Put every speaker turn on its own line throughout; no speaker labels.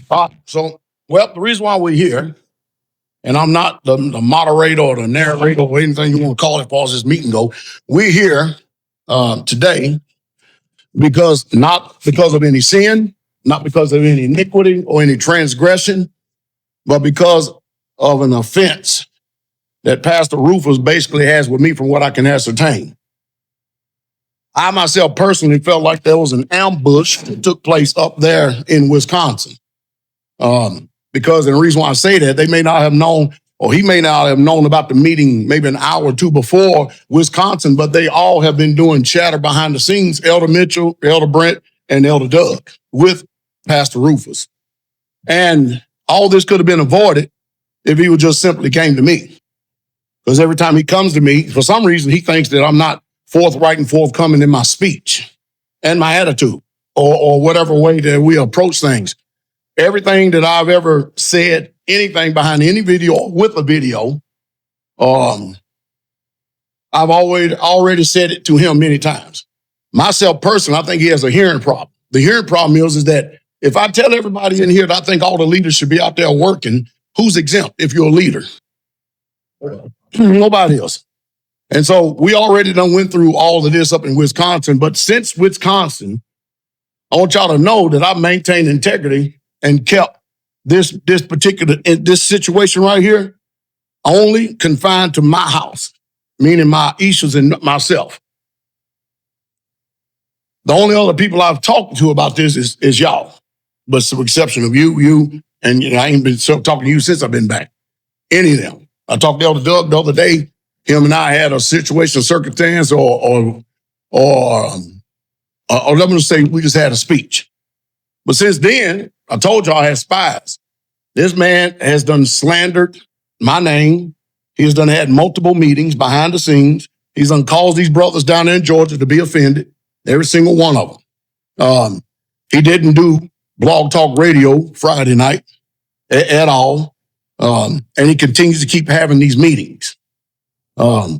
Well, the reason why we're here, and I'm not the moderator or the narrator or anything you want to call it as far as this meeting go, we're here today not because of any sin, not because of any iniquity or any transgression, but because of an offense that Pastor Rufus basically has with me from what I can ascertain. I myself personally felt like there was an ambush that took place up there in Wisconsin. Because the reason why I say that, they may not have known, or he may not have known about the meeting maybe an hour or two before Wisconsin, but they all have been doing chatter behind the scenes, Elder Mitchell, Elder Brent, and Elder Doug with Pastor Rufus. And all this could have been avoided if he would just simply came to me. Because every time he comes to me, for some reason, he thinks that I'm not forthright and forthcoming in my speech and my attitude or whatever way that we approach things. Everything that I've ever said, anything behind any video or with a video, I've already said it to him many times. Myself personally, I think he has a hearing problem. The hearing problem is that if I tell everybody in here that I think all the leaders should be out there working, who's exempt if you're a leader? Nobody else. And so we already done went through all of this up in Wisconsin, but since Wisconsin, I want y'all to know that I've maintained integrity and kept this situation right here only confined to my house, meaning my issues and myself. The only other people I've talked to about this is y'all, but it's the exception of you, and I ain't been talking to you since I've been back. Any of them. I talked to Elder Doug the other day. Him and I had a situation, circumstance, or let me say we just had a speech. But since then, I told y'all I had spies. This man has done slandered my name. He has done had multiple meetings behind the scenes. He's done caused these brothers down there in Georgia to be offended. Every single one of them. He didn't do Blog Talk Radio Friday night at all. And he continues to keep having these meetings. I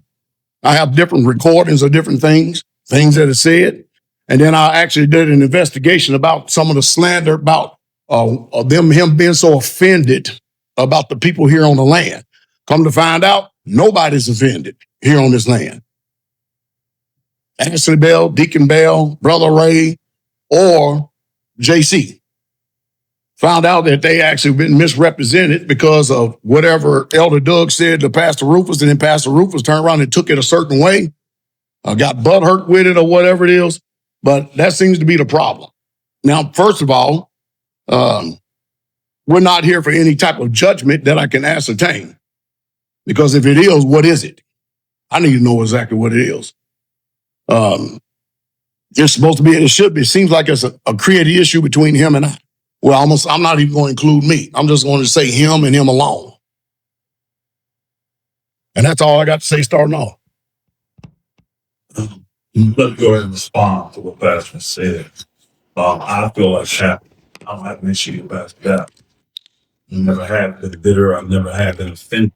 have different recordings of different things that are said. And then I actually did an investigation about some of the slander about him being so offended about the people here on the land. Come to find out, nobody's offended here on this land. Ashley Bell, Deacon Bell, Brother Ray, or JC. Found out that they actually been misrepresented because of whatever Elder Doug said to Pastor Rufus, and then Pastor Rufus turned around and took it a certain way, got butthurt with it or whatever it is. But that seems to be the problem. Now, first of all, we're not here for any type of judgment that I can ascertain. Because if it is, what is it? I need to know exactly what it is. It's supposed to be, it should be. It seems like it's a created issue between him and I. Well, I'm not even going to include me. I'm just going to say him and him alone. And that's all I got to say starting off.
Let me go ahead and respond to what Pastor said. I feel like Chapel. I don't have an issue with Pastor Dowell. I never have been bitter. I've never had been offended.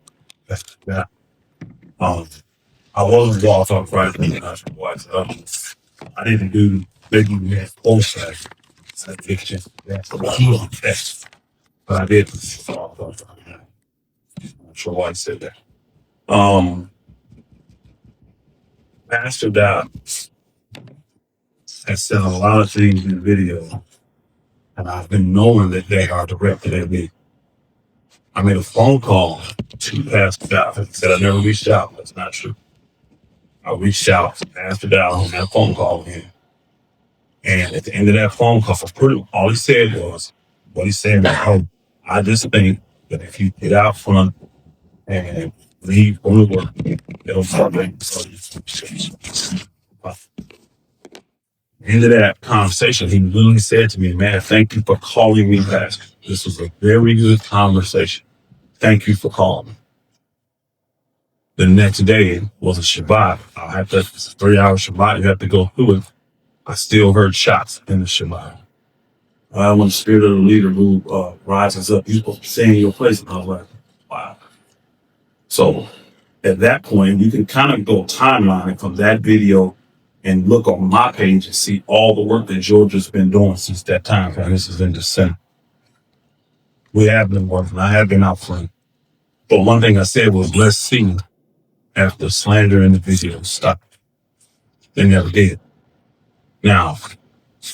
Pastor Dowell. I wasn't involved on Friday night. I didn't do big bullshit. But I did. I'm sure why I said that. Pastor Dowell has said a lot of things in the video, and I've been knowing that they are directed at me. I made a phone call to Pastor Dowell. He said I never reached out. That's not true. I reached out to Pastor Dowell on that phone call again. And at the end of that phone call, all he said was, what he said was, I just think that if you get out front and leave on the work, it'll start making sense. End of that conversation, he literally said to me, man, thank you for calling me, Pastor. This was a very good conversation. Thank you for calling me. The next day was a Shabbat. It's a 3-hour Shabbat. You have to go through it. I still heard shots in the Shabbat. When the spirit of the leader who rises up, you're supposed to stay in your place. And I was like, wow. So at that point, you can kind of go timeline from that video and look on my page and see all the work that Georgia's been doing since that time. And this is in December. We have been working. I have been out front. But one thing I said was, let's see after slander in the video stop. They never did. Now,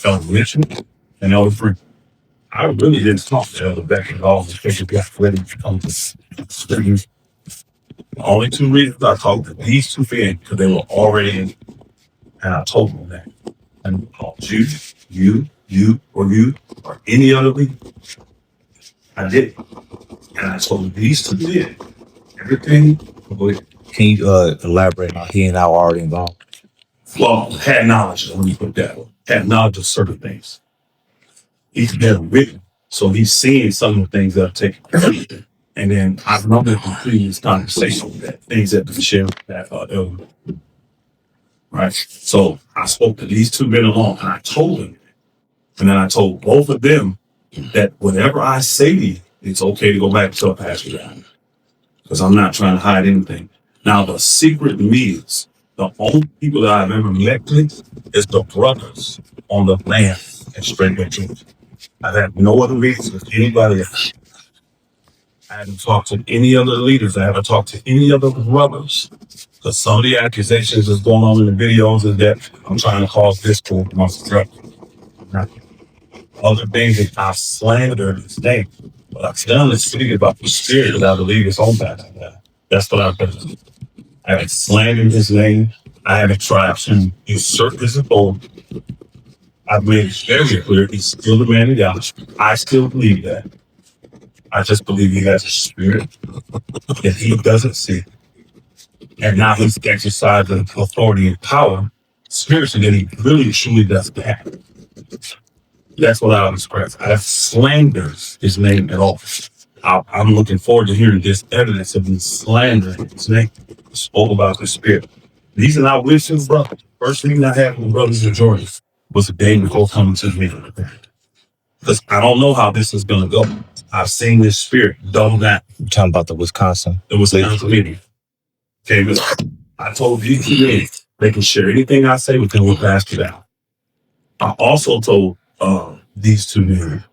Elder Mitchell and Elder Free, I really didn't talk to Elder Beck at all because we got ready to come to studies. The only two reasons I talked to these two men because they were already in, and I told them that. And I called you, or any other leader. I did. And I told these two men everything.
Can you elaborate on he and I were already involved?
Well, had knowledge, let me put that way. Had knowledge of certain things. He's never written. So he's seeing some of the things that are taking place. And then I remember the previous conversation that things that the sheriff that elder. Right. So I spoke to these two men alone and I told them. And then I told both of them that whatever I say to you, it's okay to go back to Pastor Dowell. Because I'm not trying to hide anything. Now the secret meetings, the only people that I've ever met with is the brothers on the land at Straitway Church. I've had no other meetings with anybody else. I haven't talked to any other leaders. I haven't talked to any other brothers. Because some of the accusations that's going on in the videos is that I'm trying to cause discord amongst the brothers. Other things that I've slandered his name. What I've done is speak about the spirit that I believe is on that. That's what I've done. I haven't slandered his name. I haven't tried to usurp his authority. I've made it very clear he's still the man of God. I still believe that. I just believe he has a spirit that he doesn't see. And now he's exercising authority and power spiritually that he really truly doesn't have. That's what I'll express. I have slandered his name at all. I'm looking forward to hearing this evidence of me slandering his name. Spoke about the spirit. These are not wishes, brother. First thing I had with brothers and Jordan was the day before coming to the meeting. Because I don't know how this is going to go. I've seen this spirit double down.
You're talking about the Wisconsin
meeting. Okay, but I told these two men they can share anything I say with them with Pastor Dowell. I also told these two men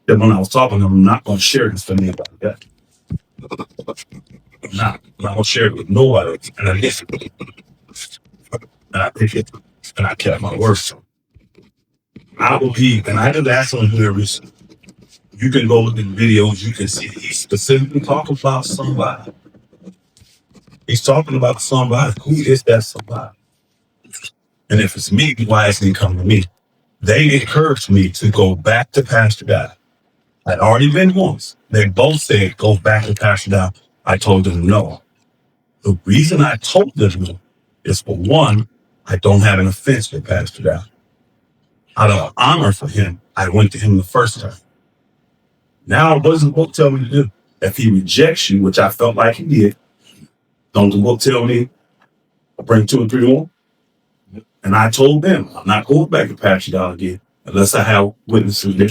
that when I was talking to them, I'm not going to share this with anybody. I'm not going to share it with nobody. And I did. And I picked it. And I kept my word. I believe, and I did ask them here recently. You can go look in videos, you can see he's specifically talking about somebody. He's talking about somebody. Who is that somebody? And if it's me, why isn't he coming to me? They encouraged me to go back to Pastor Dowell. I'd already been once. They both said, go back to Pastor Dowell. I told them no. The reason I told them no is for one, I don't have an offense for Pastor Dowell. Out of honor for him, I went to him the first time. Now, what does the book tell me to do? If he rejects you, which I felt like he did, don't the book tell me bring 2 or 3 more? And I told them, I'm not going back to Pastor Dowell again unless I have witnesses there.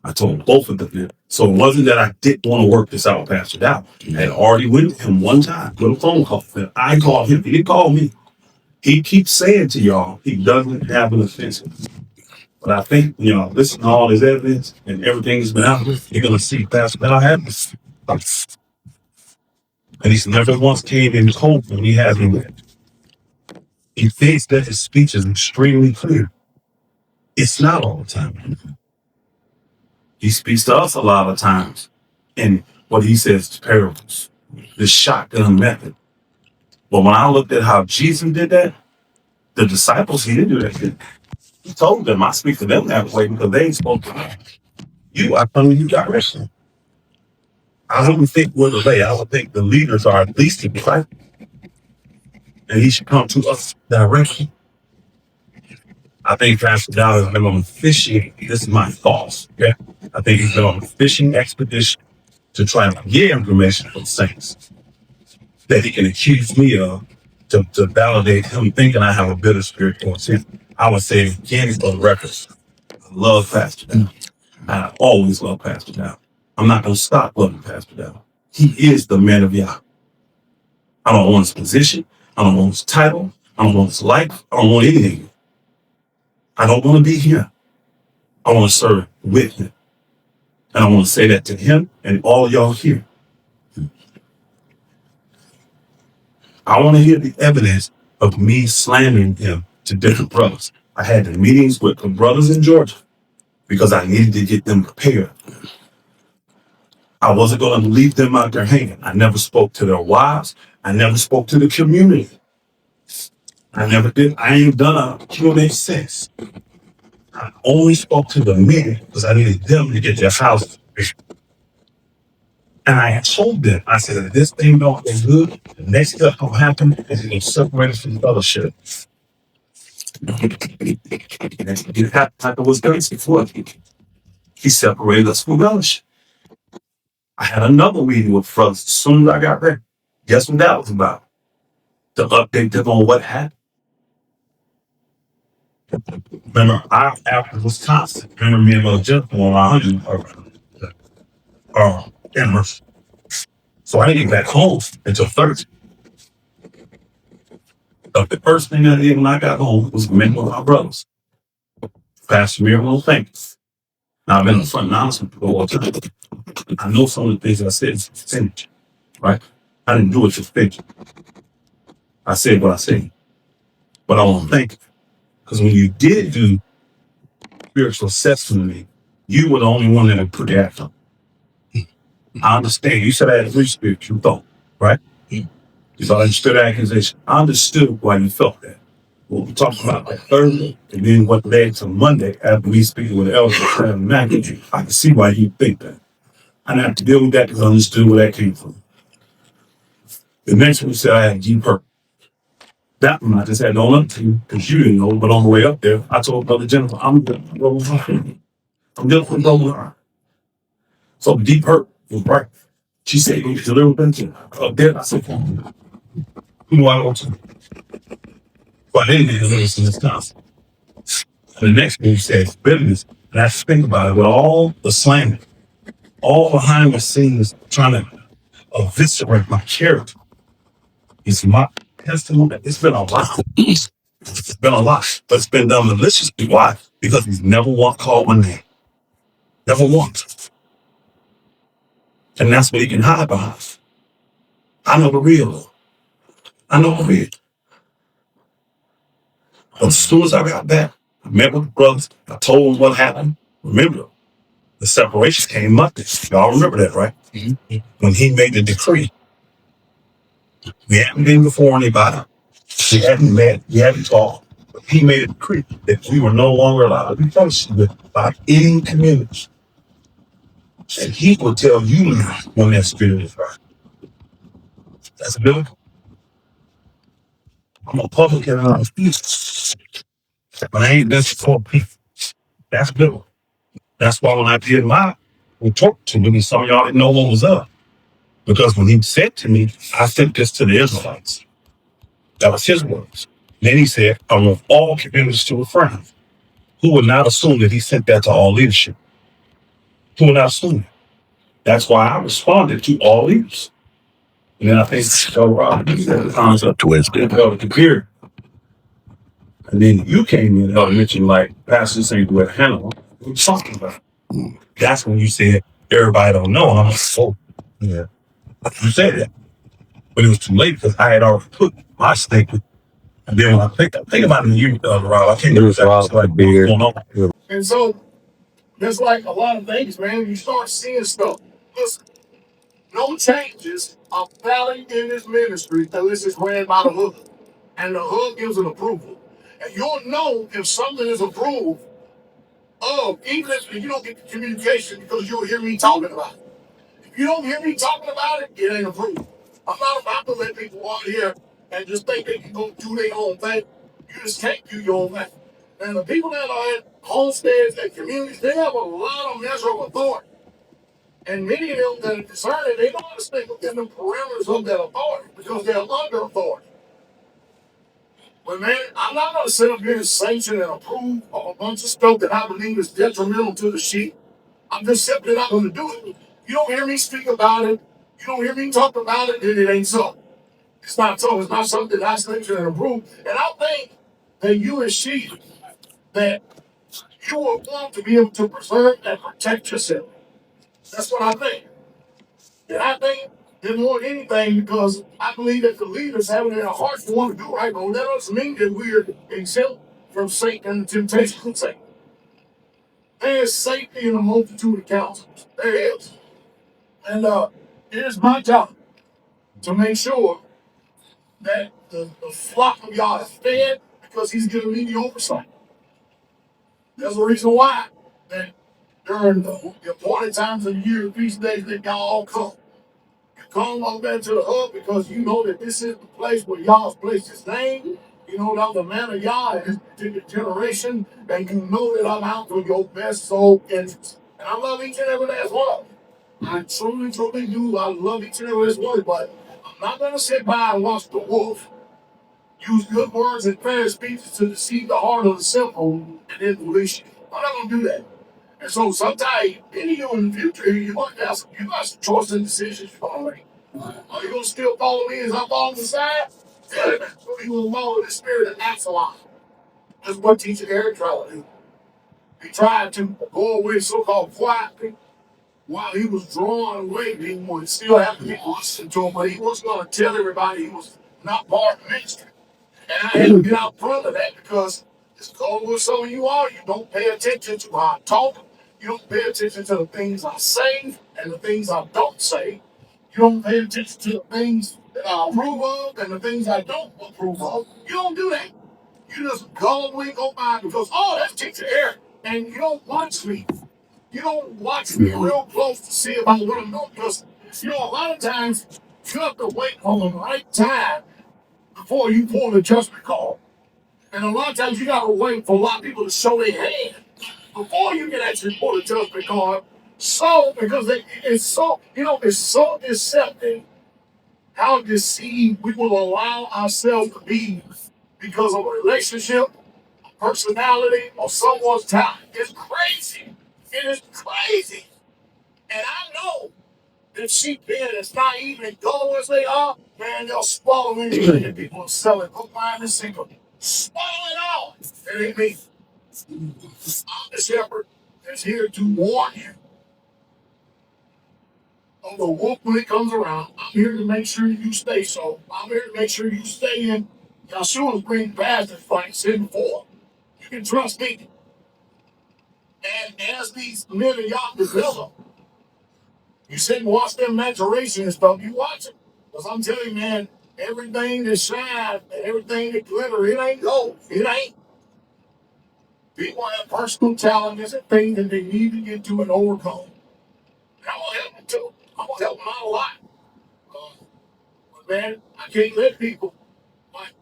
I told both of them that. So it wasn't that I didn't want to work this out with Pastor Dowell. I had already went to him one time with a phone call. I called him. He didn't call me. He keeps saying to y'all he doesn't have an offense. But I think, listen to all his evidence and everything has been out there, you're going to see Pastor Dowell have this. And he's never once came in cold when he hasn't been. He thinks that his speech is extremely clear. It's not all the time. He speaks to us a lot of times in what he says to parables, the shotgun method. But when I looked at how Jesus did that, the disciples, he didn't do that. He told them, I speak to them that way because they ain't spoke to me. I come to you direction. I don't think we're the way. I would think the leaders are at least the disciples. And he should come to us directly. I think Pastor Dowell has been on a fishing, this is my thoughts, okay? I think he's been on a fishing expedition to try and get information from saints that he can accuse me of to validate him thinking I have a bitter spirit towards him. I would say, again, for the records, I love Pastor Dowell. I always love Pastor Dowell. I'm not going to stop loving Pastor Dowell. He is the man of Yah. I don't want his position. I don't want his title. I don't want his life. I don't want anything. I don't want to be here. I want to serve with him. And I want to say that to him and all of y'all here. I want to hear the evidence of me slandering him to different brothers. I had the meetings with the brothers in Georgia because I needed to get them prepared. I wasn't going to leave them out there hanging. I never spoke to their wives. I never spoke to the community. I never did. I ain't done a Q&A since. I only spoke to the men because I needed them to get their houses prepared. And I had told them, I said, if this thing don't go good, the next step will happen is you're going to separate us from fellowship. And it happened was done before. He separated us from fellowship. I had another meeting with brothers as soon as I got there. Guess what that was about? To update them on what happened. Remember, I after Wisconsin. Remember me and Mother Jennifer on our honeymoon Emerson. So I didn't get back home until Thursday. The first thing I did when I got home was meet with my brothers. Pastor Miracle, thanks. Now I've been in front announcement for all time. I know some of the things I said is finished, right? I didn't do it to finish. I said what I said. But I want to thank you. Because when you did do spiritual assessment of me, you were the only one that would put that up. I understand. You said I had 3 spirits, you thought, right? So I understood the accusation. I understood why you felt that. What we talked about like Thursday, and then what led to Monday after me speaking with the elders and Mac, I can see why you think that. I didn't have to deal with that because I understood where that came from. The next one said I had deep hurt. That one I just had no up to you because you didn't know, but on the way up there, I told Brother Jennifer, I'm dealing with her. So deep hurt was right. She said, you deliver them to up there. I said, who do I go to? But I didn't get deliverance in Wisconsin. The next move says bitterness. And I have to think about it with all the slander, all behind the scenes trying to eviscerate my character. It's my testimony. It's been a lot. It's been a lot. But it's been done maliciously. Why? Because he's never once called my name. Never once. And that's what he can hide behind. I know the real. I know the real. But as soon as I got back, I met with the brothers. I told them what happened. Remember, the separation came Monday. Y'all remember that, right? Mm-hmm. When he made the decree. We hadn't been before anybody. We hadn't met. We hadn't talked. But he made a decree that we were no longer allowed to be fellowship by any community. And he will tell you when that spirit is right. That's biblical. I'm a publican and I'm a peace. But I ain't done for people. That's biblical. That's why when I did my report to him, some of y'all didn't know what was up. Because when he said to me, I sent this to the Israelites. That was his words. Then he said, I want all communities to refrain. Who would not assume that he sent that to all leadership? Who would not assume that? That's why I responded to all leaders. And then I think the concept twisted. Computer. And then you came in and mentioned like pastors ain't the way to handle them. What are you talking about? That's when you said everybody don't know. And I'm like, oh, yeah. You said that. But it was too late because I had already put my statement. And then when I think about it, you, Rob, I can't do that. Like, what's going on? And so, there's like a lot of things, man. You start seeing stuff. Listen, no changes are valid in this ministry unless it's ran by the hood. And the hood gives an approval. And you'll know if something is approved of, even if you don't get the communication because you'll hear me talking about it. If you don't hear me talking about it, it ain't approved. I'm not about to let people out here and just think they can go do their own thing. You just can't do your own thing. And the people that are at homesteads and communities, they have a lot of measure of authority. And many of them that are discerning, they don't understand within the parameters of that authority because they're under authority. But man, I'm not going to sit up here and sanction and approve of a bunch of stuff that I believe is detrimental to the sheep. I'm just simply not going to do it. You don't hear me speak about it. You don't hear me talk about it, then it ain't so. It's not so. It's not something that I sanction and approve. And I think that you as sheep, that you will want to be able to preserve and protect yourself.
That's what I think. And I think that more than anything, because I believe that the leaders have it in their hearts to want to do right, but that doesn't mean that we're exempt from Satan and the temptations of Satan. There is safety in a multitude of counselors. There is. And it is my job to make sure that the flock of God is fed because he's giving me the oversight. There's a reason why that during the appointed times of the year, feast days, that y'all all come. You come over there to the hub because you know that this is the place where Yah's placed his name. You know that I'm the man of Yah in this particular generation, and you know that I'm out for your best soul interest. And I love each and every last one. I truly, truly do. I love each and every last one, but I'm not going to sit by and watch the wolf use good words and fair speeches to deceive the heart of the simple and then release you. I'm not going to do that. And so sometimes, any of you in the future, you might have some, you got some choice and decisions you're going to make. Are you going to still follow me as I follow the side? Yeah, so you will follow the spirit of Absalom. That's what teacher Eric tried to do. He tried to go away so-called quietly while he was drawn away. He would still have people listen to him, but he wasn't going to tell everybody he was not part of the ministry. And I had to get out front of that because it's going with some of you all. You don't pay attention to how I talk. You don't pay attention to the things I say and the things I don't say. You don't pay attention to the things that I approve of and the things I don't approve of. You don't do that. You just gullible go by because, oh, that's Teacher Eric. And you don't watch me. You don't watch me real close to see if I'm going to know because, you know, a lot of times you have to wait on the right time before you pull the judgment call. And a lot of times you got to wait for a lot of people to show their hand before you can actually pull the judgment call. So, because it's so, you know, it's so deceptive how deceived we will allow ourselves to be because of a relationship, personality, or someone's talent. It's crazy. It is crazy. And I know that sheep pen is not even dull as they are, man, they'll swallow anything that people are selling. Go find this single. Swallow it all. It ain't me. I'm the shepherd that's here to warn you of the wolf when it comes around. I'm here to make sure you stay so. I'm here to make sure you stay in. Yahshua's bring past this fight, sin before. You can trust me. And as these men of Yah develop, you sit and watch their maturation and stuff, you watch it. Because I'm telling you, man, everything that shines and everything that glitters, it ain't gold. It ain't. People have personal challenges and things that they need to get to and overcome. And I'm going to help them too. I'm going to help them out a lot. But man, I can't let people like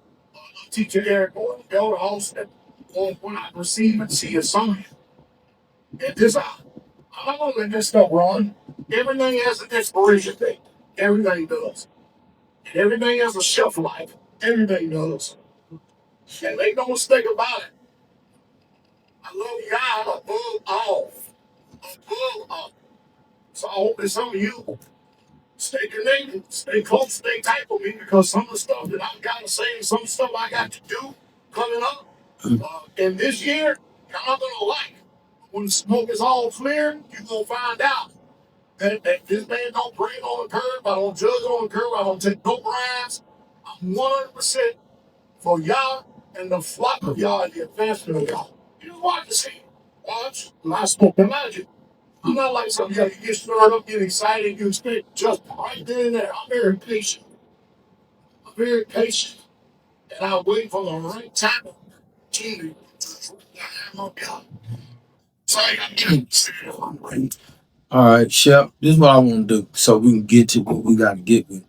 Teacher Eric or the elder host that when I receive and see a sign at this hour. I'm not going to let this stuff run. Everything has an expiration date. Everything does. And everything has a shelf life. Everything does. And make no mistake about it. I love God above all. Above all. So I hope that some of you stay connected, stay close, stay tight with me because some of the stuff that I've got to say and some stuff I got to do coming up in this year, you're not going to like. When the smoke is all clear, you're going to find out that this man don't bring on the curb, I don't judge on the curb, I don't take no bribes. I'm 100% for y'all and the flock of y'all and the advancement of y'all. You just watch the scene. Watch. And I spoke. Imagine. I'm not like some of y'all. You get stirred up, get excited, you expect just right there and there. I'm very patient. I'm very patient. And I wait for the right time to all right, Shep, this is what I want to do so we can get to what we got to get with.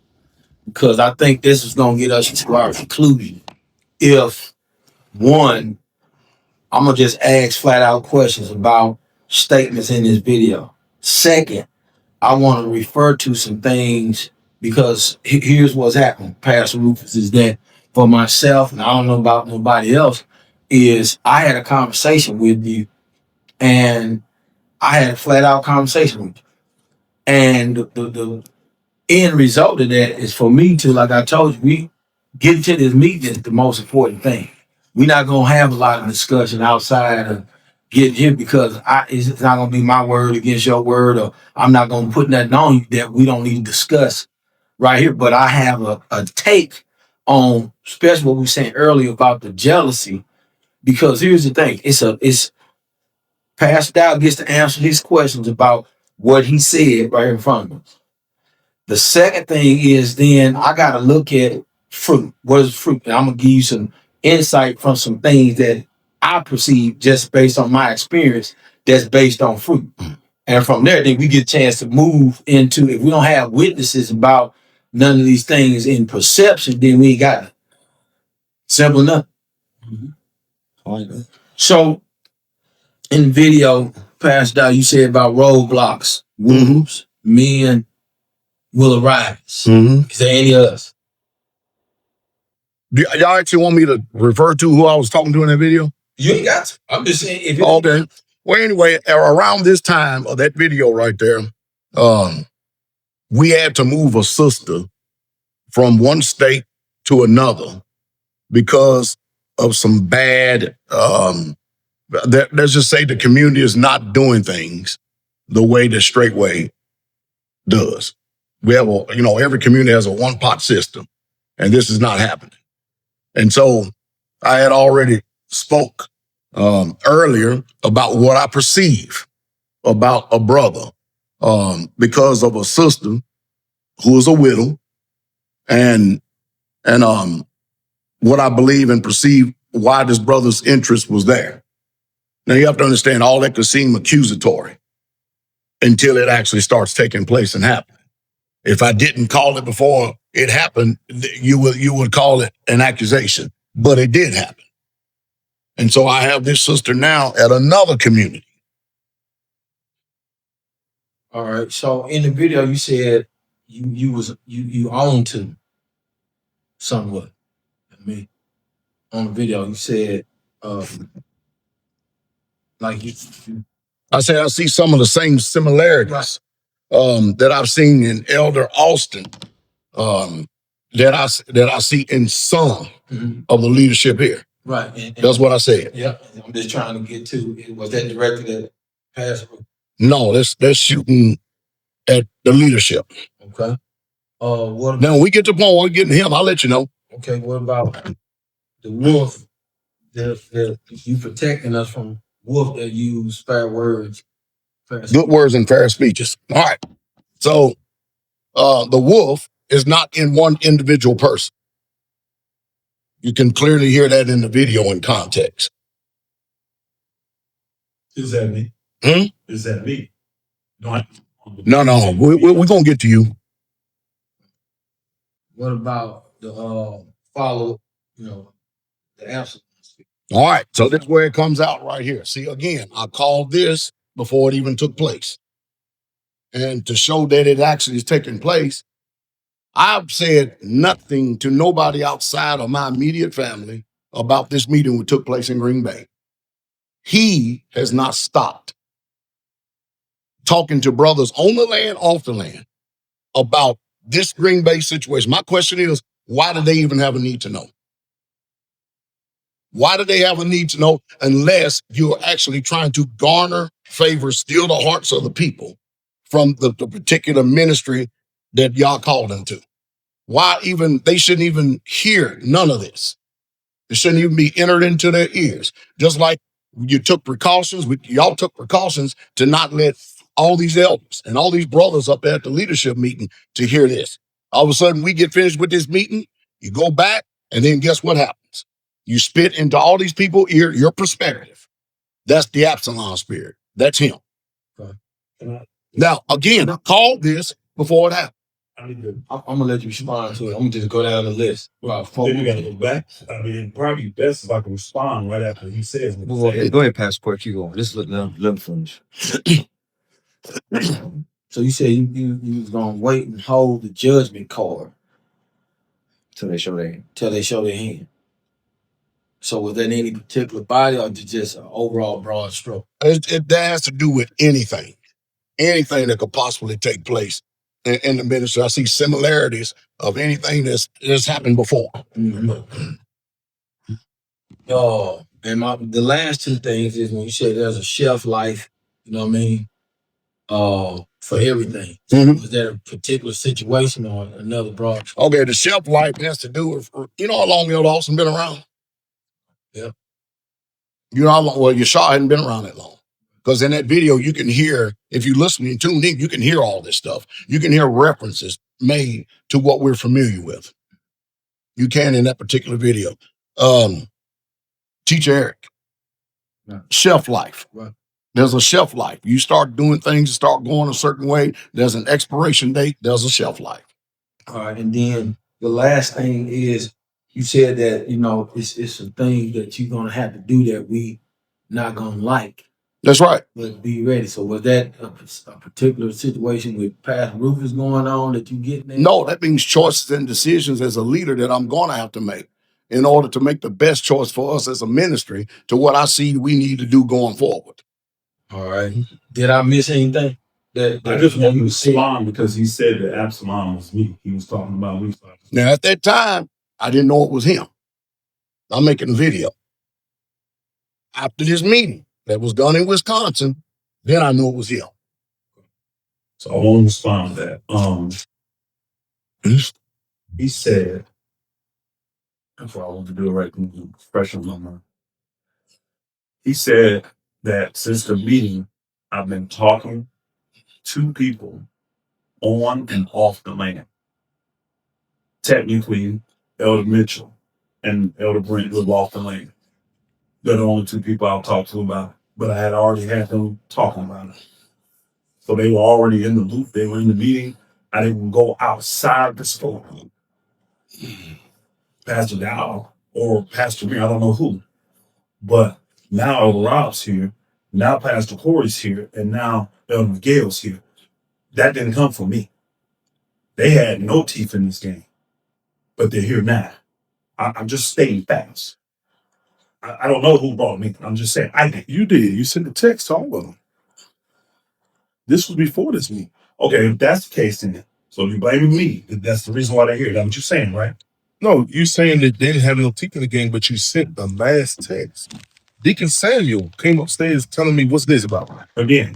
Because I think this is going to get us to our conclusion. If, one, I'm going to just ask flat out questions about statements in this video. Second, I want to refer to some things because here's what's happening, Pastor Rufus, is that for myself, and I don't know about nobody else, is I had a conversation with you and I had a flat out conversation with you. And the end result of that is for me to, like I told you, we get to this meeting is the most important thing. We're not going to have a lot of discussion outside of
get here because it's not gonna be my word against your word, or I'm not gonna put nothing on you that we don't need to discuss right here. But I have a take on, especially what we were saying earlier about the jealousy, because here's the thing: it's Pastor Dowell gets to answer these questions about what he said right in front of us. The second thing is then I got to look at fruit. What is fruit? And I'm going to give you some insight from some things that I perceive just based on my experience that's based on fruit. And from there, then we get a chance to move into, if we don't have witnesses about none of these things in perception, then we ain't got it. Simple enough. So in the video, Pastor Dowell, you said about roadblocks, wolves, men will arise. Is there any of us?
Y'all actually want me to refer to who I was talking to in that video?
You ain't got to. I'm just saying. If
Okay. Well, anyway, around this time of that video right there, we had to move a sister from one state to another because of some bad, let's just say the community is not doing things the way the Straitway does. We have every community has a one-pot system, and this is not happening. And so I had already spoke earlier about what I perceive about a brother because of a sister who is a widow, and what I believe and perceive why this brother's interest was there. Now you have to understand, all that could seem accusatory until it actually starts taking place and happening. If I didn't call it before it happened, you would call it an accusation, but it did happen. And so I have this sister now at another community.
All right. So in the video, you said you own to somewhat. I mean, on the video, you said like you.
I say I see some of the same similarities that I've seen in Elder Austin, that I see in some of the leadership here.
Right. And
that's what I said.
Yeah. I'm just trying to get to, was that directed at Pastor?
No, that's shooting at the leadership.
Okay. What about,
now when we get to the point where we're getting him, I'll let you know.
Okay, what about the wolf that you protecting us from wolf that use fair words?
Good words and fair speeches. All right. So the wolf is not in one individual person. You can clearly hear that in the video in context.
Is that me? Is that me?
No. We're going to get to you.
What about the follow, the answer?
All right. So this is where it comes out right here. See, again, I called this before it even took place. And to show that it actually is taking place, I've said nothing to nobody outside of my immediate family about this meeting that took place in Green Bay. He has not stopped talking to brothers on the land, off the land, about this Green Bay situation. My question is, why do they even have a need to know? Why do they have a need to know unless you're actually trying to garner favor, steal the hearts of the people from the particular ministry that y'all called them to? Why even, they shouldn't even hear none of this. It shouldn't even be entered into their ears. Just like you took precautions, y'all took precautions to not let all these elders and all these brothers up there at the leadership meeting to hear this. All of a sudden we get finished with this meeting, you go back, and then guess what happens? You spit into all these people's ear, your perspective. That's the Absalom spirit. That's him.
Okay.
Now, again, I called this before it happened.
I'm gonna let you respond to it. I'm gonna just go down the list.
Then you gotta go back. I mean, probably best if I can respond right after he says.
Go ahead, Pastor. Keep going. Just let them finish.
So you said you was gonna wait and hold the judgment card
Till they show
their hand. So was that in any particular body, or just an overall broad stroke?
That has to do with anything that could possibly take place in the ministry. I see similarities of anything that's happened before.
And the last two things is when you said there's a shelf life, you know what I mean? For everything.
Mhm.
Was that a particular situation or another broad?
Okay, the shelf life has to do with, you know how long Elder Austin been around?
Yeah.
You know how long, well, Yeshua hadn't been around that long. Because in that video, you can hear, if you listen and tune in, you can hear all this stuff. You can hear references made to what we're familiar with. You can in that particular video. Teacher Eric, shelf life.
Right.
There's a shelf life. You start doing things, start going a certain way. There's an expiration date. There's a shelf life.
All right. And then the last thing is you said that, you know, it's some things that you're going to have to do that we not going to like.
That's right.
But be ready. So was that a particular situation with Pastor Rufus going on that you get there?
No, that means choices and decisions as a leader that I'm going to have to make in order to make the best choice for us as a ministry to what I see we need to do going forward.
All right. Did I miss anything?
I just want to respond because he said that Absalom was me. He was talking about me.
Now, at that time, I didn't know it was him. I'm making a video. After this meeting that was done in Wisconsin, then I knew it was him.
So I want to respond to that. He said, that's what I want to do it right now, fresh on my mind. He said that since the meeting, I've been talking to people on and off the land. Technically, Elder Mitchell and Elder Brent live off the land. They're the only two people I'll talk to about it. But I had already had them talking about it. So they were already in the loop. They were in the meeting. I didn't go outside the store. Pastor Dowell or Pastor me, I don't know who. But now Elder Rob's here. Now Pastor Corey's here. And now Elder Miguel's here. That didn't come from me. They had no teeth in this game. But they're here now. I'm just stating facts. I don't know who brought me. I'm just saying I did. You did. You sent the text to all of them. This was before this meeting. Okay, if that's the case, then so you're blaming me. That's the reason why they're here. That's what you're saying, right?
No, you're saying that they didn't have no teeth in the game, but you sent the last text. Deacon Samuel came upstairs telling me, what's this about?
Again,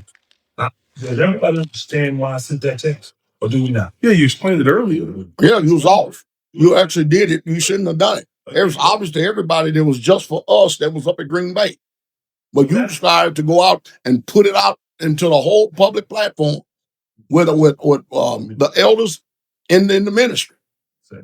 does everybody understand why I sent that text? Or do we not?
Yeah, you explained it earlier.
Yeah, you was off. You actually did it. You shouldn't have done it. It was obvious to everybody that was just for us that was up at Green Bay. But you decided to go out and put it out into the whole public platform with the elders in the ministry.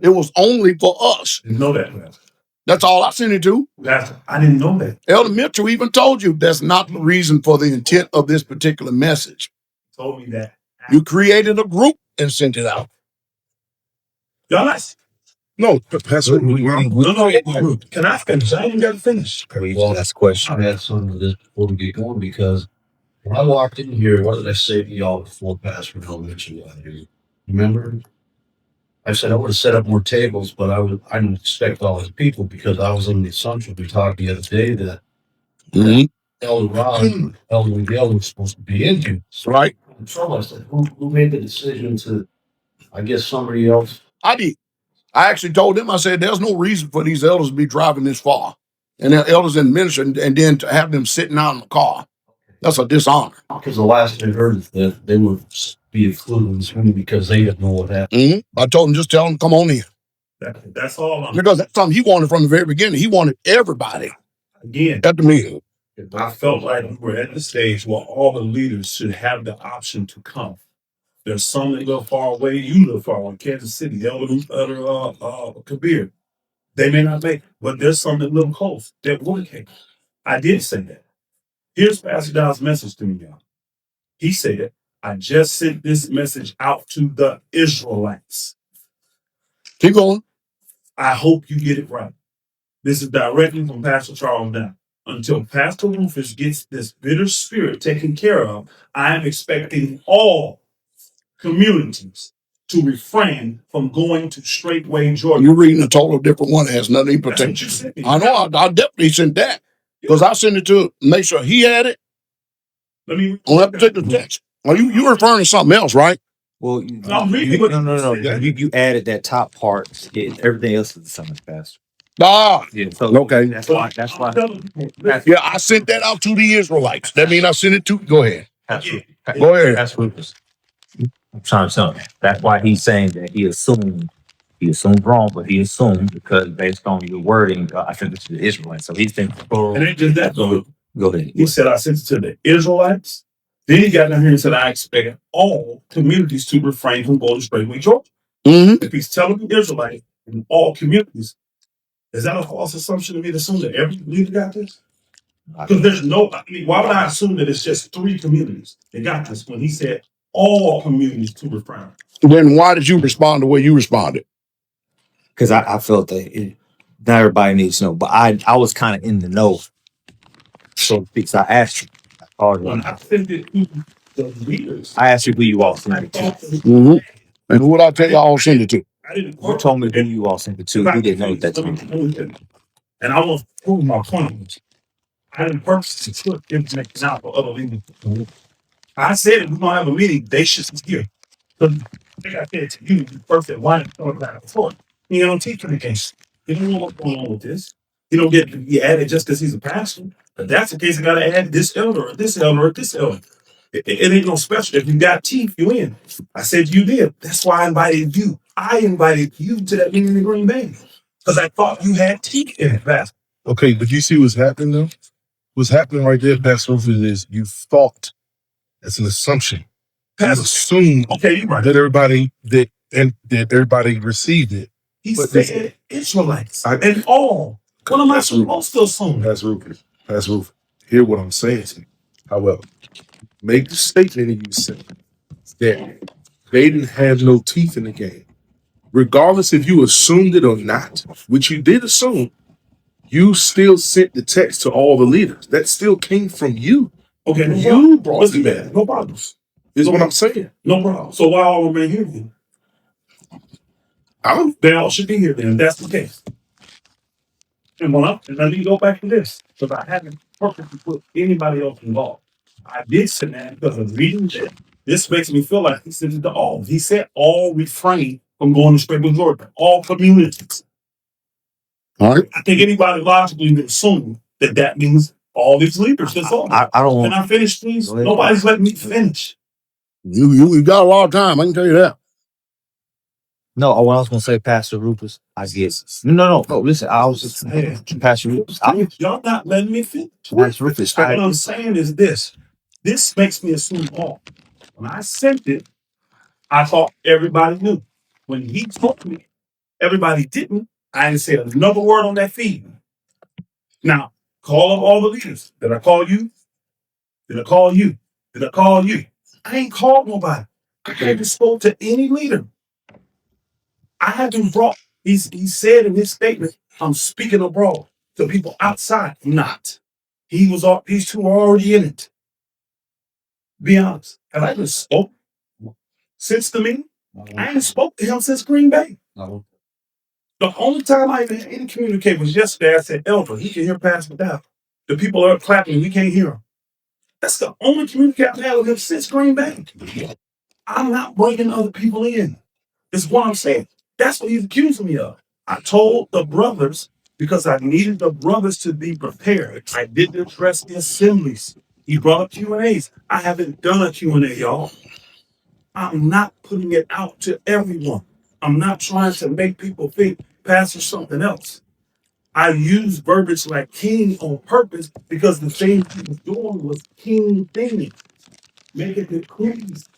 It was only for us.
Didn't know that, Pastor.
That's all I sent it to.
Pastor, I didn't know that.
Elder Mitchell even told you that's not the reason for the intent of this particular message.
He told me that.
You created a group and sent it out.
Y'all nice.
No, Pastor,
No. Can I finish? I ain't got to finish.
Well, that's a question.
I had some of this before we get going because when I walked in here, what did I say to y'all before Pastor Dowell mentioned out here? Remember? I said I would have set up more tables, but I didn't expect all these people because I was in the assumption we talked the other day that Elder Ron, Elder Miguel was supposed to be in here.
Right.
So I said, who made the decision to, I guess somebody else?
I did. I actually told them, I said, there's no reason for these elders to be driving this far. And the elders in ministry, and then to have them sitting out in the car. That's a dishonor.
Because the last I heard is that they would be included in this meeting because they didn't know what happened.
I told them, just tell them, come on in.
That's all.
Because that's something he wanted from the very beginning. He wanted everybody
Again,
at the meeting.
I felt like we're at the stage where all the leaders should have the option to come. There's some that live far away. You live far away, Kansas City, Elder Kabir. They may not make it, but there's some that live close that would came. I did say that. Here's Pastor Dowell's message to me, y'all. He said, I just sent this message out to the Israelites.
Keep going.
I hope you get it right. This is directly from Pastor Charles Dowell. Until Pastor Rufus gets this bitter spirit taken care of, I am expecting all communities to refrain from going to Straitway, Georgia.
You're reading a total different one that has nothing to pertain. I know. I definitely sent that because I sent it to make sure he had it.
Let me
on that particular text. Are you referring to something else, right?
Well,
I'm reading what
no. You added that top part. Everything else is the same, Pastor.
Ah,
Yeah. So
okay.
that's why.
Yeah, I sent that out to the Israelites. That means I sent it to. Go ahead.
Go
ahead.
That's Rufus. I'm trying to tell him. That's why he's saying that he assumed wrong, but he assumed because based on your wording, I sent it to the Israelites. So he's thinking,
And it just that though.
go ahead.
He said I sent it to the Israelites. Then he got down here and said I expect all communities to refrain from going to Straitway, Georgia.
Mm-hmm.
If he's telling the Israelites in all communities, is that a false assumption to me to assume that every leader got this? Because there's no, I mean, why would I assume that it's just 3 communities that got this when he said all communities to refrain?
Then why did you respond the way you responded?
Because I felt that not everybody needs to know, but I was kind of in the know. So because I asked you,
When I sent it to the leaders,
I asked you who you all sent it to.
Mm-hmm. And who would I tell y'all send it to?
I didn't.
You told me who you all sent it to. You didn't know that time.
And I want to prove my point. I didn't purposely put information out for other leaders. I said if we're gonna have a meeting, they should hear. Because like I said to you, the first that why talk about it before. You don't teach in the case. You don't know what's going on with this. You don't get to be added just because he's a pastor. If that's the case, I gotta add this elder or this elder or this elder. It ain't no special. If you got teeth, you in. I said you did. That's why I invited you. I invited you to that meeting in Green Bay. Because I thought you had teeth in it, Pastor.
Okay, but you see what's happening though? What's happening right there, Pastor Rufus, is you thought that's an assumption. You assumed
Okay, you're right.
that everybody received it.
He said Israelites and all. What am I supposed to assume?
Pastor Rufus, hear what I'm saying to you. However, make the statement that you said that they didn't have no teeth in the game. Regardless if you assumed it or not, which you did assume, you still sent the text to all the leaders. That still came from you.
Okay,
You brought it back.
No problems.
Is what I'm saying.
No problem. So why all remain here then? They all should be here then, if that's the case. And let me go back to this, because I haven't purposely put anybody else involved. I did say that because of reading that. This makes me feel like he said it to all. He said all refrain from going to Straitway, Georgia. All communities.
All right.
I think anybody logically would assume that that means all these leaders. That's all.
I don't want.
Can I finish, please? Nobody's letting me finish.
You got a lot of time. I can tell you that.
No, what I was gonna say, Pastor Rufus, I get. No. Listen, I was just saying, Pastor Rufus.
Y'all not letting me finish.
Pastor Rufus.
What I'm saying is this. This makes me assume all. When I sent it, I thought everybody knew. When he told me, everybody didn't. I didn't say another word on that feed. Now, call up all the leaders. Did I call you? Did I call you? Did I call you? I ain't called nobody. I haven't spoke to any leader. I haven't brought, he said in his statement, I'm speaking abroad to people outside. Not. These two are already in it. Be honest. Have I even spoke since the meeting? I haven't spoke to him since Green Bay.
No.
The only time I even had any communicate was yesterday. I said, Elder, he can hear Pastor Dowell. The people are clapping, we can't hear him. That's the only communication I've had with him since Green Bay. I'm not bringing other people in. Is what I'm saying. That's what he's accusing me of. I told the brothers because I needed the brothers to be prepared. I didn't address the assemblies. He brought up Q&As. I haven't done a Q&A, y'all. I'm not putting it out to everyone. I'm not trying to make people think Pastor something else. I used verbiage like king on purpose because the thing he was doing was king things. Making decrees,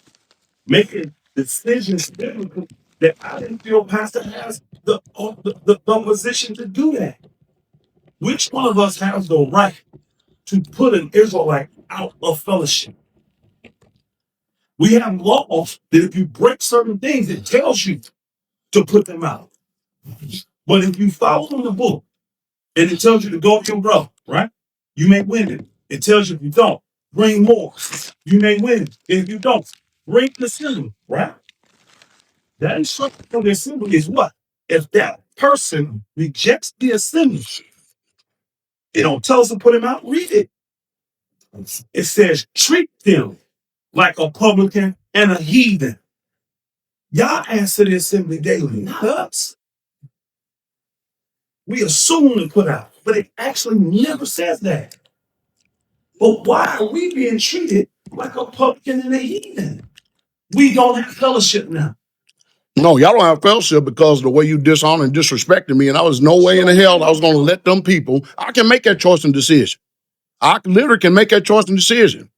making decisions biblically that I didn't feel Pastor has the position to do that. Which one of us has the right to put an Israelite out of fellowship? We have laws that if you break certain things, it tells you to put them out. But if you follow the book and it tells you to go to your brother, right? You may win it. It tells you if you don't, bring more. You may win it. If you don't, bring the assembly, right? That instruction for the assembly is what? If that person rejects the assembly, it don't tell us to put him out, read it. It says treat them like a publican and a heathen. Y'all answer the assembly daily, not us. We assume to put out, but it actually never says that. But why are we being treated like a publican and a heathen? We don't have fellowship now.
No, y'all don't have fellowship because of the way you dishonor and disrespected me. And I was no way in the hell I was going to let them people. I can make that choice and decision. I literally can make that choice and decision.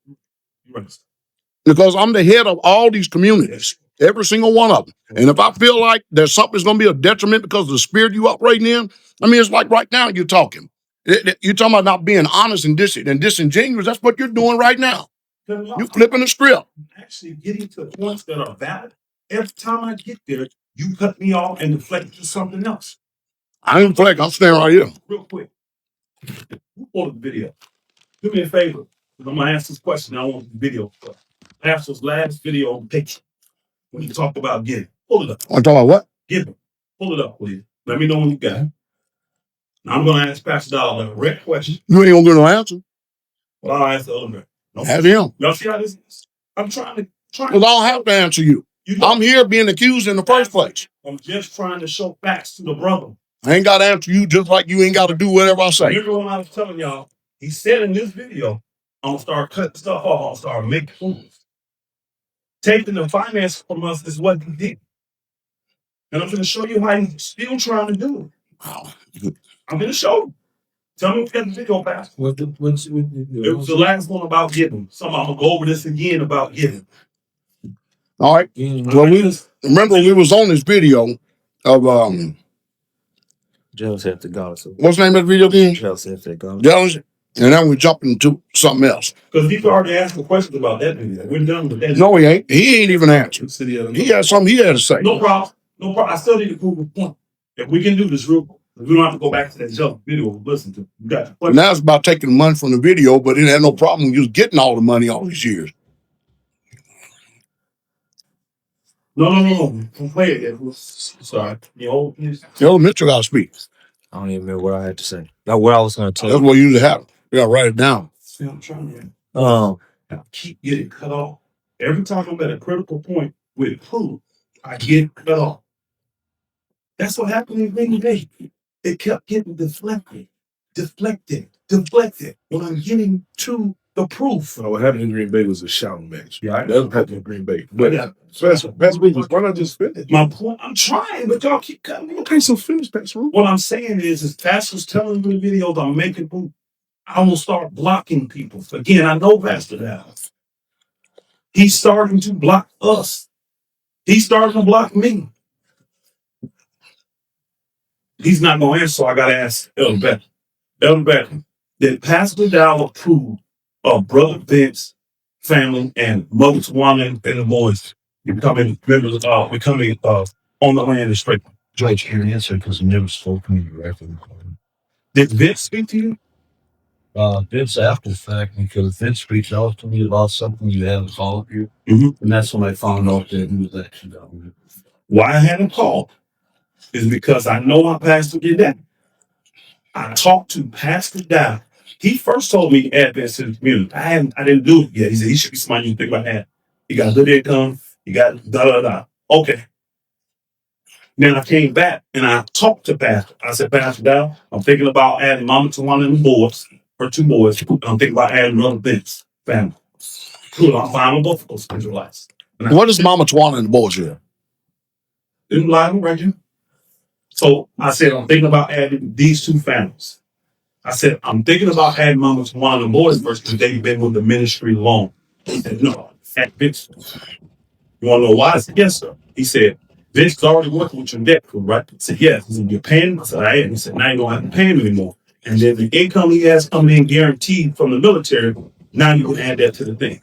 Because I'm the head of all these communities, every single one of them. And if I feel like there's something's going to be a detriment because of the spirit you operating in, I mean, it's like right now you're talking. You're talking about not being honest and disingenuous. That's what you're doing right now. You're flipping the script.
Actually getting to points that are valid. Every time I get there, you cut me off and deflect to something else.
I ain't deflect. I'm staying right here.
Real quick. Who ordered the video? Do me a favor. I'm going to ask this question. I want the video. Pastor's last video on picture. When you talk about giving. Pull it up.
I'm talking about what?
Giving. Pull it up, please. Let me know when you got it. Now I'm going to ask Pastor Dowell a direct question.
You ain't going to get no answer.
Well, I'll ask the other man. No.
Have him.
Y'all see how this is? I'm trying to.
Because I don't have to answer you. I'm here being accused in the first place.
I'm just trying to show facts to the brother.
I ain't got to answer you just like you ain't got to do whatever I say.
Remember when I was telling y'all, he said in this video, I'm going to start cutting stuff off. I'm going to start making moves. Taking the finance from us is what he did. And I'm going to show you how he's still trying to do it.
Wow.
I'm going to show you. Tell me what the video, Pastor. It was the last one about giving. I'm going to go over this again about giving.
All right. Well, remember we was on this video of
Joseph the God.
what's the name of the video again?
Joseph the God.
And then we jumped into something else.
Because he's already asked a question about that video. We're done with that.
No, he ain't. He ain't even answered. He had something he had to say.
No problem. No problem. I still need to prove a point. If we can do this real quick, we don't have to go back to that jump video we listened to. You got your question.
Now it's about taking the money from the video, but it had no problem. You was getting all the money all these years.
No. Don't play it. Sorry. The
old Mitchell got to speak.
I don't even remember what I had to say. Not what I was going to tell you.
That's what you usually have. You got to write it down.
See, I'm trying to I keep getting cut off. Every time I'm at a critical point with food, I get cut off. That's what happened in Green Bay. It kept getting deflected. When I'm getting to the proof.
What happened in Green Bay was a shouting match.
Yeah,
that happened in Green Bay. But Pastor Rufus, why not just finish?
My point, I'm trying, but y'all keep cutting me.
Okay, so finish, Pastor Rufus.
What I'm saying is Pastor's telling me the videos I'm making, I will start blocking people. Again, I know Pastor Dowell. He's starting to block us. He's starting to block me. He's not going to answer, so I got to ask Elder Beck. Elder Beck, did Pastor Dowell approve of Brother Vince's family and Mother Tawana and the boys becoming members of becoming on the land of Straitway?
Judge can't answer because he never spoke to me directly.
Did Vince speak to you?
Vince after the fact, because Vince reached out to me about something you hadn't called you. And that's when I found out that he was actually down.
Why I hadn't called is because I know how Pastor did that. I talked to Pastor Dowell. He first told me add Vince to the community. I didn't do it yet. He said he should be somebody you think about that. He got good income. He got da. Okay. Then I came back and I talked to Pastor. I said, Pastor Dowell, I'm thinking about adding Mama to one of them boys, or two boys. I'm thinking about adding another Vince family. Cool, I'm fine with both of those Israelites.
What is Mama Tawana and the boys here?
In line right here. So I said, I'm thinking about adding these two families. I said, I'm thinking about adding Mama to one of the boys first because they've been with the ministry long. He said, no, add Vince. You want to know why? I said, yes, sir. He said, Vince is already working with your debt crew, right? I said, yes. He said, you're paying him? I said, I am. He said, now you don't have to pay him anymore. And then the income he has coming in guaranteed from the military, now you can add that to the thing.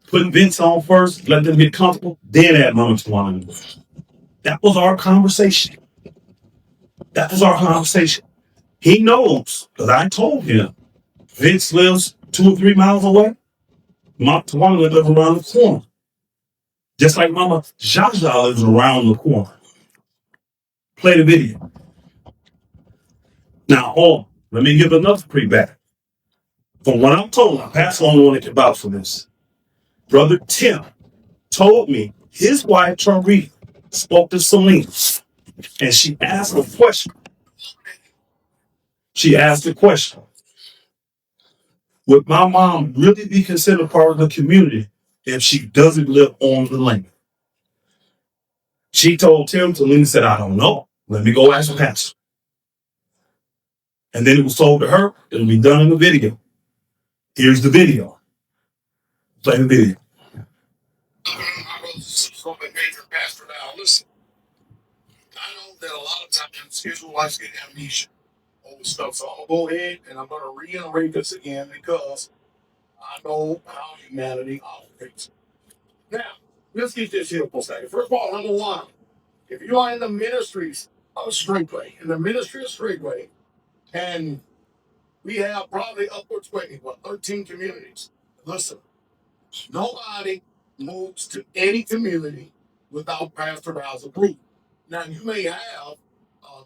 Put Vince on first, let them get comfortable, then add Mama to one of them. That was our conversation. He knows, because I told him, Vince lives 2 or 3 miles away. Mama Tawana lives around the corner. Just like Mama Jaja lives around the corner. Play the video. Now, hold on. Let me give another pre-back. From what I'm told, I pass on the one that can vouch for this. Brother Tim told me his wife, Tariq, spoke to Selena, and she asked a question. She asked the question, would my mom really be considered part of the community if she doesn't live on the land? She told Tim to Lena said, I don't know. Let me go ask the pastor. And then it was told to her, it'll be done in the video. Here's the video. Play the video.
Pastor Dowell, listen, I know that a lot of times Israelites get amnesia over stuff, so I'm going to go ahead and I'm going to reiterate this again because I know how humanity operates. Now, let's get this here for a second. First of all, number one, if you are in the ministries of Straitway, and we have probably upwards, 13 communities. Listen, nobody moves to any community without Pastor Dowell's approval. Now, you may have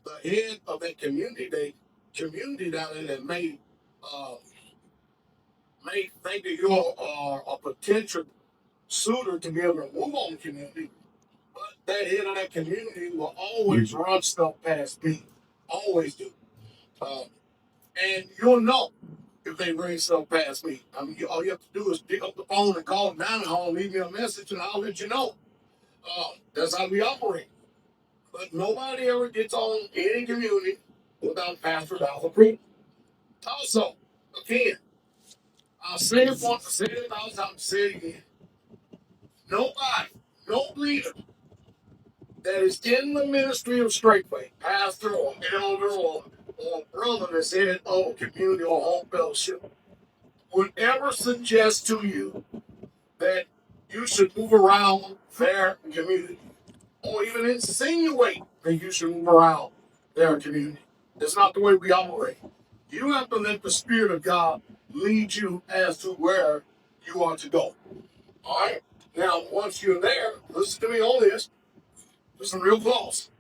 the head of that community down there that uh, may think that you're a potential suitor to be able to move on the community, but that head of that community will always run stuff past me. Always do. Uh, and you'll know if they bring stuff past me. I mean, all you have to do is pick up the phone and call down the hall, leave me a message, and I'll let you know. That's how we operate. But nobody ever gets on any community without Pastor Dowell's approval. Also, again, I'll say it once, I say it 1,000 times, say it again. Nobody, no leader that is in the ministry of Straitway, pastor or elder or brother that's in a community or home fellowship, would ever suggest to you that you should move around their community or even insinuate that you should move around their community. That's not the way we operate. You have to let the Spirit of God lead you as to where you are to go. All right? Now, once you're there, listen to me on this. Listen real close.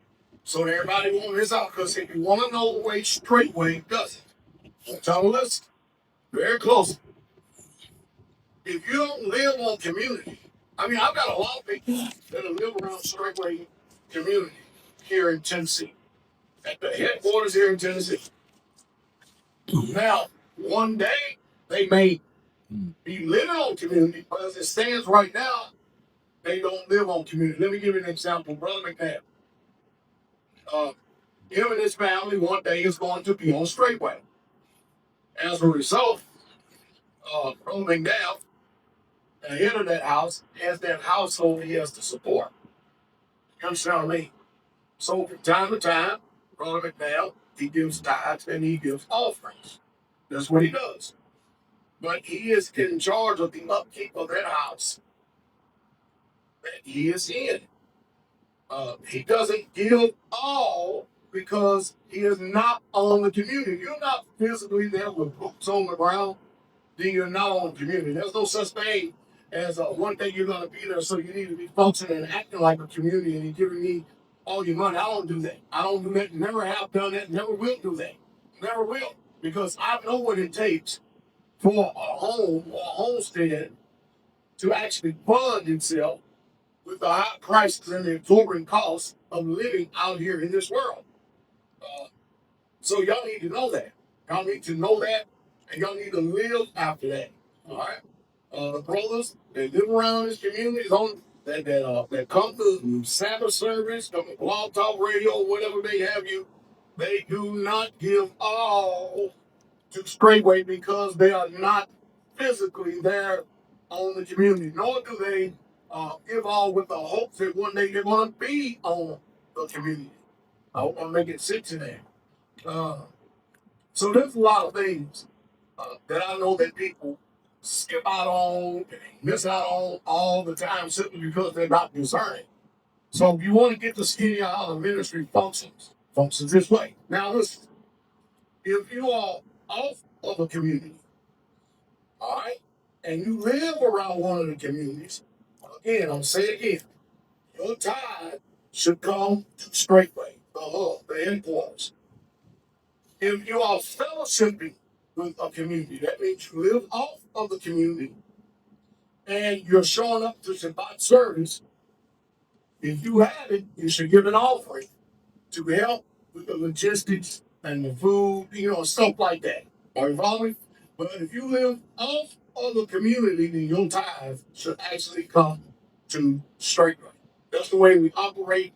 So that everybody won't miss out. Because if you want to know the way Straitway does it, tell them listen very close. If you don't live on community, I mean, I've got a lot of people that live around Straitway community here in Tennessee, at the headquarters here in Tennessee. Now, one day they may be living on community, but as it stands right now, they don't live on community. Let me give you an example. Brother McNabb, him and his family one day is going to be on Straitway. As a result, Brother McNabb, the head of that house, has that household he has to support. You understand what I mean? So from time to time, Brother McNabb, he gives tithes and he gives offerings. That's what he does. But he is in charge of the upkeep of that house that he is in. He doesn't give all because he is not on the community. You're not physically there with boots on the ground, then you're not on the community. There's no such thing as one day you're going to be there, so you need to be functioning and acting like a community and you're giving me all your money. I don't do that. I don't do that. Never have done that. Never will do that. Never will. Because I know what it takes for a home or a homestead to actually fund itself with the high prices and the exorbitant costs of living out here in this world. So y'all need to know that. Y'all need to know that, and y'all need to live after that. All right. The brothers that live around this community that come to Sabbath service, come to Blog Talk Radio, whatever they have you, they do not give all to Straitway because they are not physically there on the community, nor do they give all with the hopes that one day they're going to be on the community. I want to make it sit to that. So there's a lot of things that I know that people skip out on and miss out on all the time simply because they're not discerning. So if you want to get the skinny out of how the ministry functions this way. Now listen, if you are off of a community, all right, and you live around one of the communities, again, I'm saying again, your tithe should come to Straitway, the hub, the headquarters. If you are fellowshipping with a community, that means you live off of the community and you're showing up to Shabbat service. If you have it, you should give an offering to help with the logistics and the food, stuff like that. Are you following? But if you live off of the community, then your tithe should actually come to Straitway. That's the way we operate.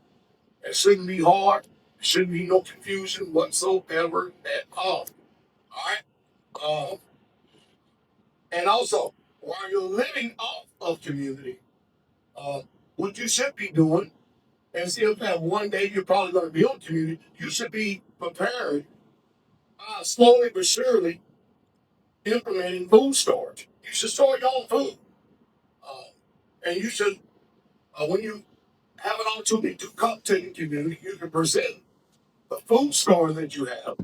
It shouldn't be hard. There shouldn't be no confusion whatsoever at all. All right. And also, while you're living off of community, what you should be doing, and see if that one day you're probably going to be on community, you should be prepared, slowly but surely, implementing food storage. You should store your own food. And you should, when you have an opportunity to come to the community, you can present the food store that you have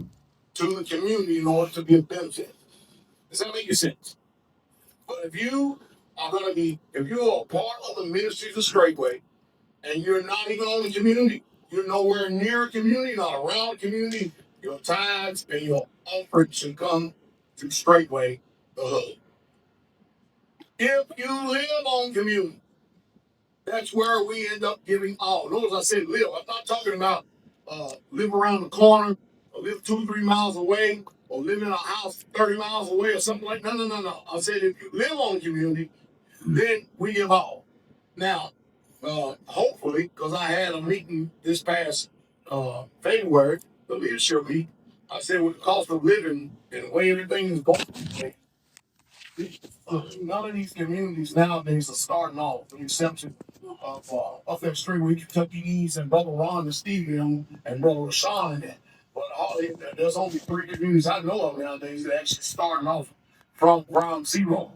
to the community in order to be a benefit. Does that make sense? But if you if you're a part of the ministries of Straitway and you're not even on the community, you're nowhere near a community, not around a community, your tithes and your offering should come to Straitway, the hub. If you live on community, that's where we end up giving all. Notice I said live. I'm not talking about live around the corner or live 2-3 miles away or live in a house 30 miles away or something like that. No. I said if you live on the community, then we give all. Now, hopefully, because I had a meeting this past February, the leadership meeting, I said with the cost of living and the way everything is going, none of these communities nowadays are starting off, with the exception of up that Straitway, Kentucky and Brother Ron and Stevie and Brother Rashawn and that. But there's only 3 communities I know of nowadays that actually starting off from ground zero.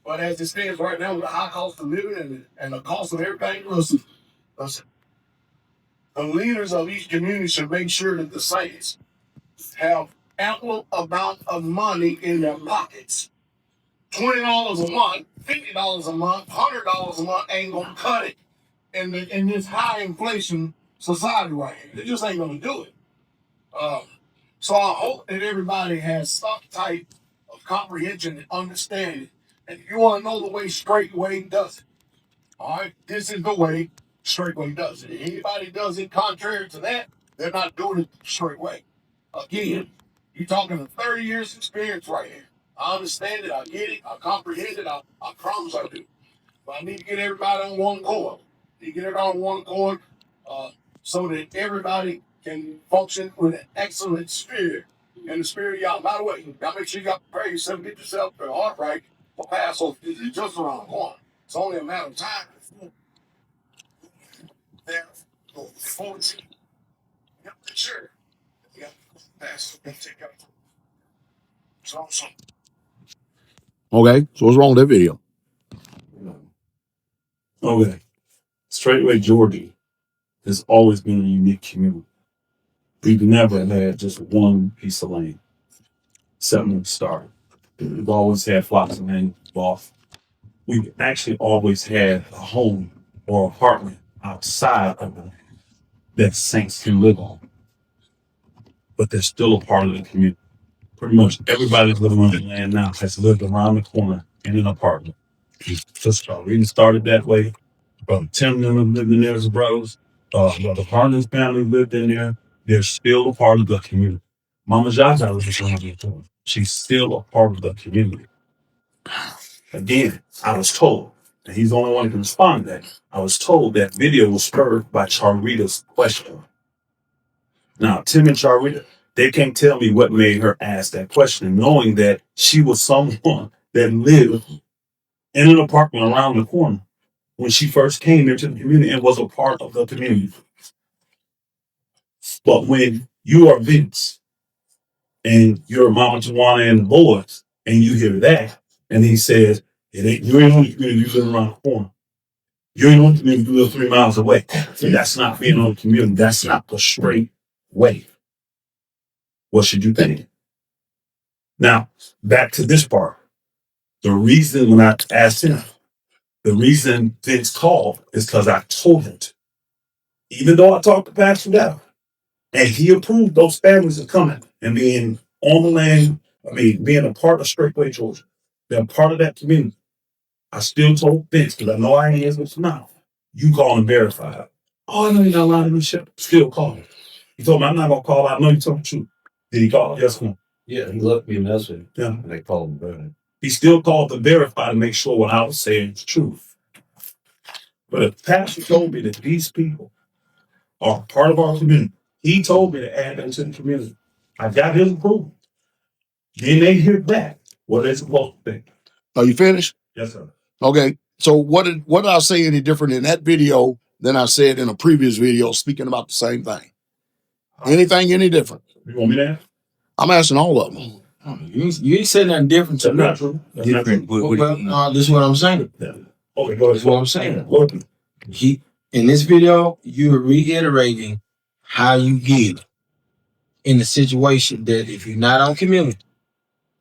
But as it stands right now with the high cost of living and the cost of everything, listen, the leaders of each community should make sure that the saints have ample amount of money in their pockets. $20 a month, $50 a month, $100 a month ain't gonna cut it in this high inflation society right here. They just ain't gonna do it. So I hope that everybody has some type of comprehension and understanding. And if you want to know the way Straitway does it, all right, this is the way Straitway does it. If anybody does it contrary to that, they're not doing it Straitway. Again, you're talking 30 years experience right here. I understand it. I get it. I comprehend it. I promise I do. But I need to get everybody on one accord. So that everybody can function with an excellent spirit. And the spirit of y'all, by the way, y'all make sure you got to prepare yourself, get yourself the heart right for Passover. It's just around the corner. It's only a matter of time before it's you got to sure. You got to pass and take out. So. Okay, so what's wrong with that video?
Okay. Straitway, Georgia has always been a unique community. We've never had just one piece of land, except when we started. We've always had flocks of land involved. We've actually always had a home or apartment outside of the land that saints can live on. But they're still a part of the community. Pretty much everybody that's living on the land now has lived around the corner in an apartment. Sister Reading started that way. Brother Tim lived in there as brothers. Brother Harlan's family lived in there. They're still a part of the community. Mama Jaja was around the corner. She's still a part of the community. Again, I was told, and he's the only one who can respond to that. I was told that video was spurred by Charita's question. Now, Tim and Charita, they can't tell me what made her ask that question, knowing that she was someone that lived in an apartment around the corner when she first came into the community and was a part of the community. But when you are Vince and you're Mama Tawana and the boys, and you hear that, and he says, you ain't on the community, you live around the corner. You ain't on the community, you live 3 miles away. So that's not being on the community. That's not the straight way. What should you think? Now, back to this part. The reason when I asked him, the reason Vince called is because I told him to. Even though I talked to Pastor Dowell, and he approved those families of coming and being on the land, being a part of Straitway, Georgia. They're a part of that community. I still told Vince, because I know I ain't with now. You call and verify. Oh, I know you're not lying to me, Shep. Still call him. He told me, I'm not going to call out. No, you told the truth. Did he call? Yes or no?
Yeah, he left me a message.
Yeah.
And they called him back.
He still called to verify to make sure what I was saying is truth. But if Pastor told me that these people are part of our community, he told me to add them to the community. I got his approval. Then they hear back what they're supposed to think.
Are you finished?
Yes, sir.
Okay. So what did I say any different in that video than I said in a previous video speaking about the same thing? Anything any different?
You want me to ask?
I'm asking all of them.
You ain't said nothing different to
That's
me.
not true. That's not true.
Well, this is what I'm saying.
Yeah. Okay, go ahead.
This is what I'm saying.
Go ahead.
In this video, you're reiterating how you get in the situation that if you're not on community,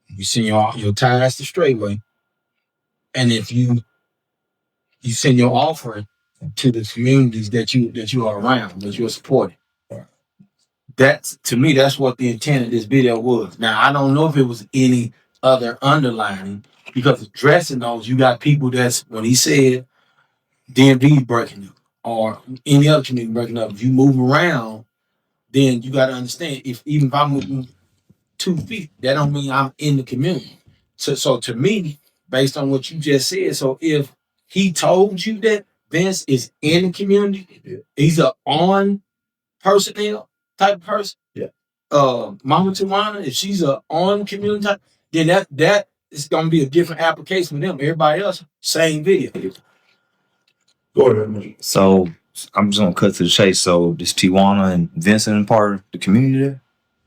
you send your tithes to Straitway, and if you send your offering to the communities that you are around, that you're supporting. That's, to me, that's what the intent of this video was. Now, I don't know if it was any other underlining, because addressing those, you got people that's, when he said DMV breaking up or any other community breaking up, if you move around, then you got to understand, if I'm moving 2 feet, that don't mean I'm in the community. So to me, based on what you just said, so if he told you that Vince is in the community, he's a on personnel type of person.
Yeah.
Mama Tawana, if she's a on community type, then that is gonna be a different application for them. Everybody else, same video.
Go ahead.
So I'm just gonna cut to the chase. So is Tijuana and Vincent part of the community there?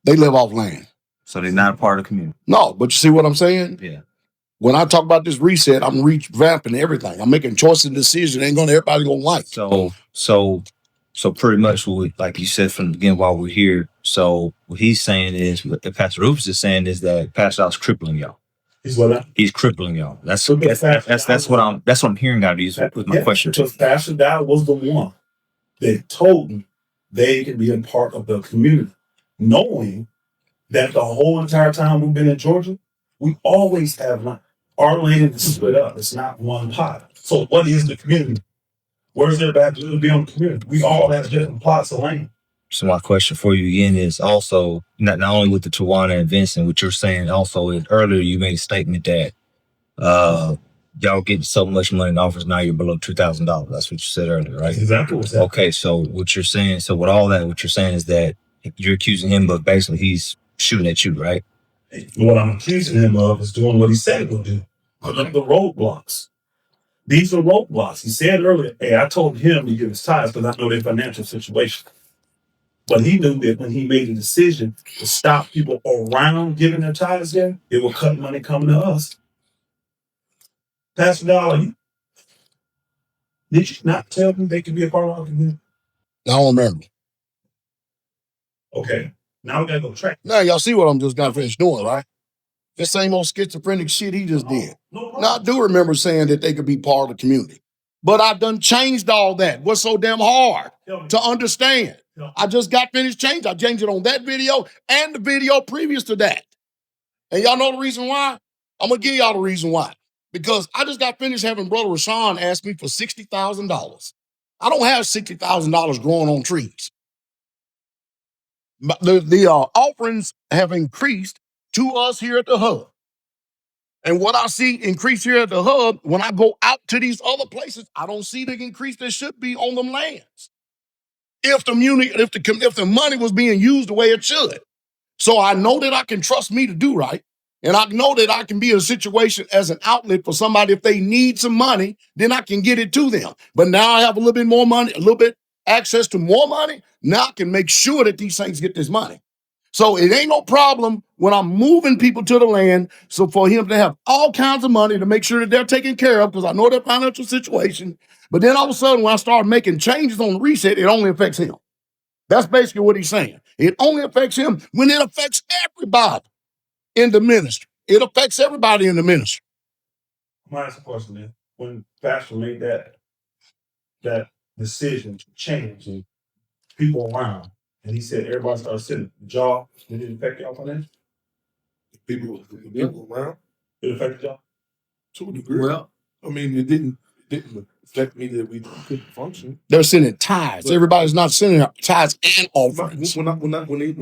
They live off land.
So they're not a part of the community.
No, but you see what I'm saying?
Yeah.
When I talk about this reset, I'm revamping everything. I'm making choices and decisions. Ain't gonna everybody gonna like.
So pretty much what like you said from the beginning while we're here. So what he's saying is, what Pastor Rufus is saying is that Pastor Dowell's crippling y'all.
He's what?
He's crippling y'all. That's what I'm hearing out of you with my question.
Because Pastor Dowell was the one that told them they can be a part of the community, knowing that the whole entire time we've been in Georgia, we always have land. Our land is split up. It's not one pot. So what is the community? Where's everybody to be on the community? We all have different plots of land.
So my question for you again is also not only with the Tawana and Vincent, what you're saying also is earlier you made a statement that y'all getting so much money in offers now you're below $2,000. That's what you said earlier, right?
Exactly what's that.
Okay, so what you're saying, so with all that, what you're saying is that you're accusing him, but basically he's shooting at you, right?
What I'm accusing him of is doing what he said he would do. Putting up the roadblocks. These are roadblocks. He said earlier, hey, I told him to give his tithes because I know their financial situation. But he knew that when he made a decision to stop people around giving their tithes there, it will cut money coming to us. Pastor Dowell, did you not tell them they could be a part of our community?
I don't remember.
Okay, now we gotta go track.
Now y'all see what I'm just got finished doing, right? The same old schizophrenic shit he just did.
No
Now I do remember saying that they could be part of the community, but I done changed all that. What's so damn hard to understand? I just got finished changing. I changed it on that video and the video previous to that. And y'all know the reason why? I'm gonna give y'all the reason why. Because I just got finished having Brother Rashawn ask me for $60,000. I don't have $60,000 growing on trees. But the offerings have increased to us here at the hub. And what I see increase here at the hub, when I go out to these other places, I don't see the increase that should be on them lands. If the money was being used the way it should. So I know that I can trust me to do right. And I know that I can be in a situation as an outlet for somebody. If they need some money, then I can get it to them. But now I have a little bit more money, a little bit access to more money. Now I can make sure that these things get this money. So it ain't no problem when I'm moving people to the land. So for him to have all kinds of money to make sure that they're taken care of, because I know their financial situation. But then all of a sudden, when I start making changes on the reset, it only affects him. That's basically what he's saying. It only affects him when it affects everybody in the ministry. It affects everybody in the ministry.
I'm gonna ask a question then. When Pastor made that decision to change and people around, and he said everybody started sitting, did it affect y'all financially?
People around
It affected y'all?
to a degree.
Well,
I mean, it didn't That means that we couldn't function.
They're sending tithes. Everybody's not sending tithes and offerings.
When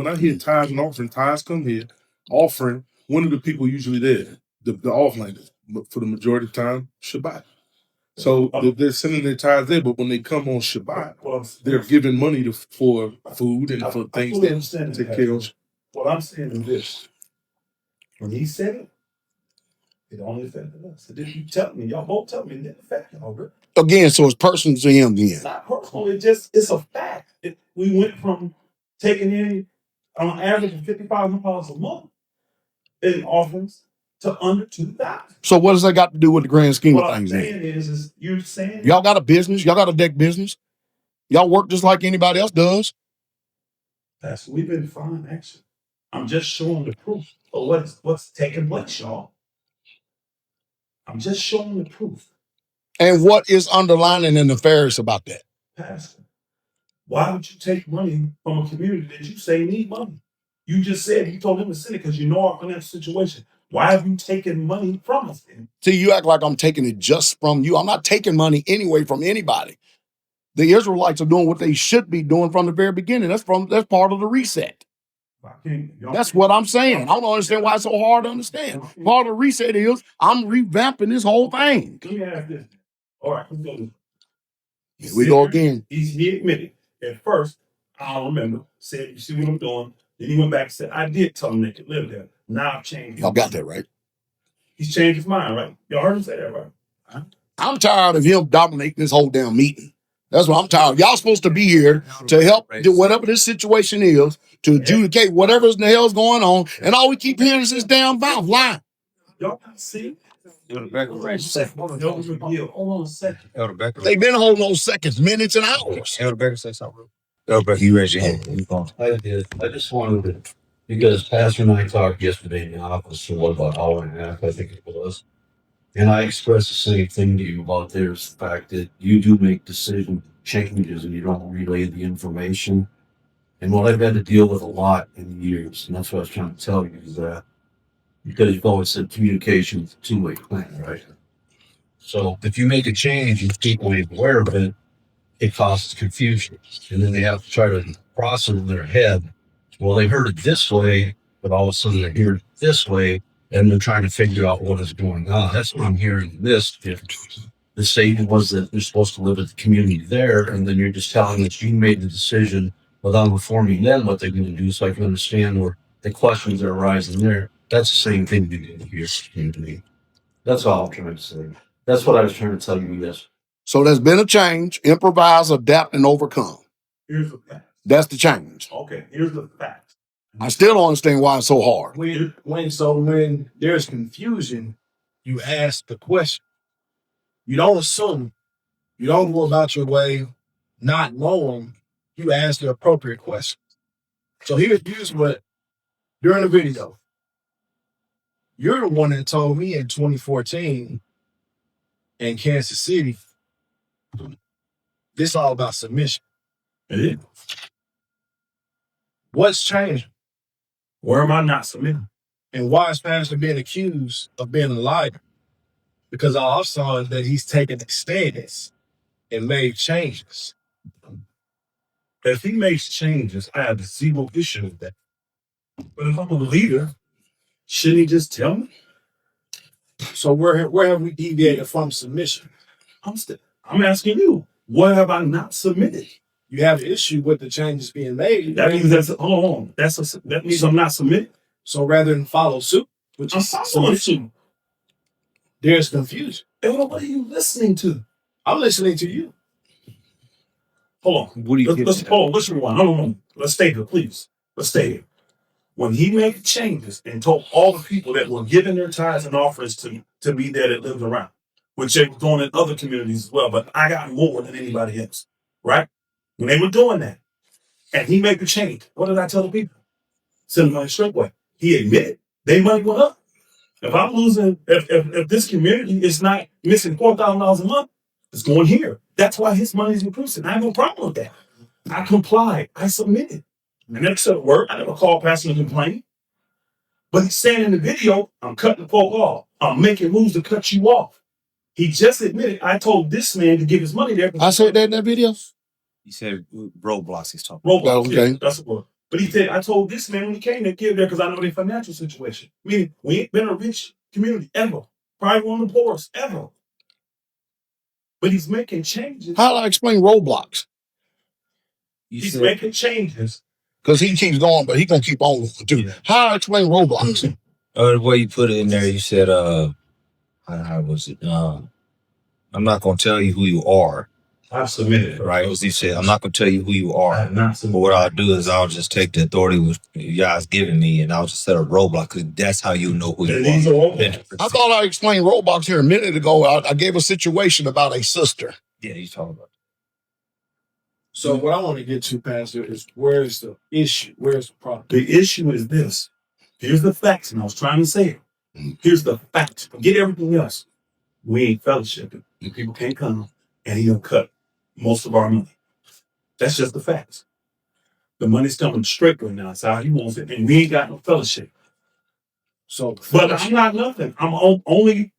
I hear tithes and offering, tithes come here, offering, one of the people usually there, the offering, but for the majority of the time, Shabbat. So they're sending their tithes there, but when they come on Shabbat, they're giving money for food and for things that take care of.
What I'm saying is this. When he said it, it only affected us. It didn't tell me. Y'all both tell me it didn't affect y'all. Right?
Again, so it's personal to him then.
It's not personal. It's a fact. We went from taking in on average of $5,500 a month in offerings to under $2,000.
So what does that got to do with the grand scheme of things?
What I'm saying is you're saying
y'all got a business, y'all got a deck business, y'all work just like anybody else does.
We've been fine, actually. I'm just showing the proof of what's taking place, y'all. I'm just showing the proof.
And what is underlining and nefarious about that?
Pastor, why would you take money from a community that you say need money? You just said you told them to send it because you know our financial situation. Why have you taken money from us then?
See, you act like I'm taking it just from you. I'm not taking money anyway from anybody. The Israelites are doing what they should be doing from the very beginning. That's part of the reset. That's what I'm saying. I don't understand why it's so hard to understand. Part of the reset is I'm revamping this whole thing.
Let me ask this. All right, let's go.
Here we go again.
He admitted at first, I don't remember, said, you see what I'm doing? Then he went back and said, I did tell him they could live there. Now I've changed.
Y'all got that right.
He's changed his mind, right? Y'all heard him say that, right? Huh?
I'm tired of him dominating this whole damn meeting. That's what I'm tired of. Y'all supposed to be here to help do whatever this situation is, to adjudicate whatever the hell's going on, and all we keep hearing is this damn mouth line.
Y'all see?
Elder Becker,
Hold on a second.
Elder Becker.
They've been holding those seconds, minutes, and hours.
Elder Becker, say something. Elder Becker, you raise your hand.
I did. I just wanted to, because Pastor and I talked yesterday in the office for about an hour and a half, I think it was. And I expressed the same thing to you about there's the fact that you do make decision changes and you don't relay the information. And what I've had to deal with a lot in years, and that's what I was trying to tell you, is that because you've always said communication is a two-way thing, right? So if you make a change and people ain't aware of it, it causes confusion. And then they have to try to process in their head, well, they heard it this way, but all of a sudden they hear it this way, and they're trying to figure out what is going on. That's what I'm hearing this. If the statement was that they're supposed to live at the community there, and then you're just telling that you made the decision without informing them what they're going to do, so I can understand where the questions are arising there. That's the same thing you did here to me. That's all I'm trying to say. That's what I was trying to tell you, yes.
So there's been a change. Improvise, adapt, and overcome.
Here's the fact.
That's the change.
Okay, here's the fact.
I still don't understand why it's so hard.
When there's confusion, you ask the question. You don't assume. You don't go about your way not knowing. You ask the appropriate question. So here's what, during the video, you're the one that told me in 2014 in Kansas City, this is all about submission.
It is.
What's changed?
Where am I not submitting?
And why is Pastor being accused of being a liar? Because all I saw is that he's taken a stance and made changes.
If he makes changes, I have zero issue with that. But if I'm a leader, shouldn't he just tell me?
So where have we deviated from submission?
I'm asking you, where have I not submitted?
You have an issue with the changes being made.
That means hold on. That means I'm not submitting.
So rather than follow suit, which
I'm
is
following suit.
there's confusion.
And what are you listening to?
I'm listening to you.
Hold on.
What do you
Let's rewind. No. Let's stay here, please. Let's stay here. When he made changes and told all the people that were giving their tithes and offerings to be there that lived around, which they were doing in other communities as well, but I got more than anybody else, right? When they were doing that, and he made the change, what did I tell the people? Send them on Straitway. He admitted their money went up. If I'm losing, if this community is not missing $4,000 a month, it's going here. That's why his money is increasing. I have no problem with that. I complied. I submitted. I never said a word. I never called Pastor and complained. But he's saying in the video, I'm cutting the folk off. I'm making moves to cut you off. He just admitted, I told this man to give his money there.
I said that in that video.
He said roadblocks he's talking
Roblox,
Okay.
yeah, that's the word. But he said, I told this man when he came to give there because I know their financial situation. Meaning, we ain't been a rich community ever. Probably one of the poorest ever. But he's making changes.
How do I explain roadblocks?
He's making changes.
Because he keeps going, but he gonna keep on going too.
Yeah.
How do I explain roadblocks?
The way you put it in there, you said, how was it? I'm not going to tell you who you are.
I've submitted.
Right? It was, you said, I'm not going to tell you who you
I
are.
have not
But
submitted.
what I'll do is I'll just take the authority which you guys giving me and I'll just set a roadblock because that's how you know who
And
you
these
are.
are roadblocks.
I thought I explained roadblocks here a minute ago. I gave a situation about a sister.
Yeah, you talking about.
So what I want to get to, Pastor, is where's the issue? Where's the problem?
The issue is this. Here's the facts, and I was trying to say it. Here's the facts. Forget everything else. We ain't fellowshipping. And people can't come, and he gonna cut most of our money. That's just the facts. The money's coming straight right now. It's how he wants it, and we ain't got no fellowship.
So,
But I'm not nothing. I'm only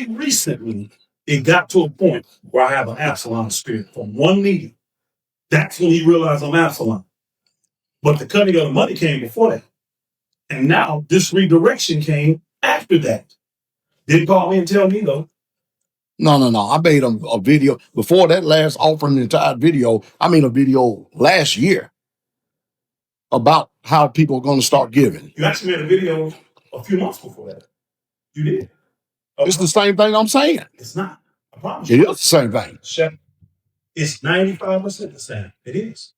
recently it got to a point where I have an Absalom spirit from one meeting. That's when he realized I'm Absalom. But the cutting of the money came before that. And now this redirection came after that. Didn't call me and tell me though.
No. I made a video before that last offering, the entire video. I made a video last year about how people are going to start giving.
You actually made a video a few months before that. You did.
It's the same thing I'm saying.
It's not. I promise
It
you.
is the same thing.
Shut. It's 95% the same. It is.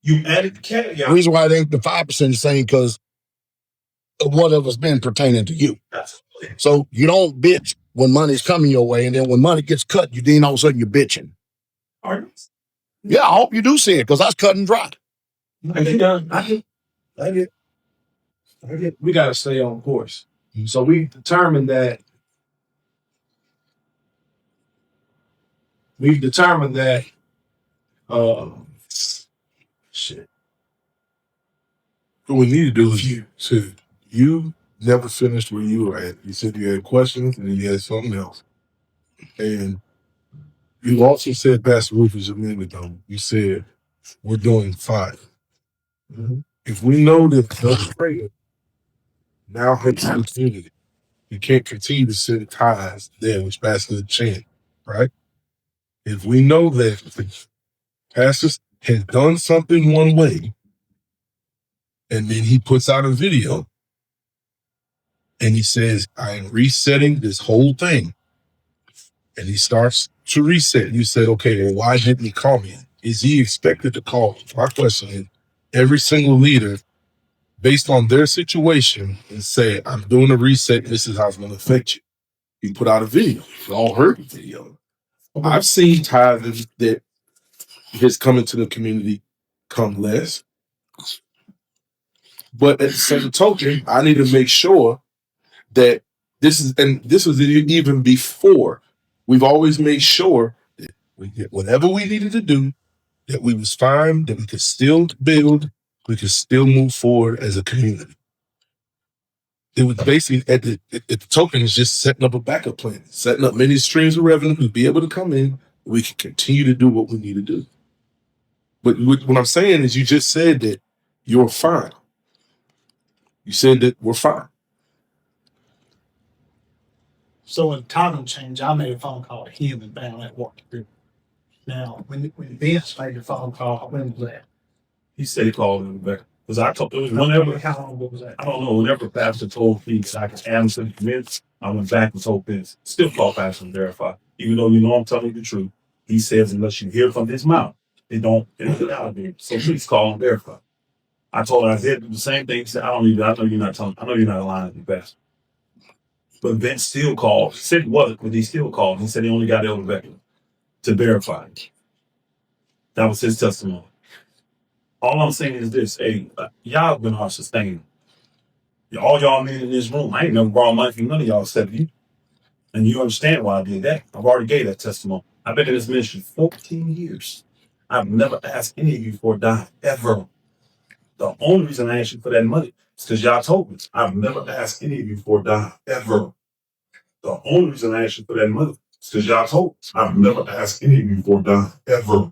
You added the caveat.
The reason why it ain't the 5% the same because of whatever's been pertaining to you.
Absolutely.
So you don't bitch when money's coming your way, and then when money gets cut, you then all of a sudden you're bitching.
Are you?
Yeah, I hope you do see it because that's cut and dry.
I get.
we got to stay on course. So we determined that. We've determined that. Shit.
What we need to do is you never finished where you were at. You said you had questions and then you had something else. And you also said, Pastor Rufus a minute ago, you said, we're doing fine.
Mhm.
If we know that the prayer now has the community, you can't continue to send ties there, which Pastor chant, right? If we know that the pastor has done something one way, and then he puts out a video, and he says, I am resetting this whole thing. And he starts to reset. You said, okay, well, why didn't he call me? Is he expected to call? My question is, every single leader, based on their situation, and say, I'm doing a reset, and this is how it's going to affect you. You put out a video. We all heard the video. I've seen tithers that has come into the community come less. But at the same token, I need to make sure that this was even before. We've always made sure that we did whatever we needed to do, that we was fine, that we could still build, we could still move forward as a community. It was basically at the token is just setting up a backup plan, setting up many streams of revenue to be able to come in. We can continue to do what we need to do. But what I'm saying is, you just said that you're fine. You said that we're fine.
So when title change, I made a phone call to him and found out what to do. Now, when Vince made the phone call, when was that?
He said he called him back. Because I told, it was whenever,
How long ago was that?
I don't know, whenever Pastor told Vince I could answer Vince, I went back and told Vince, still call Pastor and verify. Even though you know I'm telling you the truth, he says unless you hear from his mouth, it don't get out of there. So please call and verify. I told Isaiah to do the same thing. He said, I know you're not lying to me, Pastor. But Vince still called. He said he wasn't, but he still called. He said he only got Elder Becker to verify. That was his testimony. All I'm saying is this, hey, y'all have been our sustainer. All y'all men in this room, I ain't never borrowed money from none of y'all except you. And you understand why I did that. I've already gave that testimony. I've been in this ministry 14 years. I've never asked any of you for a dime, ever. The only reason I asked you for that money is because y'all told me. I've never asked any of you for a dime, ever. The only reason I asked you for that money is It's because y'all told. I've never asked any of you for a dime, ever.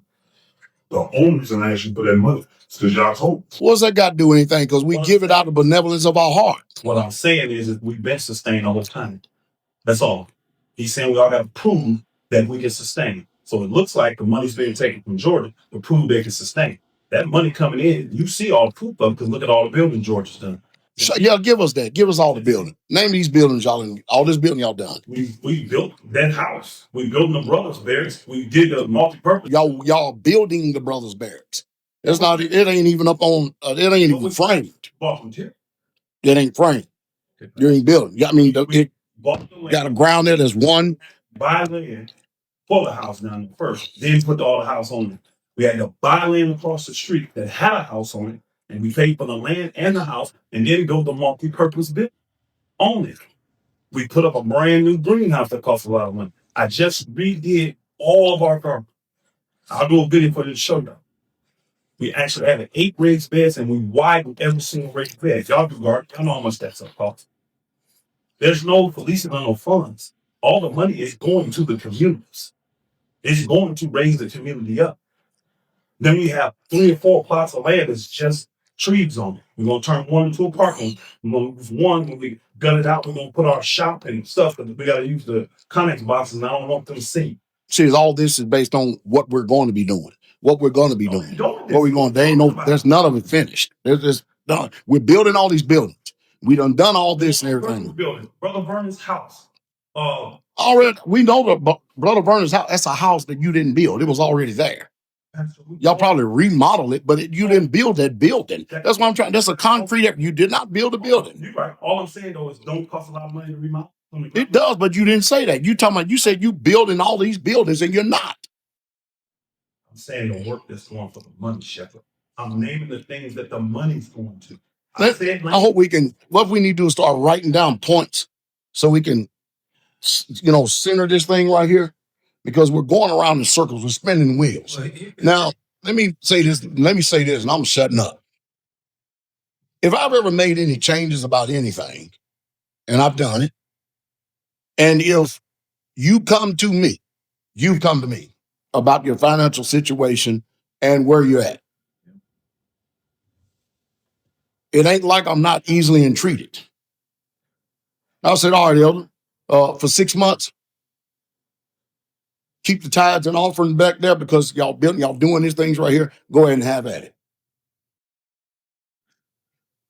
The only reason I asked you for that money is because y'all told.
What's that got to do with anything? Because we give it out of benevolence of our heart.
What I'm saying is we've been sustained all the time. That's all. He's saying we all got to prove that we can sustain. So it looks like the money's being taken from Jordan to prove they can sustain. That money coming in, you see all the proof of it because look at all the building Georgia's done.
So, yeah, give us that. Give us all the building. Name these buildings all this building y'all done.
We built that house. We built the brothers' barracks. We did the multi-purpose.
Y'all building the brothers' barracks. It's not. It ain't even up on. It ain't even framed. It ain't framed. You ain't building. I mean, it got a ground there. There's one.
Buy land for the house down there first. Then put all the house on it. We had to buy land across the street that had a house on it, and we paid for the land and the house, and then go the multi-purpose bit on it. We put up a brand new greenhouse that cost a lot of money. I just redid all of our garbage. I'll do a video for this show now. We actually added 8 raised beds, and we widened every single raised bed. Y'all do garden. Y'all know how much that stuff costs. There's no policing on no funds. All the money is going to the communities. It's going to raise the community up. Then we have 3 or 4 plots of land that's just trees on it. We're going to turn one into a parking. We're going to use one when we gut it out. We're going to put our shop and stuff because we got to use the Connex boxes, and I don't want them to see.
See, all this is based on what we're going to be doing. What we're going to be doing. What we're going. There's none of it finished. There's none. We're building all these buildings. We done all this and everything.
Brother Vernon's house.
Already, we know the Brother Vernon's house. That's a house that you didn't build. It was already there. Y'all probably remodel it, but you didn't build that building. That's what I'm trying. That's a concrete. You did not build a building.
You're right. All I'm saying though is don't cost a lot of money to remodel.
It does, but you didn't say that. You said you building all these buildings and you're not.
I'm saying the work that's going for the money, Shepherd. I'm naming the things that the money's going to.
I hope we can. What we need to do is start writing down points so we can, center this thing right here, because we're going around in circles. We're spinning wheels. Now, let me say this, and I'm shutting up. If I've ever made any changes about anything, and I've done it, and if you've come to me about your financial situation and where you're at, it ain't like I'm not easily entreated. I said, all right, Elder, for 6 months, keep the tithes and offering back there because y'all doing these things right here. Go ahead and have at it.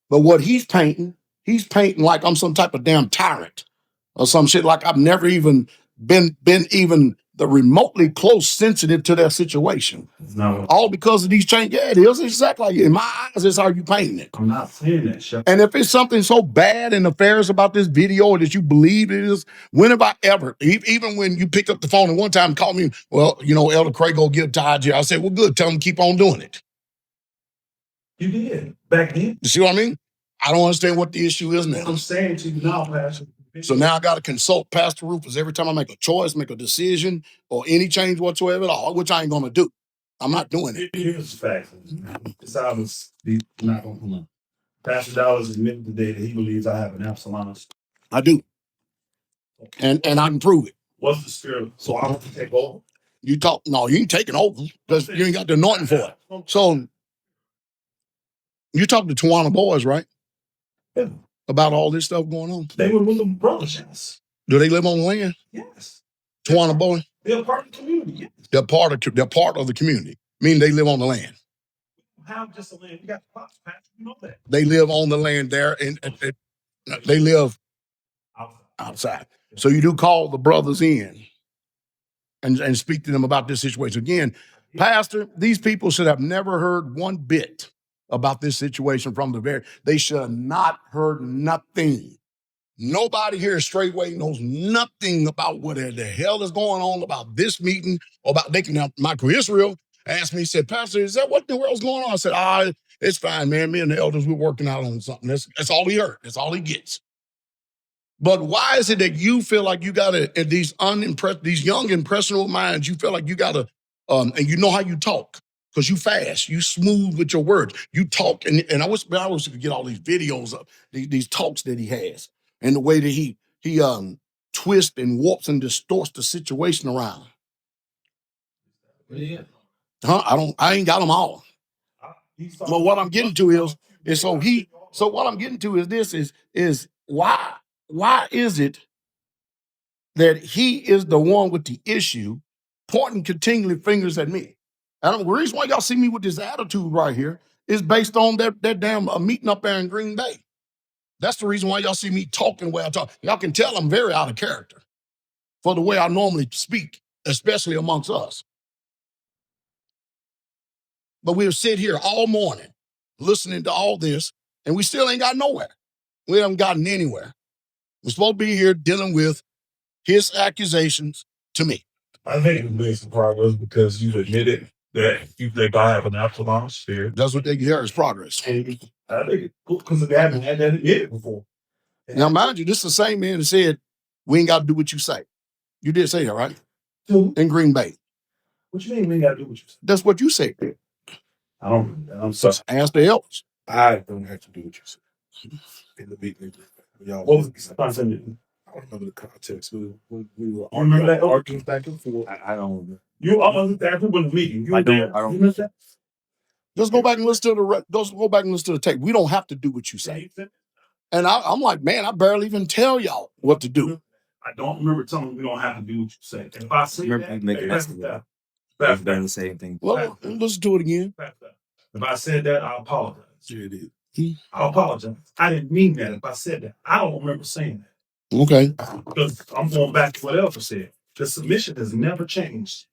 But what he's painting like I'm some type of damn tyrant or some shit, like I've never even been even the remotely close sensitive to their situation.
No.
All because of these changes. Yeah, it is exactly like in my eyes, it's how you painting it.
I'm not saying that, Shepherd.
And if it's something so bad and nefarious about this video that you believe it is, when have I ever, even when you picked up the phone and one time called me, well, Elder Craig go give tithes here. I said, well, good, tell him to keep on doing it.
You did back then.
You see what I mean? I don't understand what the issue is now.
What I'm saying to you now, Pastor.
So now I got to consult Pastor Rufus every time I make a choice, make a decision, or any change whatsoever at all, which I ain't going to do. I'm not doing it.
Here's the fact. It's obviously not going to come up. Pastor Dowell has admitted today that he believes I have an Absalom.
I do. Okay. And I can prove it.
What's the spirit? So I want to take over.
No, you ain't taking over because you ain't got the anointing for it. So you talk to Tawana boys, right?
Yeah.
About all this stuff going on.
They were with the brothers, yes.
Do they live on the land?
Yes.
Tawana boys?
They're part of the community, yes.
They're part of the community, meaning they live on the land.
How just the land? You got the plots, Pastor. You know that.
They live on the land there, and they live outside. So you do call the brothers in and speak to them about this situation. Again, Pastor, these people should have never heard one bit about this situation from the very. They should have not heard nothing. Nobody here at Straitway knows nothing about what the hell is going on about this meeting or about now. Michael Israel asked me, he said, Pastor, is that what in the world's going on? I said, it's fine, man. Me and the elders, we're working out on something. That's all he heard. That's all he gets. But why is it that you feel like you got to, these young, impressionable minds, you feel like you got to, and you know how you talk because you fast, you smooth with your words, you talk, and I wish we could get all these videos of these talks that he has and the way that he twists and warps and distorts the situation around.
Yeah.
I ain't got them all. But what I'm getting to is so what I'm getting to is this is why is it that he is the one with the issue pointing continually fingers at me? And the reason why y'all see me with this attitude right here is based on that damn meeting up there in Green Bay. That's the reason why y'all see me talking the way I talk. Y'all can tell I'm very out of character for the way I normally speak, especially amongst us. But we'll sit here all morning listening to all this, and we still ain't got nowhere. We haven't gotten anywhere. We're supposed to be here dealing with his accusations to me.
I think you made some progress because you admitted that you think I have an Absalom spirit.
That's what they hear is progress.
And I think it's cool because they haven't had that admitted before.
Now, mind you, this is the same man that said, we ain't got to do what you say. You did say that, right? In Green Bay.
What you mean we ain't got to do what you say?
That's what you said.
I'm sorry.
Ask the elders.
I don't have to do what you said. In the meeting, y'all.
What was the content?
I don't remember the context. We were
remember that?
arguing back and forth.
I don't remember.
You almost there in the meeting. You
I
were
don't-
there.
I don't-
You missed that?
Just go back and listen to go back and listen to the tape. We don't have to do what you say. And I'm like, man, I barely even tell y'all what to do.
I don't remember telling you we don't have to do what you say. And if I say
Remember
that,
you making
that's
that
that.
I've done the same thing.
Well, listen to it again.
If I said that, I apologize.
Yeah, it is.
I apologize. I didn't mean that if I said that. I don't remember saying that.
Okay.
Because I'm going back to what Elder said. The submission has never changed.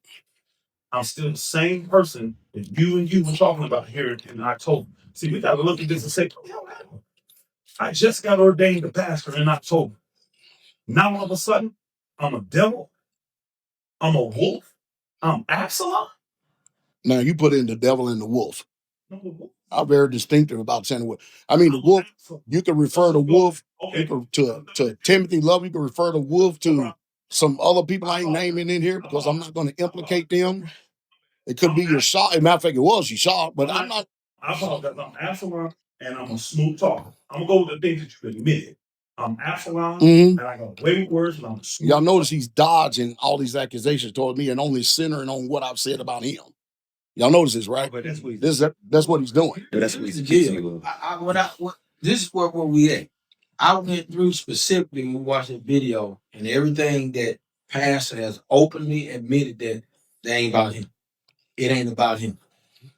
I'm still the same person that you were talking about here in October. See, we got to look at this and say, I just got ordained a pastor in October. Now all of a sudden, I'm a devil. I'm a wolf. I'm Absalom.
Now you put in the devil and the wolf.
I'm a wolf.
I'm very distinctive about saying the wolf. I mean, the wolf, you can refer to wolf to Timothy Love. You can refer to wolf to some other people I ain't naming in here because I'm not going to implicate them. It could be your shot. As a matter of fact, it was your shot, but I'm not.
I apologize. I'm Absalom and I'm a smooth talker. I'm going to go with the things that you admitted. I'm Absalom and I got way with words and I'm a smooth
Y'all notice he's dodging all these accusations toward me and only centering on what I've said about him. Y'all notice this, right?
But that's what
That's what he's doing.
that's what he's
Yeah.
doing.
This is where we at. I went through specifically when we watched the video and everything that Pastor has openly admitted that they ain't about him. It ain't about him.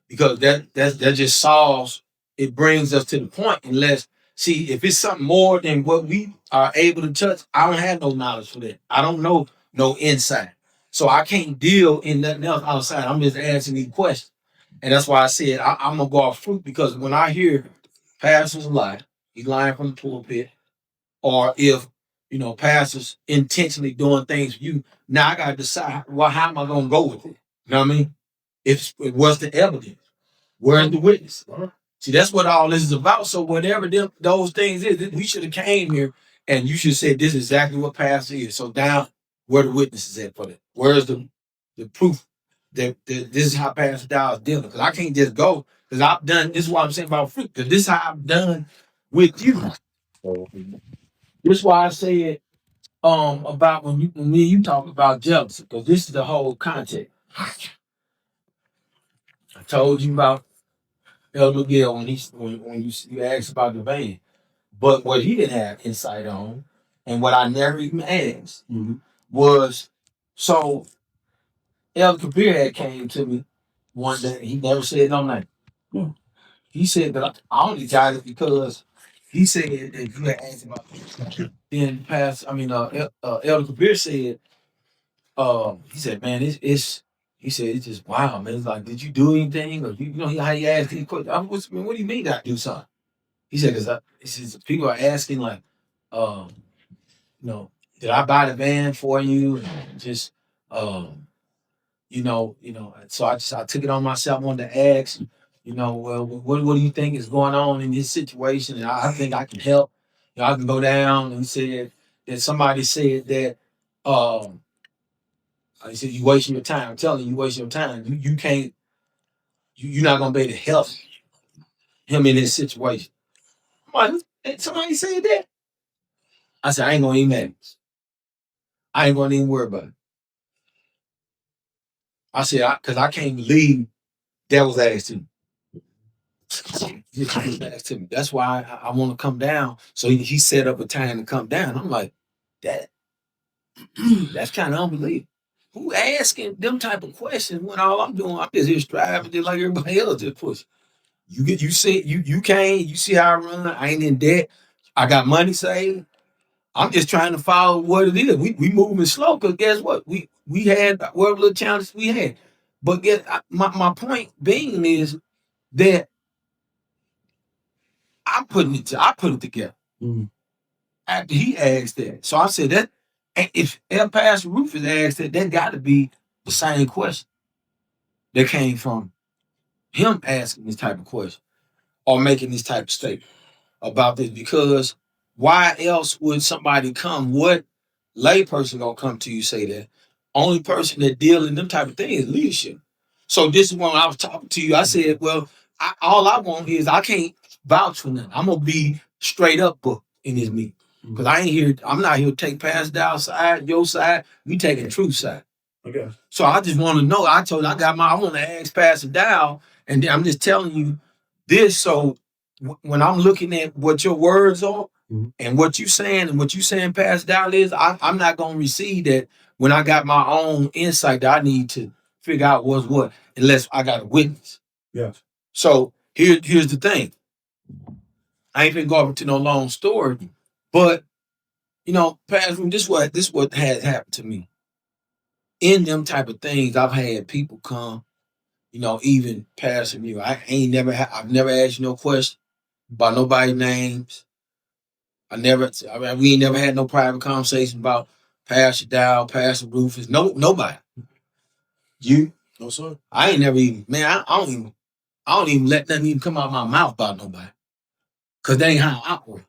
Because that just solves, it brings us to the point. Unless, see, if it's something more than what we are able to touch, I don't have no knowledge for that. I don't know no insight. So I can't deal in nothing else outside. I'm just asking these questions. And that's why I said I'm gonna go off fruit, because when I hear pastors lie, he's lying from the pulpit, or if pastors intentionally doing things for you, now I gotta decide, well, how am I gonna go with it? You know what I mean? What's the evidence? Where's the witness? See, that's what all this is about. So whatever those things is, we should have came here and you should have said this is exactly what pastor is. So down where the witnesses at for that? Where's the proof that this is how Pastor Dowell is dealing? Because I can't just go, because I've done this is what I'm saying about fruit, because this is how I've done with you. This is why I said about when me and you talk about jealousy, because this is the whole context. I told you about Elder Miguel when you asked about the van, but what he didn't have insight on, and what I never even asked was, so Elder Kabir had came to me one day. He never said no name. He said that I only got it because he said that you had asked about it. Then Elder Kabir said, he said, man, it's he said, it's just wow, man. It's like, did you do anything? Or how he asked these questions. What do you mean did I do something? He said, because people are asking like, did I buy the van for you? And just so I took it on myself. I wanted to ask, well, what do you think is going on in this situation? And I think I can help. I can go down. And he said that somebody said that he said, you wasting your time. I'm telling you, wasting your time. You can't, you're not gonna be able to help him in this situation. I'm like, somebody said that. I said, I ain't gonna even ask. I ain't gonna even worry about it. I said, because I can't believe that was asked to me. Asked to me. That's why I want to come down. So he set up a time to come down. I'm like, that's kind of unbelievable. Who asking them type of questions when all I'm doing, I'm just here striving just like everybody else just push. You see, you can't, you see how I run, I ain't in debt. I got money saved. I'm just trying to follow what it is. We moving slow because guess what? We had whatever little challenges we had. But my point being is that I put it together after he asked that. So I said that if Pastor Rufus asked that got to be the same question that came from him asking this type of question or making this type of statement about this. Because why else would somebody come? What layperson gonna come to you say that? Only person that deal in them type of things is leadership. So this is when I was talking to you. I said, well, all I want is I can't vouch for nothing. I'm gonna be straight up book in this meeting. Because I'm not here to take Pastor Dowell's side, your side. We taking the truth side.
Okay.
So I just want to know. I want to ask Pastor Dowell, and I'm just telling you this. So when I'm looking at what your words are and what you saying and what you saying, Pastor Dowell is, I'm not going to receive that when I got my own insight that I need to figure out what's what, unless I got a witness.
Yeah.
So here's the thing. I ain't been going into no long story, but Pastor, this what has happened to me. In them type of things, I've had people come, even Pastor me. I've never asked you no question about nobody's names. We ain't never had no private conversation about Pastor Dowell, Pastor Rufus, nobody. You?
No, sir.
I ain't never even, man, I don't even let nothing even come out of my mouth about nobody. Cause that ain't how I operate.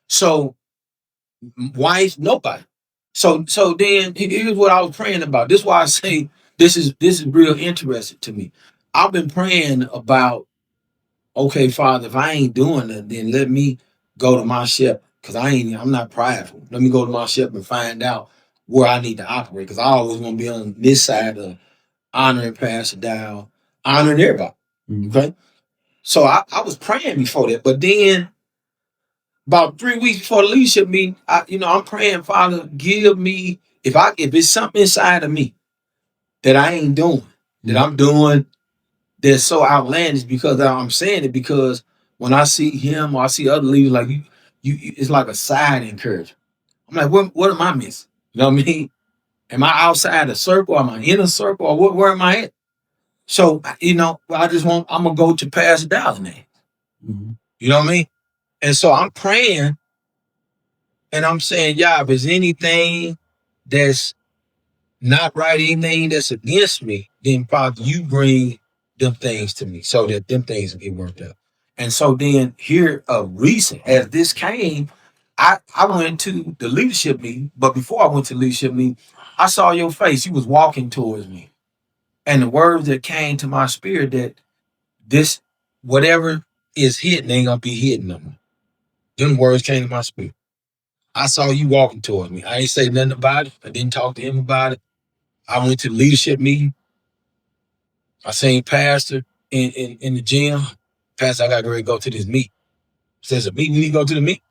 So, wife, nobody. So then here's what I was praying about. This is why I say this is real interesting to me. I've been praying about, okay, Father, if I ain't doing it, then let me go to my shepherd. Because I'm not prideful. Let me go to my shepherd and find out where I need to operate. Because I always want to be on this side of honoring Pastor Dowell, honoring everybody. Okay. So I was praying before that, but then about 3 weeks before the leadership meeting, I'm praying, Father, give me if it's something inside of me that I ain't doing, that I'm doing that's so outlandish, because I'm saying it because when I see him or I see other leaders like you it's like a side encouragement. I'm like, what am I missing? You know what I mean? Am I outside the circle? Am I in a circle? Or where am I at? So, I'm gonna go to Pastor Dowell's name. You know what I mean? And so I'm praying and I'm saying, yeah, if there's anything that's not right, anything that's against me, then Father, you bring them things to me so that them things will get worked out. And so then here recent, as this came, I went to the leadership meeting, but before I went to the leadership meeting, I saw your face. You was walking towards me. And the words that came to my spirit that this, whatever is hidden ain't gonna be hidden no more. Them words came to my spirit. I saw you walking towards me. I ain't say nothing about it. I didn't talk to him about it. I went to the leadership meeting. I seen Pastor in the gym. Pastor, I got ready to go to this meet. Says a meeting, we need to go to the meet.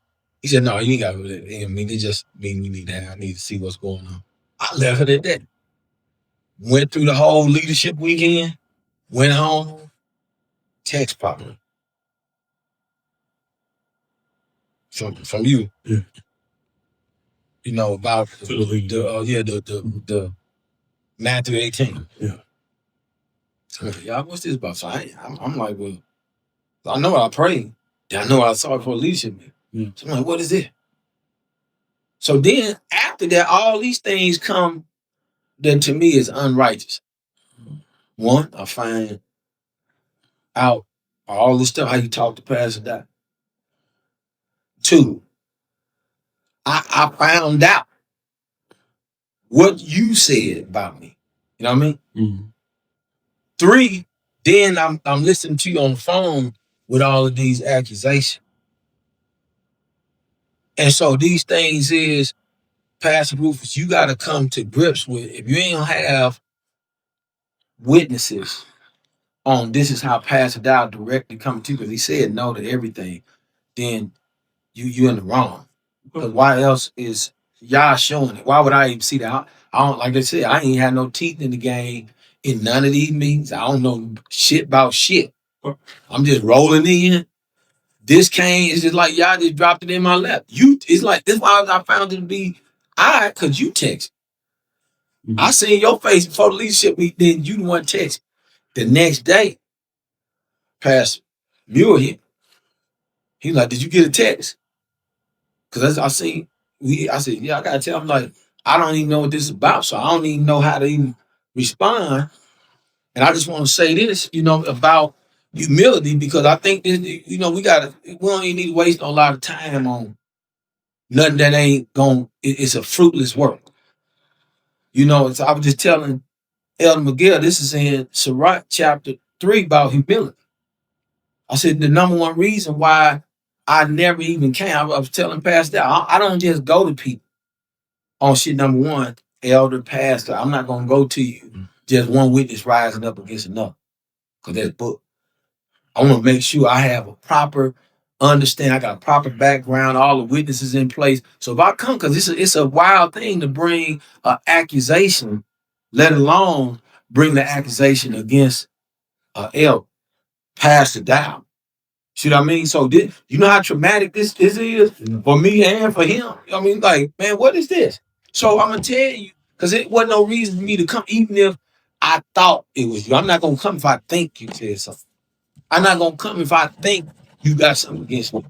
He said, no, you ain't got to go to the meeting. It's just a meeting we need to have. I need to see what's going on. I left it at that. Went through the whole leadership weekend. Went home. Text popped up. From you.
Yeah.
About the Matthew 18.
Yeah.
So, y'all, what's this about? So I'm like, well, I know I prayed. I know I saw it for a leadership meeting.
Yeah.
So I'm like, what is it? So then after that, all these things come that to me is unrighteous. One, I find out all this stuff, how you talk to Pastor Dowell. Two, I found out what you said about me. You know what I mean? Three, then I'm listening to you on the phone with all of these accusations. And so these things is, Pastor Rufus, you got to come to grips with, if you ain't gonna have witnesses on this is how Pastor Dowell directly coming to you, because he said no to everything, then you in the wrong. Because why else is y'all showing it? Why would I even see that? I don't, like I said, I ain't had no teeth in the game in none of these meetings. I don't know shit about shit. I'm just rolling in. This came, it's just like y'all just dropped it in my lap. It's like, this why I found it to be odd, because you text. I seen your face before the leadership meeting, then you the one text. The next day, Pastor Muir hit. He's like, did you get a text? Because I said, yeah, I gotta tell him, like, I don't even know what this is about, so I don't even know how to even respond. And I just want to say this, about humility, because I think this, we don't even need to waste a lot of time on nothing that ain't it's a fruitless work. I was just telling Elder Miguel, this is in Sirach chapter 3 about humility. I said the number one reason why I never even came, I was telling Pastor Dowell, I don't just go to people on shit. Number one, elder, pastor, I'm not going to go to you just one witness rising up against another, because that's book. I want to make sure I have a proper understanding. I got a proper background, all the witnesses in place. So if I come, because it's a wild thing to bring an accusation, let alone bring the accusation against elder, Pastor Dowell. See what I mean? So you know how traumatic this is for me and for him? I mean, like, man, what is this? So I'm going to tell you, because it wasn't no reason for me to come, even if I thought it was you. I'm not going to come if I think you said something. I'm not going to come if I think you got something against me.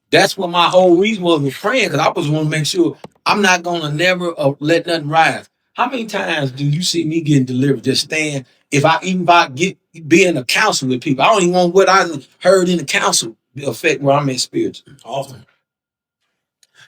That's what my whole reason was with praying, because I was want to make sure I'm not going to never let nothing rise. How many times do you see me getting delivered, just stand, if I be in a council with people, I don't even want what I heard in the council affect where I'm in spiritually. Often.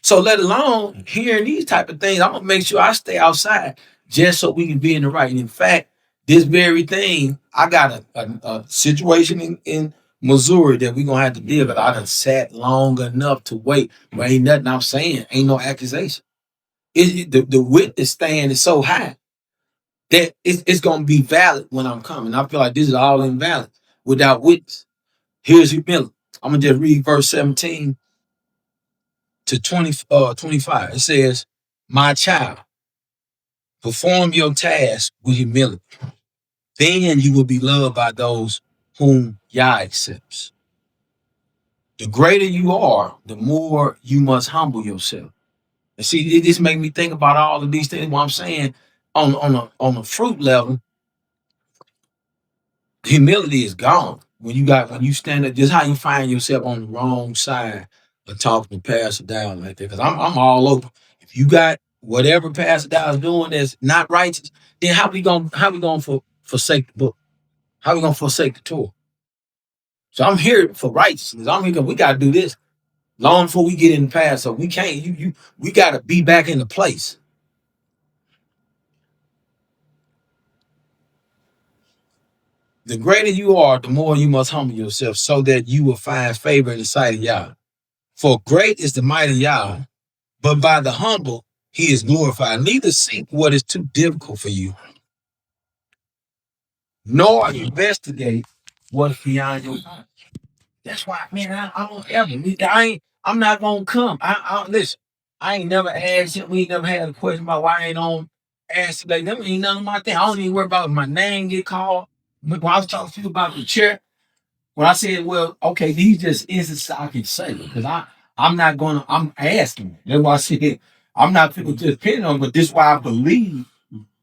So let alone hearing these type of things, I'm going to make sure I stay outside just so we can be in the right. And in fact, this very thing, I got a situation in Missouri that we're going to have to deal with. I done sat long enough to wait. But ain't nothing I'm saying. Ain't no accusation. The witness stand is so high that it's going to be valid when I'm coming. I feel like this is all invalid without witness. Here's humility. I'm going to just read verse 17 to 25. It says, my child, perform your task with humility. Then you will be loved by those whom Yah accepts. The greater you are, the more you must humble yourself. And see, it just make me think about all of these things. What I'm saying on a fruit level, humility is gone. When you stand up, just how you find yourself on the wrong side of talking to Pastor Dowell like that. Because I'm all over. If you got whatever Pastor Dowell is doing that's not righteous, then how we gonna forsake the book? How we gonna forsake the Torah? So I'm here for righteousness. I'm here because we gotta do this long before we get in the past. So we can't. We gotta be back in the place. The greater you are, the more you must humble yourself, so that you will find favor in the sight of Yah. For great is the might of Yah, but by the humble he is glorified. Neither seek what is too difficult for you, nor investigate what's beyond your knowledge. That's why, man, I don't ever. I'm not gonna come. Listen. I ain't never asked him. We ain't never had a question about why I ain't on ask today. Them ain't none of my thing. I don't even worry about if my name get called. When I was talking to you about the chair, when I said, well, okay, these just instances I can say, because I'm asking. That's why I said I'm not people just pinning on, but this is why I believe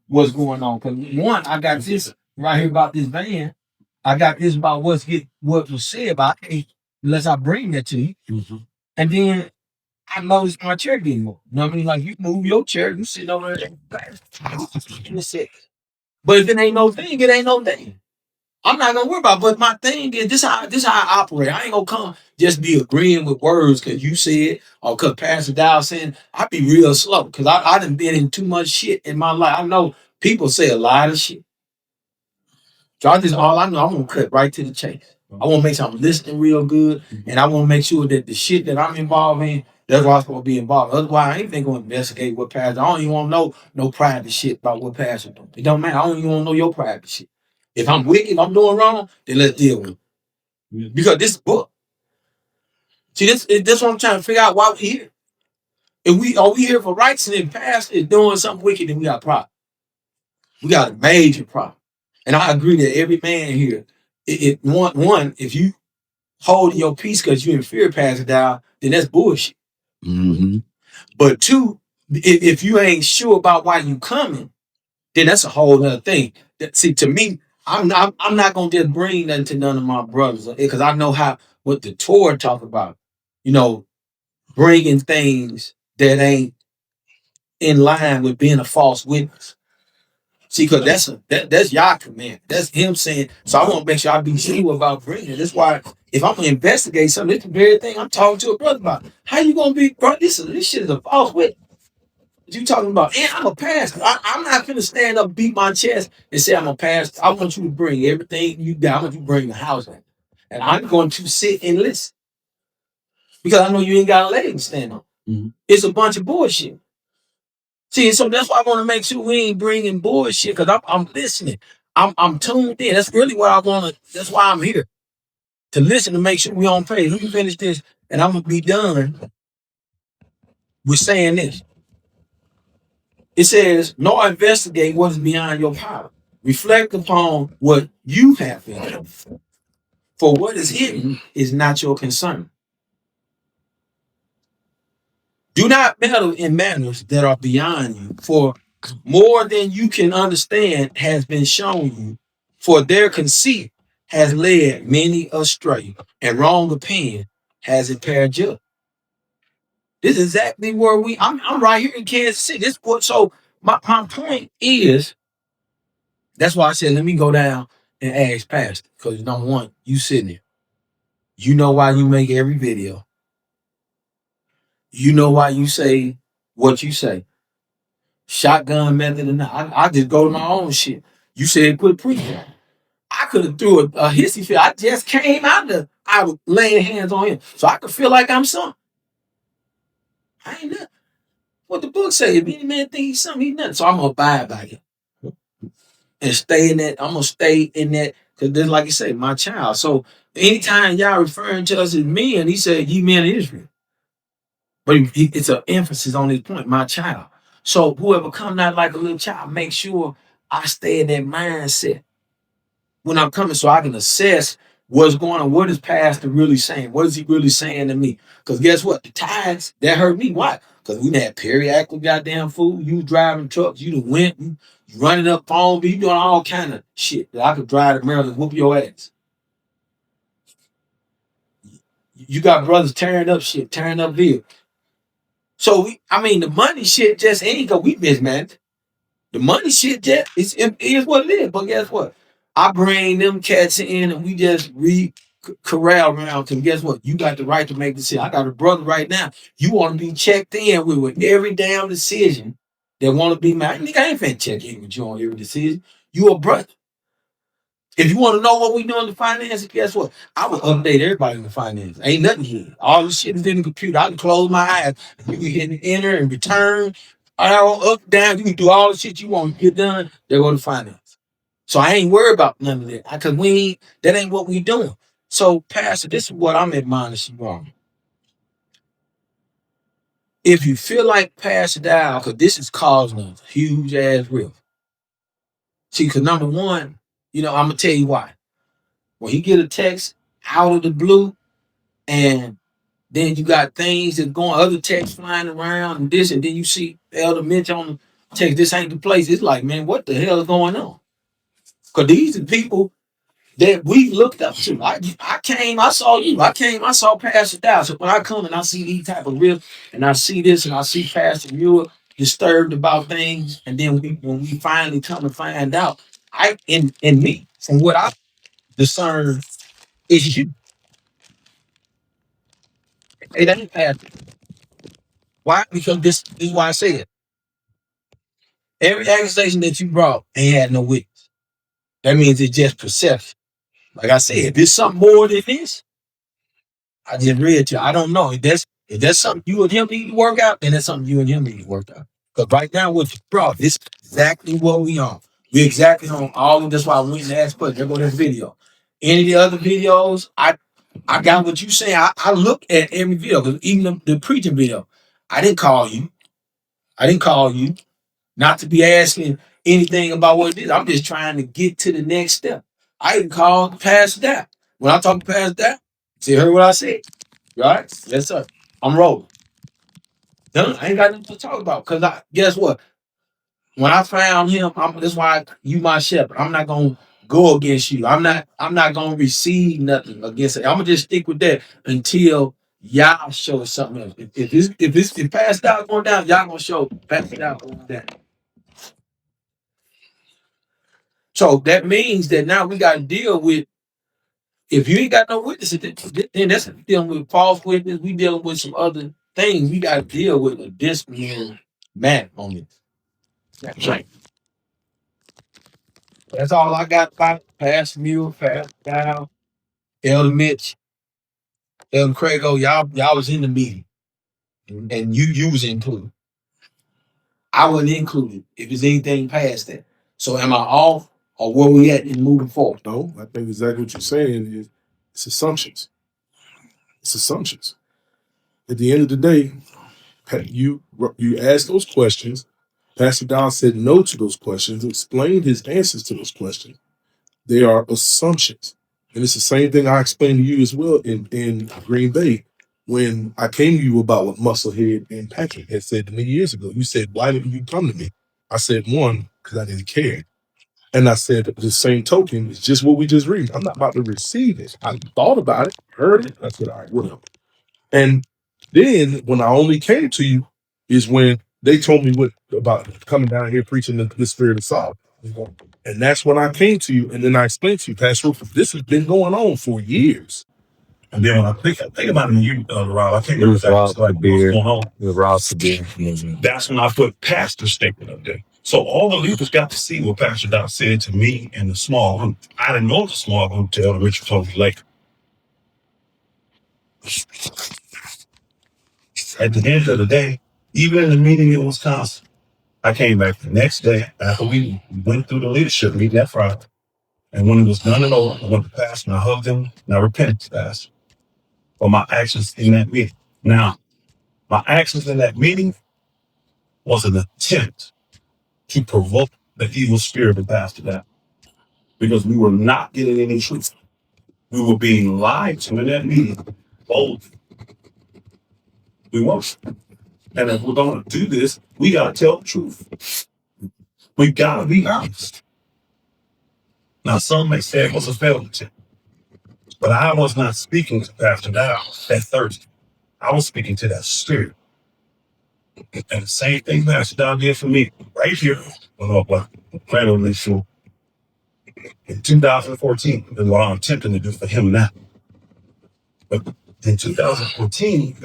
what's going on. Because one, I got this right here about this van. I got this about what was said about, hey, unless I bring that to you. Mm-hmm. And then I noticed my chair getting more. You know what I mean? Like, you move your chair, you sit over there. But if it ain't no thing, it ain't no thing. I'm not gonna worry about it. But my thing is, this how I operate. I ain't gonna come just be agreeing with words because you said or because Pastor Dowell said. I be real slow because I done been in too much shit in my life. I know people say a lot of shit. So all I know, I'm gonna cut right to the chase. I want to make sure I'm listening real good, and I want to make sure that the shit that I'm involved in That's why I'm supposed to be involved. Otherwise, I ain't think gonna investigate what pastor. I don't even want to know no private shit about what pastor doing. It don't matter. I don't even want to know your private shit. If I'm wicked, if I'm doing wrong, then let's deal with it. Because this book. See, this what I'm trying to figure out why we here. If we are we here for righteousness, and pastor is doing something wicked, then we got a problem. We got a major problem. And I agree that every man here, one, if you hold your peace because you in fear, Pastor Dowell, then that's bullshit.
Mm-hmm.
But two, if you ain't sure about why you coming, then that's a whole other thing. See, to me, I'm not gonna just bring that to none of my brothers because I know what the Torah talk about. You know, bringing things that ain't in line with being a false witness. See, because that's Yah command. That's him saying. So I want to make sure I be sure about bringing it. That's why if I'm gonna investigate something, it's the very thing I'm talking to a brother about. How you gonna be, bro? This shit is a false witness. You talking about? And I'm a pastor. I'm not gonna stand up, beat my chest, and say I'm a pastor. I want you to bring everything you got. I want you to bring the house in, and I'm going to sit and listen because I know you ain't got a leg to stand on. Mm-hmm. It's a bunch of bullshit. See, so that's why I want to make sure we ain't bringing bullshit because I'm listening. I'm tuned in. That's really what I want to. That's why I'm here to listen to make sure we on page. Let me finish this, and I'm gonna be done with saying this. It says, nor investigate what is beyond your power. Reflect upon what you have been. For what is hidden is not your concern. Do not meddle in matters that are beyond you, for more than you can understand has been shown you. For their conceit has led many astray, and wrong opinion has impaired judgment. This is exactly where I'm right here in Kansas City. This what so my point is, that's why I said let me go down and ask Pastor. Because number one, you sitting there. You know why you make every video. You know why you say what you say. Shotgun method or not. I just go to my own shit. You said quit preaching. I could have threw a hissy fit. I just came I was laying hands on him. So I could feel like I'm something. I ain't nothing. What the book say, if any man think he's something, he's nothing. So I'm gonna abide by it. And stay in that. I'm gonna stay in that. Because this, like you say, my child. So anytime y'all referring to us as men, he said, ye men of Israel. But it's an emphasis on this point, my child. So whoever come out like a little child, make sure I stay in that mindset when I'm coming so I can assess what's going on. What is Pastor really saying? What is he really saying to me? Because guess what? The tithes, that hurt me. Why? Because we didn't have periodical goddamn food. You driving trucks. You done went. You running up phone. You doing all kind of shit that I could drive to Maryland and whoop your ass. You got brothers tearing up shit, tearing up vehicles. So, the money shit just ain't because we mismanaged. The money shit just is what it is. But guess what? I bring them cats in and we just corral around. Because guess what? You got the right to make decisions. I got a brother right now. You want to be checked in with every damn decision that want to be made. Nigga, I ain't finna check in with you on every decision. You a brother. If you want to know what we do in the finances, guess what? I will update everybody in the finances. Ain't nothing here. All the shit is in the computer. I can close my eyes. You can hit enter and return, arrow up, down. You can do all the shit you want to get done. There go the finance. So I ain't worried about none of that. Because that ain't what we doing. So, Pastor, this is what I'm admonishing you on. If you feel like Pastor Dowell, because this is causing a huge ass rift. See, because number one, I'm going to tell you why. When he get a text out of the blue, and then you got things that going, other texts flying around and this, and then you see Elder Mitch on the text, this ain't the place. It's like, man, what the hell is going on? Because these are people that we looked up to. I saw you. I saw Pastor Dowell. So when I come and I see these type of riff, and I see this, and I see Pastor Muir disturbed about things, and then when we finally come to find out, in me, from what I discern, is you. It ain't Pastor. Why? Because this is why I say it. Every accusation that you brought ain't had no witness. That means it's just perception. Like I said, if it's something more than this, I just read to you. I don't know. It's If that's something you and him need to work out, then that's something you and him need to work out. Because right now, bro, this is exactly what we on. We exactly on all of this. Why I went and asked, but there go this video. Any of the other videos, I got what you saying. I look at every video, because even the preaching video, I didn't call you. I didn't call you not to be asking anything about what it is. I'm just trying to get to the next step. I even called Pastor Dowell. When I talked to Pastor Dowell, see, heard what I said. Right? Yes, sir. I'm rolling. Done. I ain't got nothing to talk about. Because guess what? When I found him, that's why you my shepherd. I'm not gonna go against you. I'm not gonna receive nothing against it. I'm gonna just stick with that until y'all show something else. If Pastor Dowell going down, y'all gonna show Pastor Dowell going down. So that means that now we got to deal with, if you ain't got no witnesses, then that's dealing with false witness. We dealing with some other things. We got to deal with a disciplinary matter on this. That's right. That's all I got about Pastor Mule, Pastor Dowell, Elder Mitch, Elder Crago. Y'all was in the meeting, and you was included. I wasn't included. If there's anything past that, so am I off, or where we at in moving forward?
No, I think exactly what you're saying is it's assumptions. It's assumptions. At the end of the day, you asked those questions. Pastor Dowell said no to those questions, explained his answers to those questions. They are assumptions. And it's the same thing I explained to you as well in Green Bay when I came to you about what Musclehead and Patrick had said to me years ago. You said, why didn't you come to me? I said, one, because I didn't care. And I said, the same token is just what we just read. I'm not about to receive it. I thought about it, heard it. I said, all right, whatever. And then when I only came to you is when they told me what about coming down here preaching the spirit of Saul. And that's when I came to you. And then I explained to you, Pastor Rufus, this has been going on for years.
And then when I think about it, you, Rob, I can't remember exactly what's going on.
It was Rob Sabir.
That's when I put pastor statement up there. So all the leaders got to see what Pastor Dowell said to me and the small group. I didn't know the small group till Richard told me later. At the end of the day, even in the meeting in Wisconsin, I came back the next day after we went through the leadership meeting that Friday. And when it was done and over, I went to Pastor and I hugged him and I repented to Pastor for my actions in that meeting. Now, my actions in that meeting was an attempt to provoke the evil spirit of Pastor Dowell, because we were not getting any truth. We were being lied to in that meeting. Boldly. We weren't. And if we're going to do this, we got to tell the truth. We got to be honest. Now, some may say it was a failure, but I was not speaking to Pastor Dowell that Thursday. I was speaking to that spirit. And the same thing Pastor Dowell did for me right here on this show in 2014 is what I'm attempting to do for him now. But in 2014,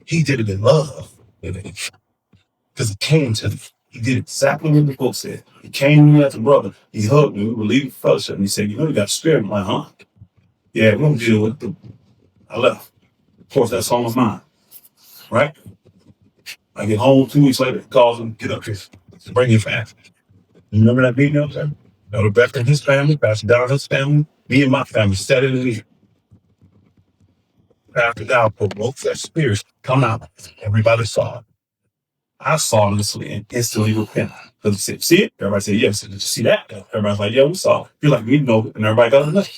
he did it in love. Because he came to me. He did exactly what the book said. He came to me as a brother. He hugged me. We were leaving fellowship. And he said, you know, you got a spirit. I'm like, huh? Yeah, we're going to deal with it. I left. Of course, that's on my mind. Right? I get home 2 weeks later, calls him, get up here. Bring your family. You remember that meeting up there? Elder Becker and his family, Pastor Dowell and his family, me and my family sat in the Pastor Dowell provoked that spirit come out. Everybody saw it. I saw it and instantly repent. Because he said, see it? Everybody said, yes. Did you see that? Everybody's like, yeah, we saw it. You're like, we know it. And everybody got enough.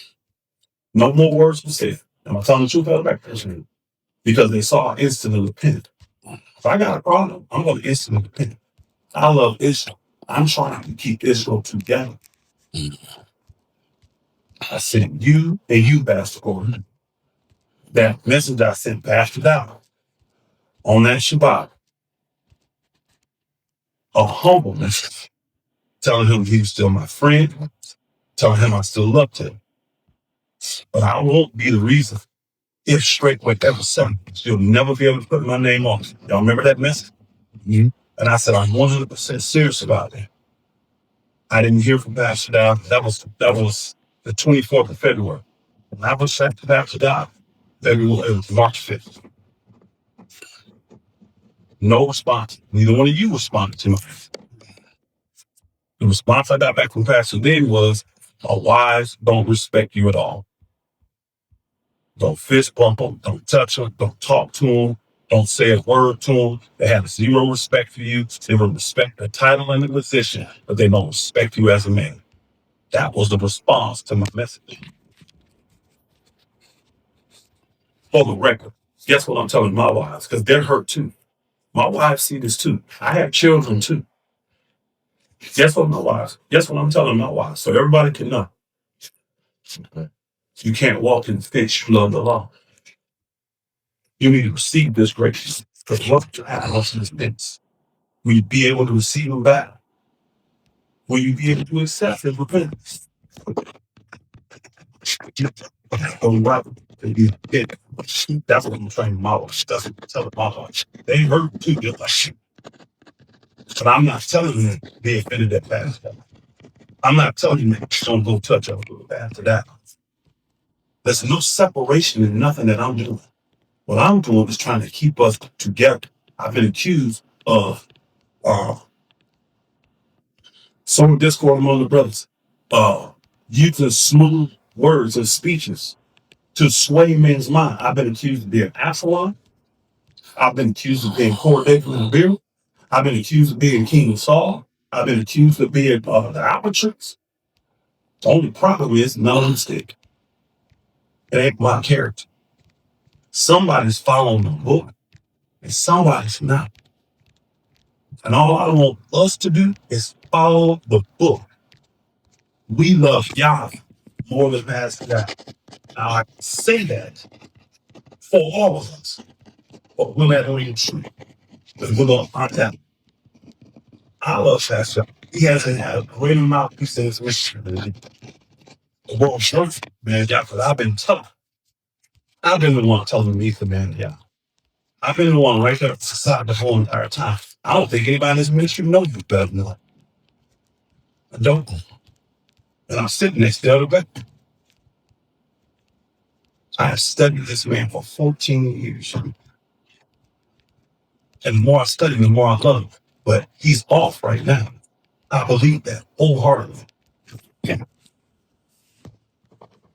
No more words were said. Am I telling the truth? Elder Becker? Because they saw it instantly repent. If I got a problem, I'm going to instantly repent. I love Israel. I'm trying to keep Israel together. I sent you and you, Pastor Gordon, that message I sent Pastor Dowell on that Shabbat, a humble message, telling him he was still my friend, telling him I still loved him. But I won't be the reason if Straitway ever said it. You'll never be able to put my name on it. Y'all remember that message? Mm-hmm. And I said, I'm 100% serious about it. I didn't hear from Pastor Dowell. That was the 24th of February. And I was sent to Pastor Dowell. It was March 5th. No response. Neither one of you responded to me. The response I got back from Pastor Dowell was, my wives don't respect you at all. Don't fist bump them. Don't touch them. Don't talk to them. Don't say a word to them. They have zero respect for you. They will respect the title and the position, but they don't respect you as a man. That was the response to my message. For the record, guess what I'm telling my wives? Because they're hurt too. My wives see this too. I have children too. Guess what, my wives? Guess what I'm telling my wives? So everybody can know. You can't walk in fish, love the law. You need to receive this grace. Because what you have lost in this midst. Will you be able to receive them back? Will you be able to accept and repent? Right. That's what I'm trying to model. That's what I'm telling my heart. They hurt too, just like you. But I'm not telling you to be offended at past. I'm not telling you that don't go touch up after that. There's no separation in nothing that I'm doing. What I'm doing is trying to keep us together. I've been accused of some discord among the brothers, using smooth words and speeches to sway men's mind. I've been accused of being Absalom. I've been accused of being Core David and Bill. I've been accused of being King Saul. I've been accused of being the Albatross. The only problem is none of them stick. It ain't my character. Somebody's following the book and somebody's not. And all I want us to do is follow the book. We love Yah more than Pastor Dowell. Now I can say that for all of us, but we're not only true. Because we're going to find out. I love Pastor. He hasn't had a great amount of peace in his mission. The world church, man, yeah, because I've been tough. I've been the one telling me the man, yeah. I've been the one right there beside the whole entire time. I don't think anybody in this ministry knows you better than I. I don't. And I'm sitting next to the other guy. I have studied this man for 14 years. And the more I study, the more I love him. But he's off right now. I believe that wholeheartedly. Yeah.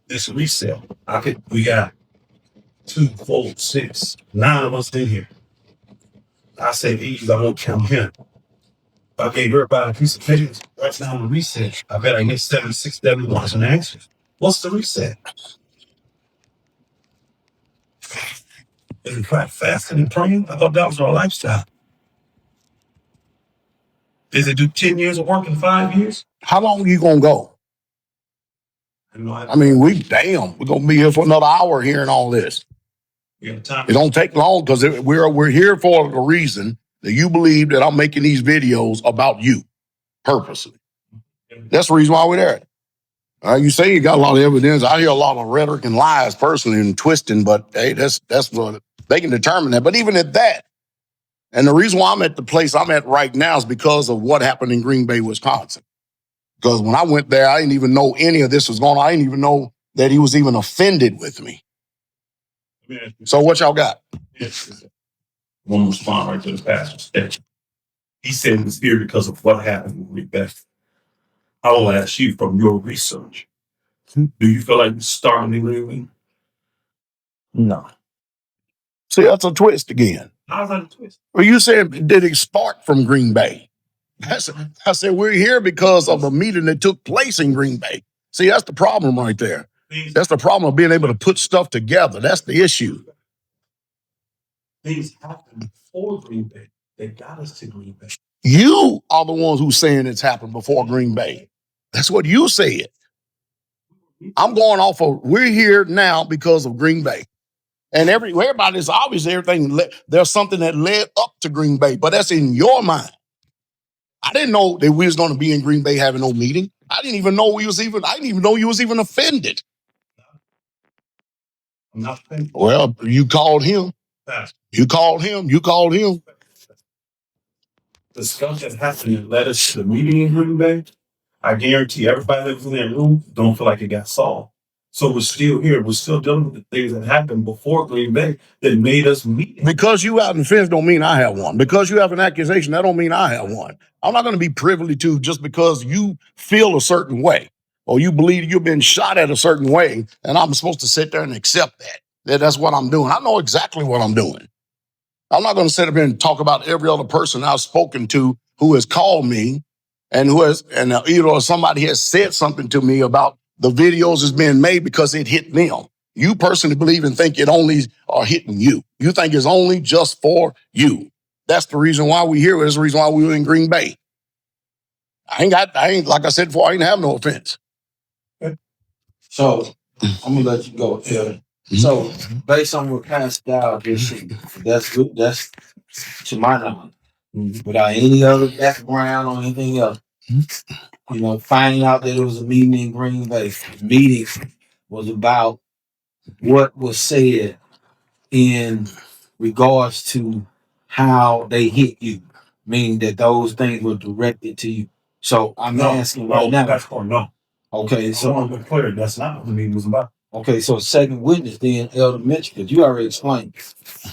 This reset, we got 2, 4, 6, 9 of us in here. I say these, I won't count him. If I gave everybody a piece of paper right now on the reset, I bet I get 76, 71 answers. What's the reset? In fact, fasting and praying, I thought that was our lifestyle. Does it do 10 years of work in 5 years?
How long are you going to go? I mean, we're going to be here for another hour hearing all this. It don't take long because we're here for the reason that you believe that I'm making these videos about you purposely. That's the reason why we're there. You say you got a lot of evidence. I hear a lot of rhetoric and lies personally and twisting, but hey, that's what they can determine that. But even at that, and the reason why I'm at the place I'm at right now is because of what happened in Green Bay, Wisconsin. Because when I went there, I didn't even know any of this was going on. I didn't even know that he was even offended with me. So what y'all got?
One respond right to the pastor. He said in the spirit because of what happened with Beth. I will ask you from your research. Do you feel like you're starting to believe?
No.
See, that's a twist again.
How's that a twist?
Well, you said, did it spark from Green Bay? I said, we're here because of a meeting that took place in Green Bay. See, that's the problem right there. That's the problem of being able to put stuff together. That's the issue.
Things happened before Green Bay. They got us to Green Bay.
You are the ones who's saying it's happened before Green Bay. That's what you said. I'm going off of, we're here now because of Green Bay. And everybody's obviously there's something that led up to Green Bay, but that's in your mind. I didn't know that we was going to be in Green Bay having no meeting. I didn't even know you was even offended.
I'm not offended.
Well, you called him. You called him.
The stuff that happened that led us to the meeting in Green Bay, I guarantee everybody that was in that room don't feel like it got solved. So we're still here. We're still dealing with the things that happened before Green Bay that made us meet.
Because you out in the fence don't mean I have one. Because you have an accusation, that don't mean I have one. I'm not going to be privy to just because you feel a certain way or you believe you've been shot at a certain way, and I'm supposed to sit there and accept that. That's what I'm doing. I know exactly what I'm doing. I'm not going to sit up here and talk about every other person I've spoken to who has called me and somebody has said something to me about the videos is being made because it hit them. You personally believe and think it only are hitting you. You think it's only just for you. That's the reason why we here. That's the reason why we were in Green Bay. Like I said before, I ain't have no offense.
So I'm gonna let you go, Elder. So based on what Pastor Dowell just said, that's good. That's to my knowledge. Without any other background or anything else. Finding out that it was a meeting in Green Bay. The meeting was about what was said in regards to how they hit you, meaning that those things were directed to you. So I'm asking right now.
That's for no.
Okay,
So
so
I'm clear. That's not what the meeting was about.
okay, so second witness then Elder Mitch, because you already explained.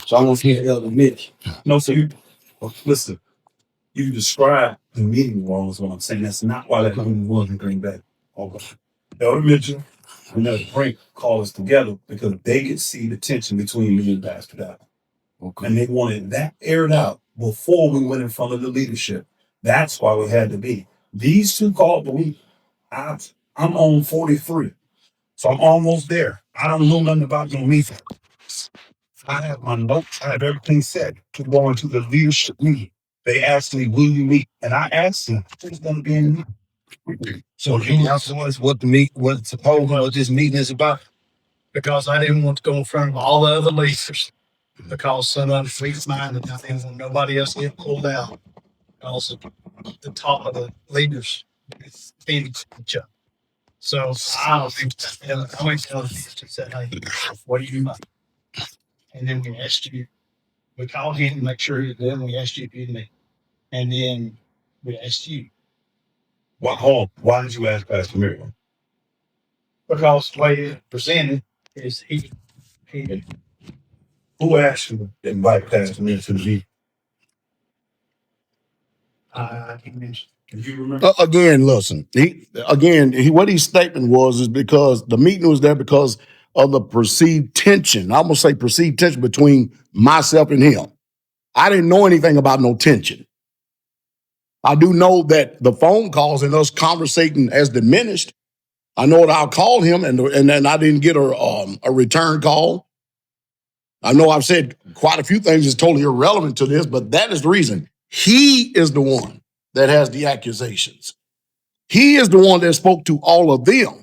So I want to hear Elder Mitch.
No, so listen. You described the meeting wrong is what I'm saying. That's not why that meeting was in Green Bay. Okay. Elder Mitchell and Elder Frank called us together because they could see the tension between me and Pastor Dowell. Okay. And they wanted that aired out before we went in front of the leadership. That's why we had to be. These two called the week. I'm on 43. So I'm almost there. I don't know nothing about no meeting. I have my notes. I have everything set to go into the leadership meeting. They asked me, will you meet? And I asked them, who's going to be in the meeting?
So can you tell us what this meeting is about?
Because I didn't want to go in front of all the other leaders because some of them freaked mine and I didn't want nobody else to get pulled out. Also, the top of the leaders feeding each other. So I went to the leaders and said, hey, what do you think? And then we asked you, we called him to make sure he was there, and we asked you if you'd meet. And then we asked you.
Why did you ask Pastor Miriam?
Because the way it presented is he
Who asked you to invite Pastor Miriam to the meeting?
I mentioned.
Can you remember?
Again, listen. What his statement is because the meeting was there because of the perceived tension. I'm gonna say perceived tension between myself and him. I didn't know anything about no tension. I do know that the phone calls and us conversating has diminished. I know that I'll call him and then I didn't get a return call. I know I've said quite a few things that's totally irrelevant to this, but that is the reason. He is the one that has the accusations. He is the one that spoke to all of them.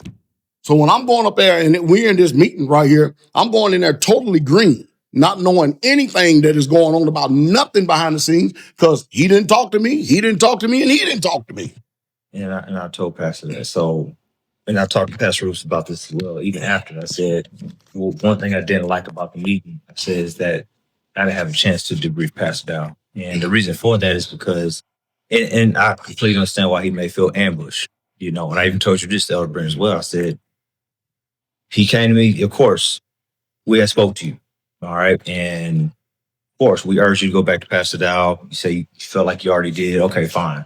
So when I'm going up there and we're in this meeting right here, I'm going in there totally green, not knowing anything that is going on about nothing behind the scenes because he didn't talk to me, he didn't talk to me, and he didn't talk to me.
And I told Pastor that. So, and I talked to Pastor Rufus about this as well. Even after I said, well, one thing I didn't like about the meeting, I said, is that I didn't have a chance to debrief Pastor Dowell. And the reason for that is because, and I completely understand why he may feel ambushed. And I even told you this, Elder Brent, as well. I said, he came to me, of course, we had spoke to you. All right. And of course, we urged you to go back to Pastor Dowell. You say you felt like you already did. Okay, fine.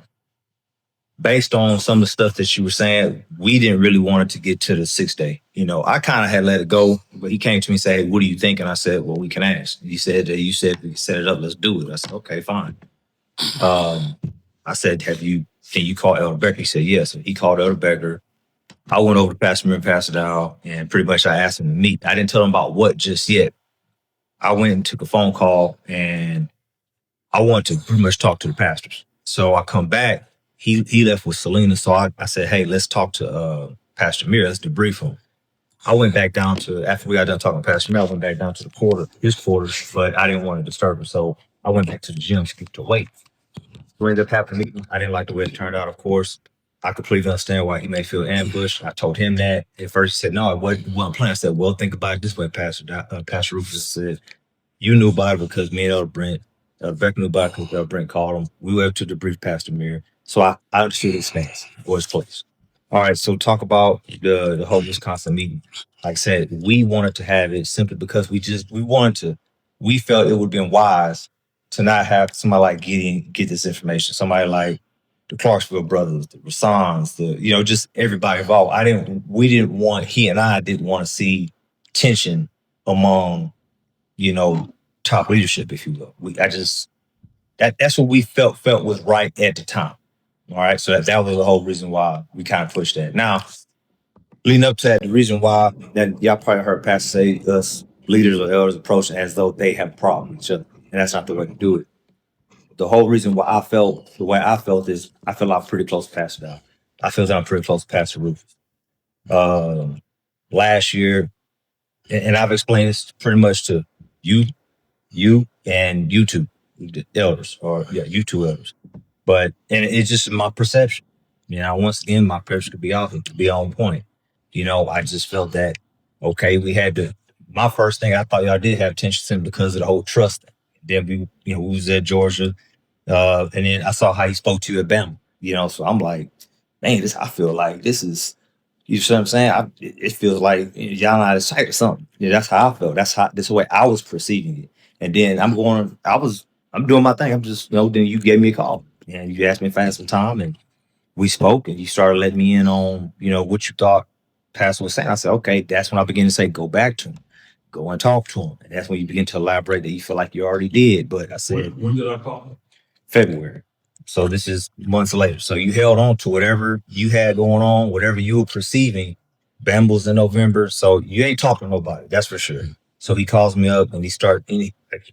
Based on some of the stuff that you were saying, we didn't really want it to get to the 6th day. I kind of had let it go, but he came to me and said, hey, what do you think? And I said, well, we can ask. He said that you said we set it up, let's do it. I said, okay, fine. I said, can you call Elder Becker? He said, yes. So he called Elder Becker. I went over to Pastor Miriam, Pastor Dowell, and pretty much I asked him to meet. I didn't tell him about what just yet. I went and took a phone call, and I wanted to pretty much talk to the pastors. So I come back. He left with Selena. So I said, hey, let's talk to Pastor Miriam. Let's debrief him. I went back down after we got done talking to Pastor Miriam, I went back down to his quarters, but I didn't want to disturb him. So I went back to the gym to wait. We ended up having a meeting. I didn't like the way it turned out, of course. I completely understand why he may feel ambushed. I told him that. At first, he said, no, it wasn't planned. I said, well, think about it this way, Pastor Rufus said, you knew about it because me and Elder Brent, Beck knew about it because Elder Brent called him. We were able to debrief Pastor Miriam. So I understood his stance or his place. All right, so talk about the whole Wisconsin meeting. Like I said, we wanted to have it simply because we felt it would have been wise to not have somebody like get this information. Somebody like the Clarksville brothers, the Rassans, just everybody involved. He and I didn't want to see tension among, top leadership, if you will. That's what we felt was right at the time. All right. So that was the whole reason why we kind of pushed that. Now, leading up to that, the reason why that y'all probably heard Pastor say us leaders or elders approach it as though they have a problem with each other. And that's not the way to do it. The whole reason why I felt the way I felt is I feel I'm pretty close to Pastor Dowell. I feel that I'm pretty close to Pastor Rufus. Last year, and I've explained this pretty much to you and you two, the elders, you two elders. And it's just my perception. Once again, my perception could be off and could be on point. I just felt that, okay, my first thing, I thought y'all did have tension simply because of the whole trust thing. Then we was at Georgia. And then I saw how he spoke to you at Bama, so I'm like, man, I feel like this is, you see what I'm saying? It feels like y'all not as tight or something. That's how I felt. That's the way I was perceiving it. And then I'm doing my thing. I'm just, then you gave me a call and you asked me if I had some time and we spoke and you started letting me in on, what you thought Pastor was saying. I said, okay, that's when I began to say, go back to him, go and talk to him. And that's when you begin to elaborate that you feel like you already did. But I said,
When did I call?
February. So this is months later. So you held on to whatever you had going on, whatever you were perceiving. Bambles in November. So you ain't talking to nobody. That's for sure. So he calls me up and he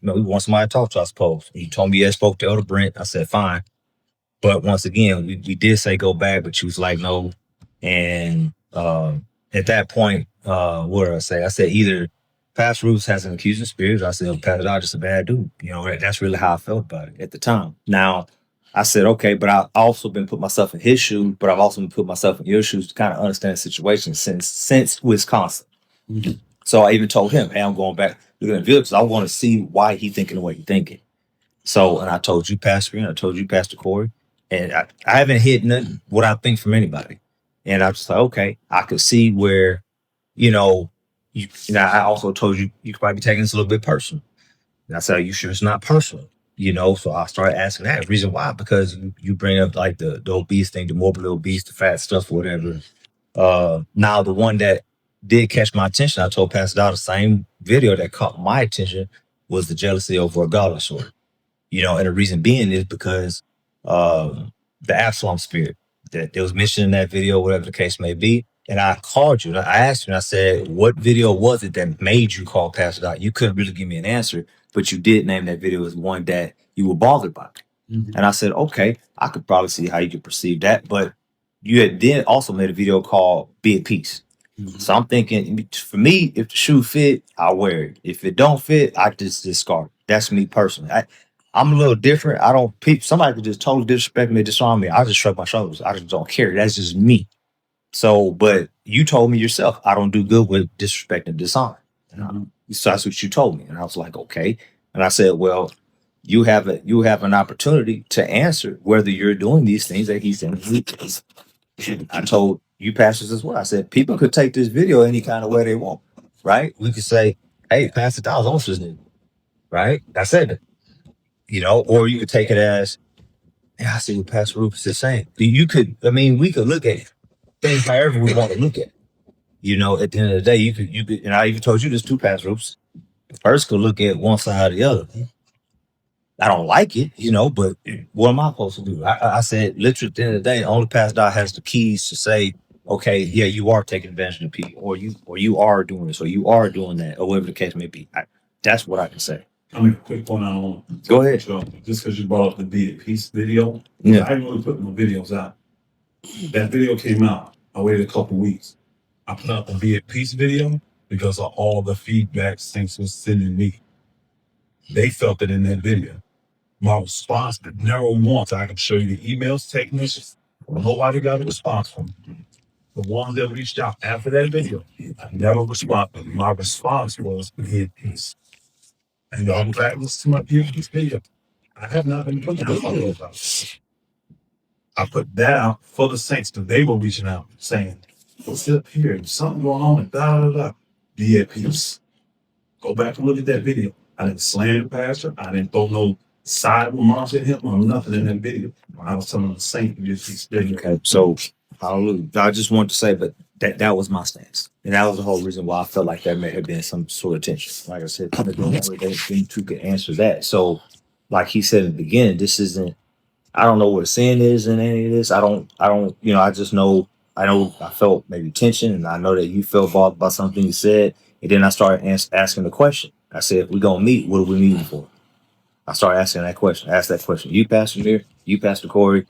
wants somebody to talk to, I suppose. He told me I spoke to Elder Brent. I said, fine. But once again, we did say go back, but she was like, no. And at that point, what did I say? I said either Pastor Rufus has an accusing spirit, or I said, Pastor Dowell just a bad dude. That's really how I felt about it at the time. Now, I said, okay, but I've also been put myself in his shoes, but I've also been put myself in your shoes to kind of understand the situation since Wisconsin. Mm-hmm. So I even told him, hey, I'm going back looking at because I want to see why he thinking the way he thinking. So, and I told you, Pastor, and I told you, Pastor Corey, and I haven't hid nothing what I think from anybody. And I was like, okay, I could see where, I also told you, you could probably be taking this a little bit personal. And I said, are you sure it's not personal? So I started asking that. Reason why? Because you bring up like the obese thing, the morbidly obese, the fat stuff, whatever. Now, the one that did catch my attention, I told Pastor Dowell the same video that caught my attention was the jealousy over a godly sword. And the reason being is because the Absalom spirit that was mentioned in that video, whatever the case may be. And I called you and I asked you and I said, what video was it that made you call Pastor Dowell? You couldn't really give me an answer, but you did name that video as one that you were bothered by. Mm-hmm. And I said, okay, I could probably see how you could perceive that. But you had then also made a video called Be at Peace. Mm-hmm. So I'm thinking, for me, if the shoe fit, I'll wear it. If it don't fit, I just discard it. That's me personally. I'm a little different. Somebody could just totally disrespect me, disarm me. I just shrug my shoulders. I just don't care. That's just me. So, but you told me yourself, I don't do good with disrespect and dishonor. So that's what you told me. And I was like, okay. And I said, well, you have an opportunity to answer whether you're doing these things that he's saying. I told you pastors as well. I said, people could take this video any kind of way they want, right? We could say, hey, Pastor Dowell's on his name, right? I said it. Or you could take it as, I see what Pastor Rufus is saying. We could look at things however we want to look at. At the end of the day, you could, and I even told you this too, Pastor Rufus. First could look at one side or the other. I don't like it, but what am I supposed to do? I said, literally at the end of the day, only Pastor Dowell has the keys to say, okay, yeah, you are taking advantage of people, or you are doing this, or you are doing that, or whatever the case may be. That's what I can say.
I'll make a quick point on.
Go ahead.
Just because you brought up the Be at Peace video,
yeah.
I didn't really put no videos out. That video came out. I waited a couple weeks. I put out the Be at Peace video because of all the feedback Saints was sending me. They felt it in that video. My response, never once, I can show you the emails, text messages. Nobody got a response from me. The ones that reached out after that video, I never responded. My response was Be at Peace. And y'all go back and listen to my Be at Peace video. I have not been putting videos out. I put that out for the Saints because they were reaching out saying, what's up here? There's something going on and da da da. Be at peace. Go back and look at that video. I didn't slam the pastor. I didn't throw no side remarks at him or nothing in that video. I was telling the saint to just be steady.
Okay, so hallelujah. I just wanted to say, but that was my stance, and that was the whole reason why I felt like there may have been some sort of tension. Like I said, they two could answer that. So, like he said in the beginning, this isn't. I don't know what a sin is in any of this. I don't. I just know. I felt maybe tension, and I know that you felt bothered by something you said, and then I started asking the question. I said, if we're gonna meet, what are we meeting for? I started asking that question. I asked that question. You, Pastor Mir, you, Pastor Corey,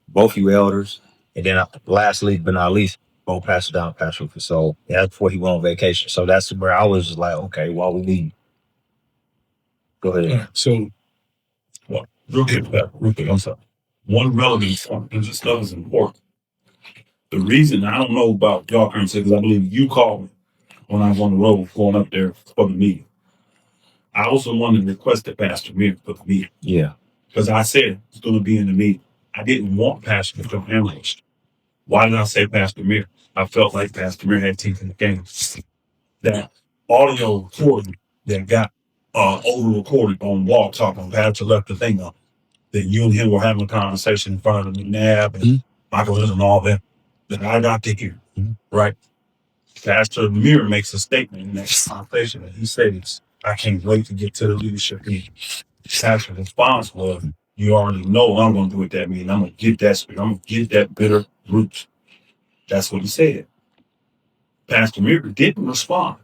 both you elders, and then lastly, but not least, both Pastor Dowell, Pastor Rufus. So that's before he went on vacation. So that's where I was just like, okay, well, we need. Go ahead.
So, well, real quick, I'm sorry. One relevant point, and this stuff is important. The reason I don't know about y'all currency, because I believe you called me when I was on the road going up there for the meeting. I also wanted to request that Pastor Mir for the meeting.
Yeah.
Because I said it's going to be in the meeting. I didn't want Pastor to come ambushed. Why did I say Pastor Mir? I felt like Pastor Mir had teeth in the game. That audio recording that got over recorded on Walk Talk on Pastor left the thing up. That you and him were having a conversation in front of McNabb and Michael Hill and all that I got to hear. Right? Pastor Mir makes a statement in that conversation and he says, I can't wait to get to the leadership meeting. Pastor's response was, you already know what I'm going to do at that meeting. I'm going to get that spirit. I'm going to get that bitter root. That's what he said. Pastor Mir didn't respond,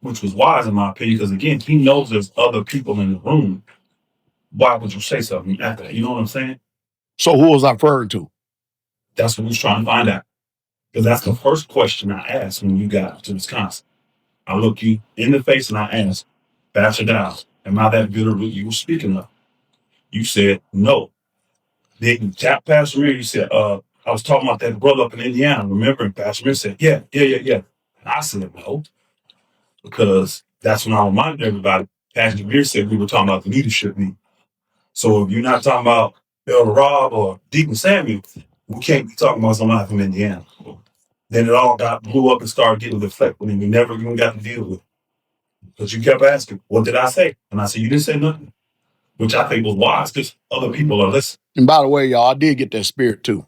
which was wise in my opinion, because again, he knows there's other people in the room. Why would you say something after that? You know what I'm saying?
So who was I referring to?
That's what we was trying to find out. Because that's the first question I asked when you got to Wisconsin. I looked you in the face and I asked, Pastor Dowell, am I that bitter root you were speaking of? You said no. Then you tapped Pastor Mir. You said, I was talking about that brother up in Indiana. Remember? And Pastor Mir said, yeah. And I said no, because that's when I reminded everybody. Pastor Mir said we were talking about the leadership meeting. So if you're not talking about Elder Rob or Deacon Samuel, we can't be talking about somebody from Indiana. Then it all blew up and started getting deflected, and we never even got to deal with it. Because you kept asking, what did I say? And I said, you didn't say nothing, which I think was wise because other people are listening.
And by the way, y'all, I did get that spirit too.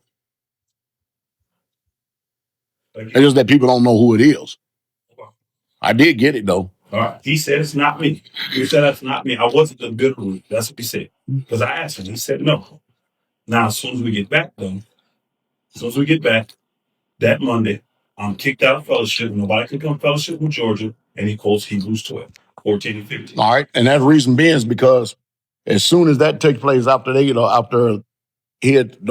It's just that people don't know who it is. I did get it though.
All right. He said it's not me. He said that's not me. I wasn't the bitter root. That's what he said. Because I asked him. He said no. Now, as soon as we get back, that Monday, I'm kicked out of fellowship. Nobody can come fellowship with Georgia. And he quotes Hebrews 12, 14 and 15.
All right. And that reason being is because as soon as that takes place after the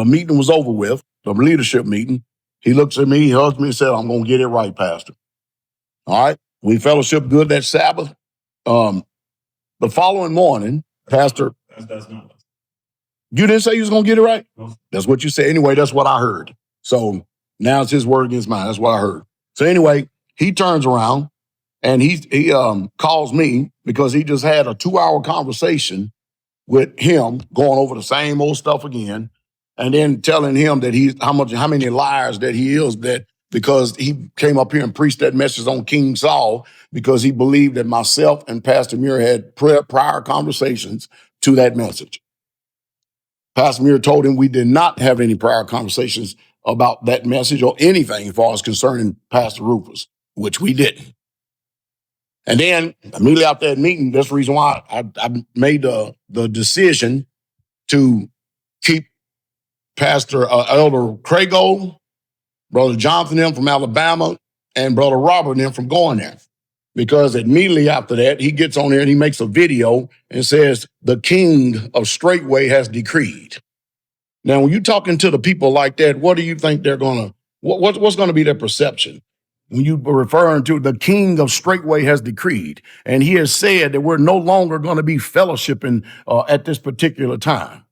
meeting was over with, the leadership meeting, he looks at me, he hugs me and said, I'm going to get it right, Pastor. All right. We fellowship good that Sabbath. The following morning, Pastor.
That's not.
You didn't say you was going to get it right?
No.
That's what you said. Anyway, that's what I heard. So now it's his word against mine. That's what I heard. So anyway, he turns around and he calls me because he just had a 2-hour conversation with him going over the same old stuff again. And then telling him that how many liars that he is, that because he came up here and preached that message on King Saul because he believed that myself and Pastor Muir had prior conversations to that message. Pastor Muir told him we did not have any prior conversations about that message or anything as far as concerning Pastor Rufus, which we didn't. And then immediately after that meeting, that's the reason why I made the decision to keep Pastor Elder Crago, Brother Jonathan them from Alabama, and Brother Robert them from going there. Because immediately after that, he gets on there and he makes a video and says, the king of Straitway has decreed. Now, when you're talking to the people like that, what do you think they're going to, what's going to be their perception? When you were referring to the king of Straitway has decreed, and he has said that we're no longer going to be fellowshipping at this particular time.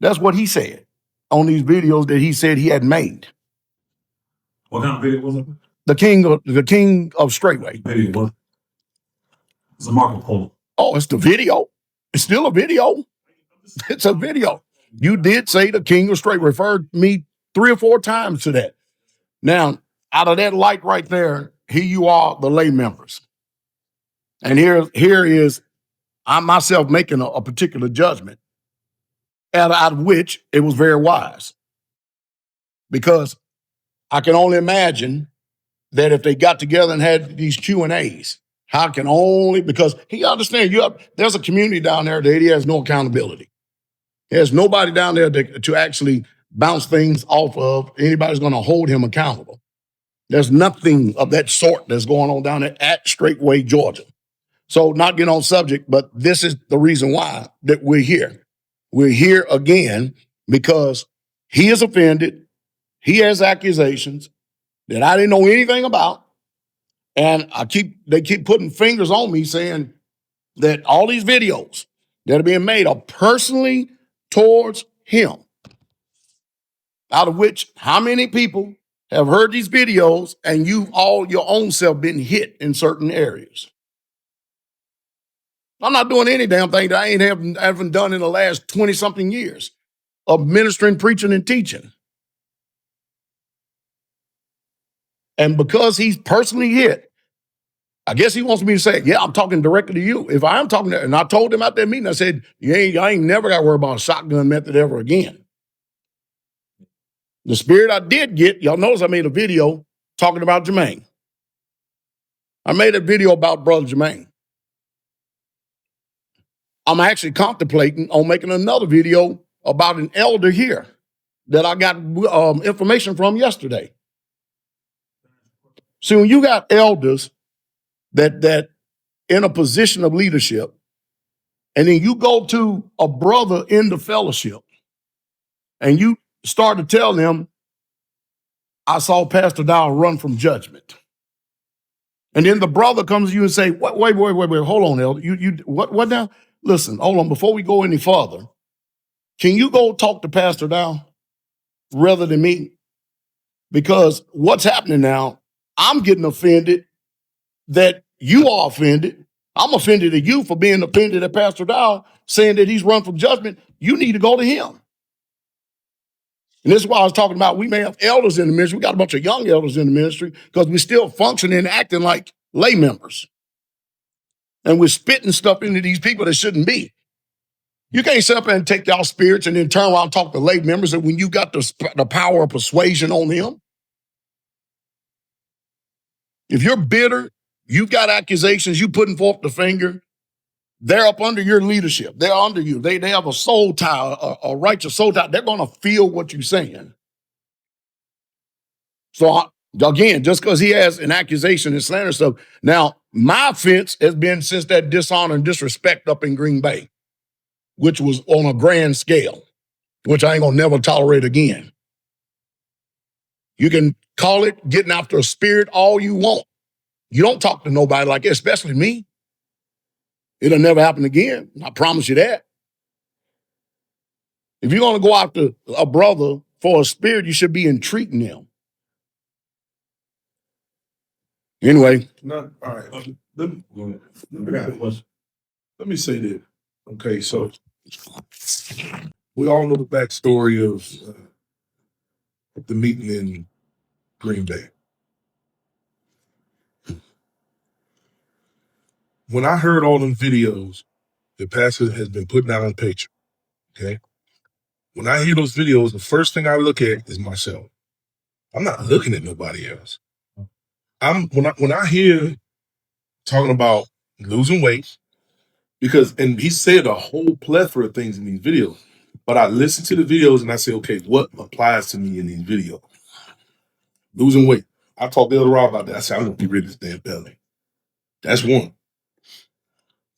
That's what he said on these videos that he said he had made.
What kind of video was it?
The king of Straitway.
Video was? It's a Marco Polo.
Oh, it's the video. It's still a video. It's a video. You did say the king of Straitway. Referred me 3 or 4 times to that. Now, out of that light right there, here you are, the lay members. And here is I myself making a particular judgment, out of which it was very wise. Because I can only imagine that if they got together and had these Q&As, how can only, because he understands there's a community down there that he has no accountability. There's nobody down there to actually bounce things off of. Anybody's going to hold him accountable. There's nothing of that sort that's going on down there at Straitway, Georgia. So not getting on subject, but this is the reason why that we're here. We're here again because he is offended. He has accusations that I didn't know anything about. And they keep putting fingers on me saying that all these videos that are being made are personally towards him. Out of which, how many people have heard these videos and you've all your own self been hit in certain areas? I'm not doing any damn thing that I haven't done in the last 20-something years of ministering, preaching, and teaching. And because he's personally hit, I guess he wants me to say, yeah, I'm talking directly to you. If I am talking to, and I told him at that meeting, I said, I ain't never got to worry about a shotgun method ever again. The spirit I did get, y'all notice I made a video talking about Jermaine. I made a video about Brother Jermaine. I'm actually contemplating on making another video about an elder here that I got information from yesterday. See, when you got elders that in a position of leadership, and then you go to a brother in the fellowship, and you start to tell them, I saw Pastor Dowell run from judgment. And then the brother comes to you and say, wait, hold on, elder. What now? Listen, hold on, before we go any further, can you go talk to Pastor Dowell rather than me? Because what's happening now, I'm getting offended that you are offended. I'm offended at you for being offended at Pastor Dowell, saying that he's run from judgment. You need to go to him. And this is why I was talking about we may have elders in the ministry. We got a bunch of young elders in the ministry because we're still functioning and acting like lay members. And we're spitting stuff into these people that shouldn't be. You can't sit up and take y'all spirits and then turn around and talk to lay members and when you got the power of persuasion on them. If you're bitter, you've got accusations, you putting forth the finger, they're up under your leadership. They're under you. They have a soul tie, a righteous soul tie. They're going to feel what you're saying. So again, just because he has an accusation and slander stuff, now my offense has been since that dishonor and disrespect up in Green Bay, which was on a grand scale, which I ain't gonna never tolerate again. You can call it getting after a spirit all you want. You don't talk to nobody like that, especially me. It'll never happen again. I promise you that. If you're gonna go after a brother for a spirit, you should be entreating them. Anyway.
All right. Let me say this. Okay, so we all know the backstory of the meeting in Green Bay. When I heard all them videos the pastor has been putting out on Patreon, okay? When I hear those videos, the first thing I look at is myself. I'm not looking at nobody else. When I hear talking about losing weight, and he said a whole plethora of things in these videos, but I listen to the videos and I say, okay, what applies to me in these videos? Losing weight. I talked to Elder Rob about that. I said, I'm going to be rid of this damn belly. That's one.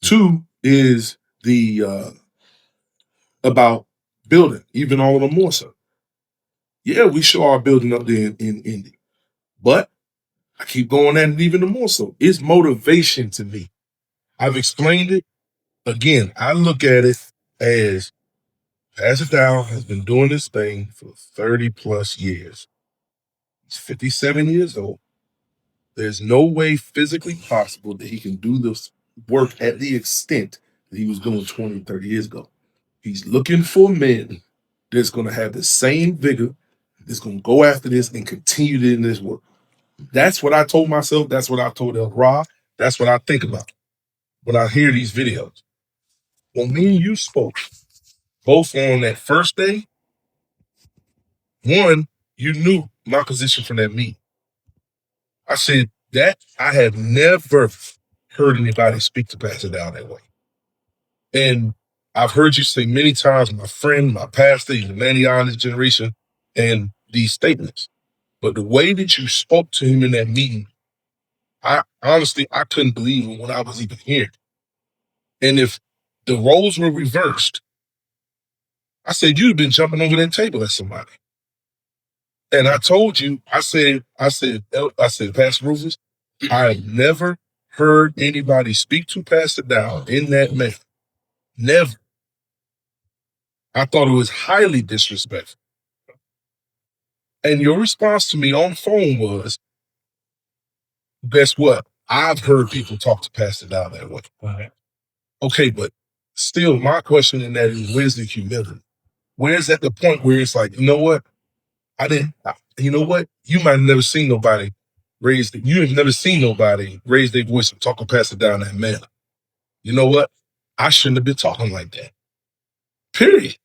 Two is the about building, even all of them more so. Yeah, we show our building up there in Indy, but I keep going at it even more so. It's motivation to me. I've explained it. Again, I look at it as Pastor Dowell has been doing this thing for 30 plus years. He's 57 years old. There's no way physically possible that he can do this work at the extent that he was doing 20, 30 years ago. He's looking for men that's going to have the same vigor, that's going to go after this and continue in this work. That's what I told myself. That's what I told El Ra. That's what I think about when I hear these videos. When me and you spoke, both on that first day, one, you knew my position from that meeting. I said that I have never heard anybody speak to Pastor Dowell that way. And I've heard you say many times, my friend, my pastor, he's a man of this generation, and these statements. But the way that you spoke to him in that meeting, I honestly couldn't believe it when I was even here. And if the roles were reversed, I said, you'd have been jumping over that table at somebody. And I told you, I said, Pastor Rufus, I have never heard anybody speak to Pastor Dowell in that manner. Never. I thought it was highly disrespectful. And your response to me on the phone was, guess what? I've heard people talk to Pastor Dowell that way. Right. Okay, but still, my question in that is, where's the humility? Where's at the point where it's like, you know what? You know what? You might have never seen nobody raise their voice and talk to Pastor Dowell in that manner. You know what? I shouldn't have been talking like that. Period.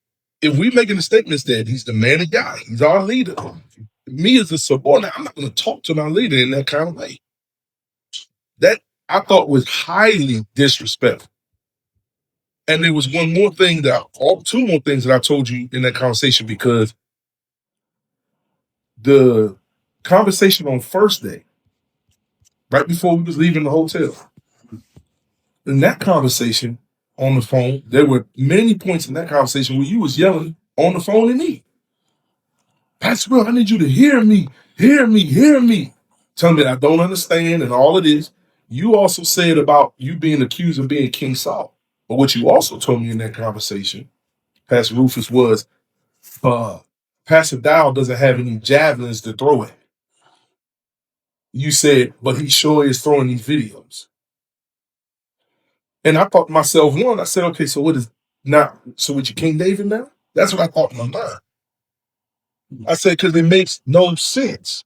If we making the statements that he's the man of God, he's our leader. Me as a subordinate, I'm not going to talk to my leader in that kind of way. That I thought was highly disrespectful. And there was two more things that I told you in that conversation, because the conversation on first day, right before we was leaving the hotel, in that conversation on the phone, there were many points in that conversation where you was yelling on the phone at me. Pastor Will, I need you to hear me. Tell me that I don't understand and all of this. You also said about you being accused of being King Saul. But what you also told me in that conversation, Pastor Rufus, was Pastor Dowell doesn't have any javelins to throw at me. You said, but he sure is throwing these videos. And I thought to myself, I said, okay, so what you King David now? That's what I thought in my mind. I said, because it makes no sense.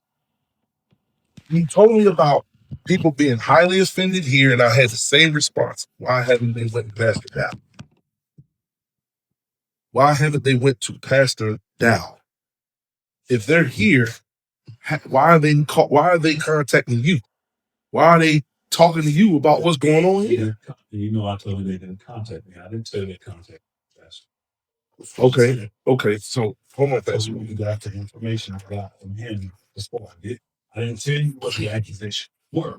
You told me about people being highly offended here, and I had the same response. Why haven't they went to Pastor Dowell? Why haven't they went to Pastor Dowell? If they're here, why are they contacting you? Why are they talking to you about what's going on here?
You know, I told you they didn't contact me. I didn't tell you they contacted me, Pastor.
Okay. So hold on, Pastor.
You got the information I got from him before I did. I didn't tell you what the accusations were.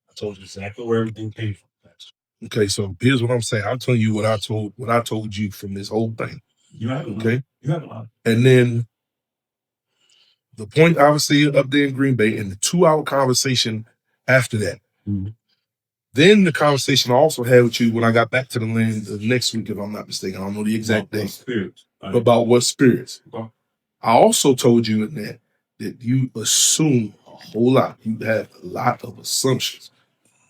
I told you exactly where everything came from, Pastor.
Okay, so here's what I'm saying. I'm telling you what I told you from this whole thing.
You haven't.
Okay.
You haven't lied.
And then the point obviously up there in Green Bay, and the 2-hour conversation after that.
Mm-hmm.
Then the conversation I also had with you when I got back to the land the next week, if I'm not mistaken. I don't know the exact date. About what spirits.
Okay.
I also told you in that you assume a whole lot. You have a lot of assumptions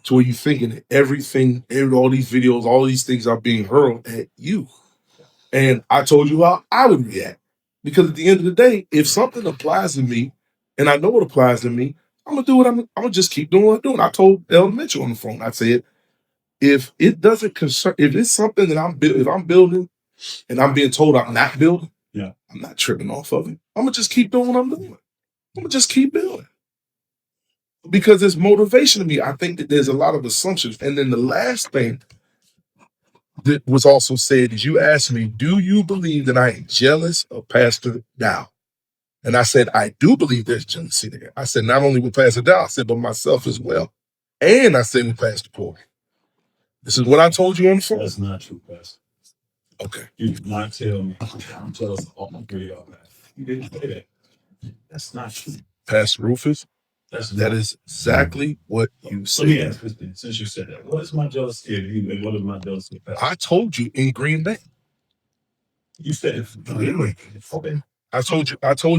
to where you're thinking that all these videos, all these things are being hurled at you. And I told you how I would react. Because at the end of the day, if something applies to me, and I know it applies to me, I'm gonna do what I'm gonna just keep doing what I'm doing. I told Elder Mitchell on the phone, I said, if it's something that if I'm building and I'm being told I'm not building, I'm not tripping off of it. I'm gonna just keep doing what I'm doing. I'm gonna just keep building. Because it's motivation to me. I think that there's a lot of assumptions. And then the last thing that was also said is you asked me, do you believe that I am jealous of Pastor Dowell? And I said, I do believe there's jealousy there. I said, not only with Pastor Dowell, I said, but myself as well. And I said with Pastor Corey. This is what I told you on the phone.
That's not true, Pastor.
Okay.
You did not tell me I'm jealous of all three of y'all. You didn't say that. That's not true.
Pastor Rufus, that is exactly what you said.
Let me ask this thing, since you said that. What is my jealousy of you, and what is my jealousy of Pastor?
I told you in Green Bay.
You said it. Okay.
I told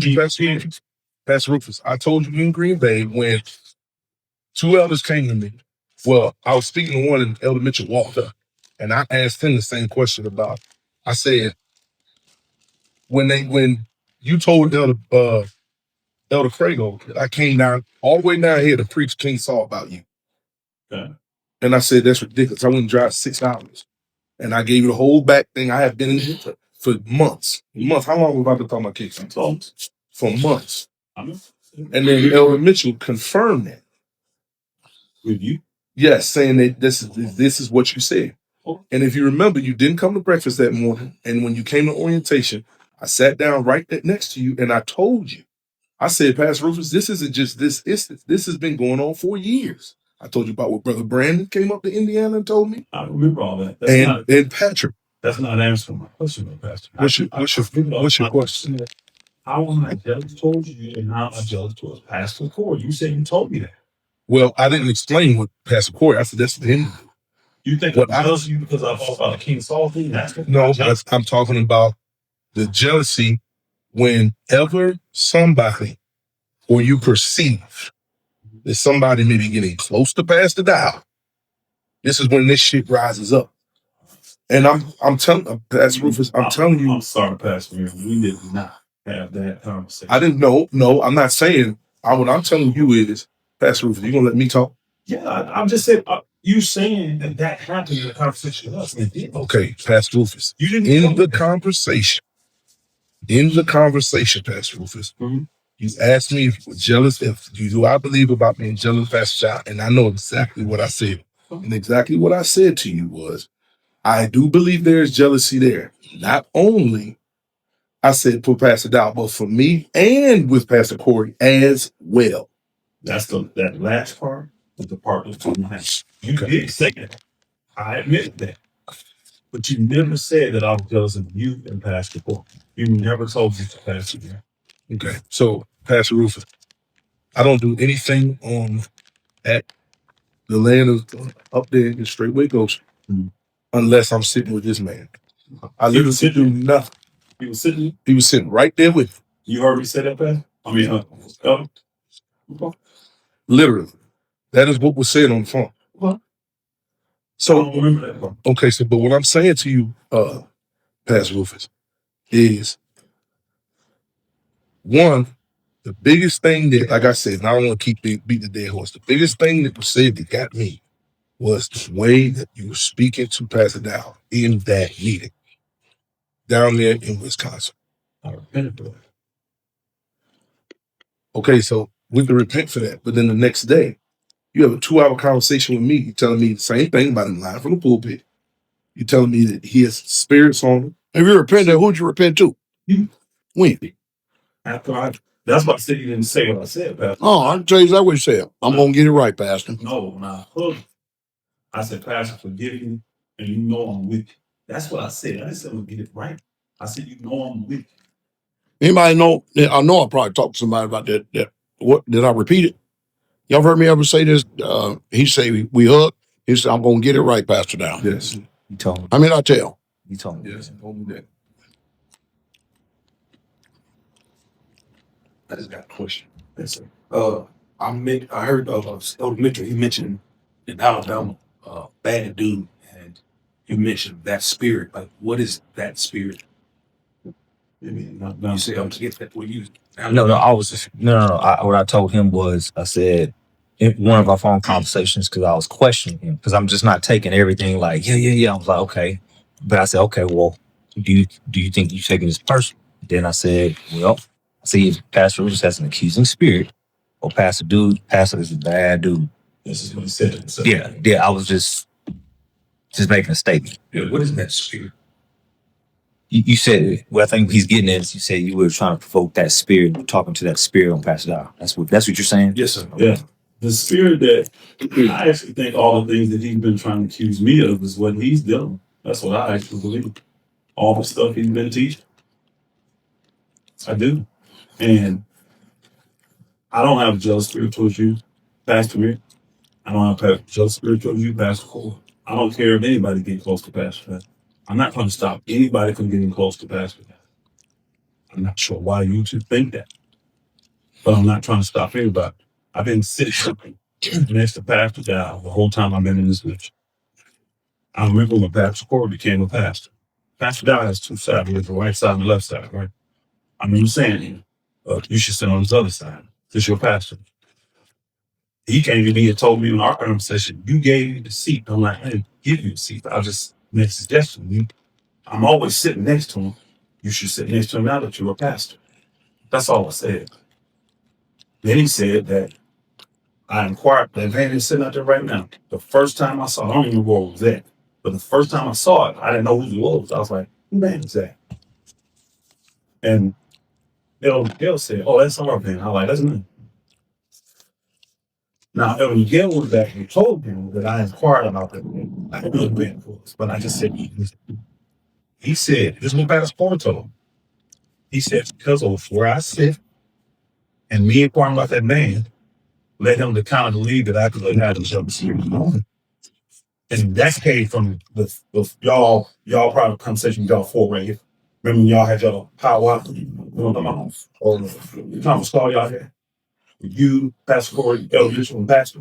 you, Pastor Rufus, I told you in Green Bay when 2 elders came to me. Well, I was speaking to one, and Elder Mitchell walked up, and I asked him the same question about. I said, when you told Elder Elder Crago, I came down all the way down here to preach King Saul about you.
Okay.
And I said, that's ridiculous. I went and drive 6 hours. And I gave you the whole back thing. I have been in here for months. Months. How long have I been talking about kicks? For months. And then Elder Mitchell confirmed that.
With you?
Yes, saying that this is what you said. And if you remember, you didn't come to breakfast that morning. And when you came to orientation, I sat down right next to you and I told you. I said, Pastor Rufus, this isn't just this. This has been going on for years. I told you about what Brother Brandon came up to Indiana and told me.
I remember all that.
And Patrick.
That's not answering my question, though, Pastor.
What's your question?
How am I jealous towards you and how am I jealous towards Pastor Corey? You said you told me that.
Well, I didn't explain what Pastor Corey. I said that's for him.
You think I'm jealous of you because I thought about the King Saul thing?
No, I'm talking about the jealousy whenever somebody or you perceive that somebody may be getting close to Pastor Dowell. This is when this shit rises up. And I'm telling Pastor Rufus, I'm telling you.
I'm sorry, Pastor. We did not have that conversation.
I didn't know. No, I'm not saying. What I'm telling you is, Pastor Rufus, you gonna let me talk?
Yeah, I'm just saying. You saying that happened in the conversation with us?
Okay, Pastor Rufus. You didn't in the conversation. In the conversation, Pastor Rufus, you asked me if you were jealous. Do I believe about being jealous, Pastor Child? And I know exactly what I said. And exactly what I said to you was, I do believe there is jealousy there. Not only, I said for Pastor Dowell, but for me and with Pastor Corey as well.
That's that last part was the part that's on my hand. You did say that. I admit that. But you never said that I was jealous of you and Pastor Corey. You never told me to Pastor Dowell.
Okay. So, Pastor Rufus, I don't do anything at the land of up there in Straitway Ghost unless I'm sitting with this man. I literally do nothing.
He was sitting?
He was sitting right there with me.
You heard me say that, Pastor? I mean,
literally. That is what was said on the phone.
What?
So,
I don't remember that part.
Okay, so but what I'm saying to you, Pastor Rufus, is one, the biggest thing that, like I said, and I don't want to keep beating the dead horse. The biggest thing that was said that got me was the way that you were speaking to Pastor Dowell in that meeting down there in Wisconsin.
I repented for that.
Okay, so we can repent for that. But then the next day, you have a 2-hour conversation with me. You're telling me the same thing about him lying from the pulpit. You're telling me that he has spirits on him.
If you repented, who'd you repent to? When?
That's what I said. You didn't say what I said, Pastor.
Oh, I can tell you that what you said. I'm going to get it right, Pastor.
No. I said, Pastor, forgive me, and you know I'm with you. That's what I said. I didn't say I'm going to get it right. I said, you know I'm with you.
Anybody know? I know I probably talked to somebody about that. What did I repeat it? Y'all heard me ever say this? He said we hug. He said, I'm going to get it right, Pastor Dowell.
Yes.
You told me.
I mean, I tell.
You told me.
Yes, he told me that.
I just got a question. Yes, sir. I heard Elder Mitchell, he mentioned in Alabama, bad dude, and you mentioned that spirit. Like, what is that spirit? You say I'm to get that. What you?
No. I was just what I told him was, I said in one of our phone conversations, because I was questioning him, because I'm just not taking everything like yeah. I was like, okay, but I said, okay, well, do you think you're taking this personal? Then I said, well, see if Pastor Rufus has an accusing spirit, or Pastor is a bad dude.
This is what he said. So.
Yeah. I was just making a statement.
Yeah, what is that spirit?
You said, well, I think he's getting at is you said you were trying to provoke that spirit, talking to that spirit on Pastor Dowell. That's what you're saying?
Yes, sir.
Yeah. The spirit that I actually think all the things that he's been trying to accuse me of is what he's doing. That's what I actually believe. All the stuff he's been teaching. I do. And I don't have a jealous spirit towards you, Pastor Rick. I don't have a jealous spirit towards you, Pastor Cole. I don't care if anybody get close to Pastor. I'm not trying to stop anybody from getting close to Pastor. I'm not sure why you should think that. But I'm not trying to stop anybody. I've been sitting next to Pastor Dowell the whole time I've been in this mission. I remember when Pastor Corey became a pastor. Pastor Dowell has two sides. He has the right side and the left side, right? I remember saying him. You should sit on this other side. This is your pastor. He came to me and told me in our conversation, you gave me the seat. I'm like, I didn't give you a seat. I just made a suggestion. I'm always sitting next to him. You should sit next to him now that you're a pastor. That's all I said. Then he said that I inquired, that van is sitting out there right now. The first time I saw it, I don't even know where it was at. But the first time I saw it, I didn't know who it was. I was like, who van is that? And they'll say, oh, that's our van. I was like, that's me. Now, Elder Miguel went back and told him that I inquired about that van. I didn't know the van was, but I just said, he said, this is what Pastor Porter told him. He said, because of where I sit and me inquiring about that man, led him to kind of believe that I could learn how to jump serious. And that came from the y'all probably conversation y'all four-way. Remember when y'all had y'all powwow? Or the conference call y'all had? You, Pastor Corey, Elder Bishop, and Pastor.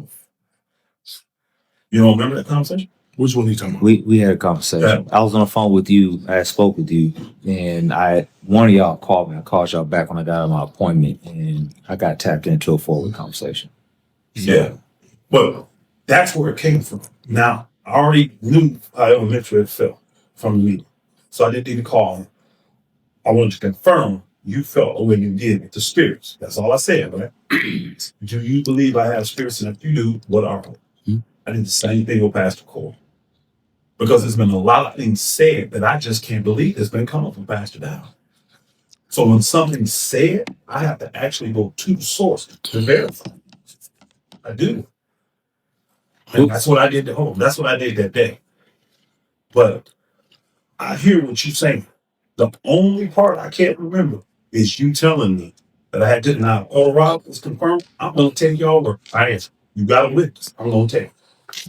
You don't remember that conversation?
Which one are you talking about?
We had a conversation. I was on the phone with you. I spoke with you, and one of y'all called me. I called y'all back when I got my appointment, and I got tapped into a forward conversation.
Yeah. Well, that's where it came from. Now, I already knew how elementary it felt from the meeting. So I didn't need to call him. I wanted to confirm you felt the way you did with the spirits. That's all I said, right? Do you believe I have spirits? And if you do, what are they? I did the same thing with Pastor Cole. Because there's been a lot of things said that I just can't believe has been coming from Pastor Dowell. So when something's said, I have to actually go to the source to verify. I do. And that's what I did at home. That's what I did that day. But I hear what you're saying. The only part I can't remember is you telling me that I had to. Now, Rob was confirmed. I'm going to take y'all where I answer. You got a witness. I'm going to take.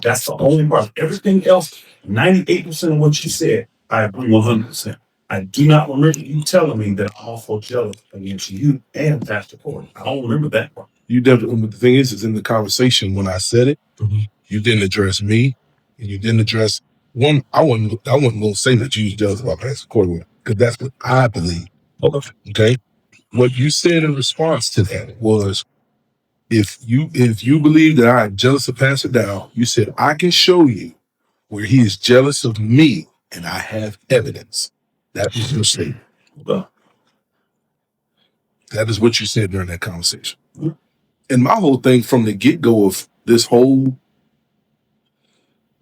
That's the only part. Everything else, 98% of what you said, I agree 100%. I do not remember you telling me that I'm also jealous against you and Pastor Corey. I don't remember that part.
You definitely, but the thing is in the conversation when I said it, you didn't address me, and you didn't address one. I wasn't going to say that you was jealous about Pastor Corey, because that's what I believe. Okay. What you said in response to that was, if you believe that I am jealous of Pastor Dowell, you said I can show you where he is jealous of me, and I have evidence. That was your statement. That is what you said during that conversation. And my whole thing from the get-go of this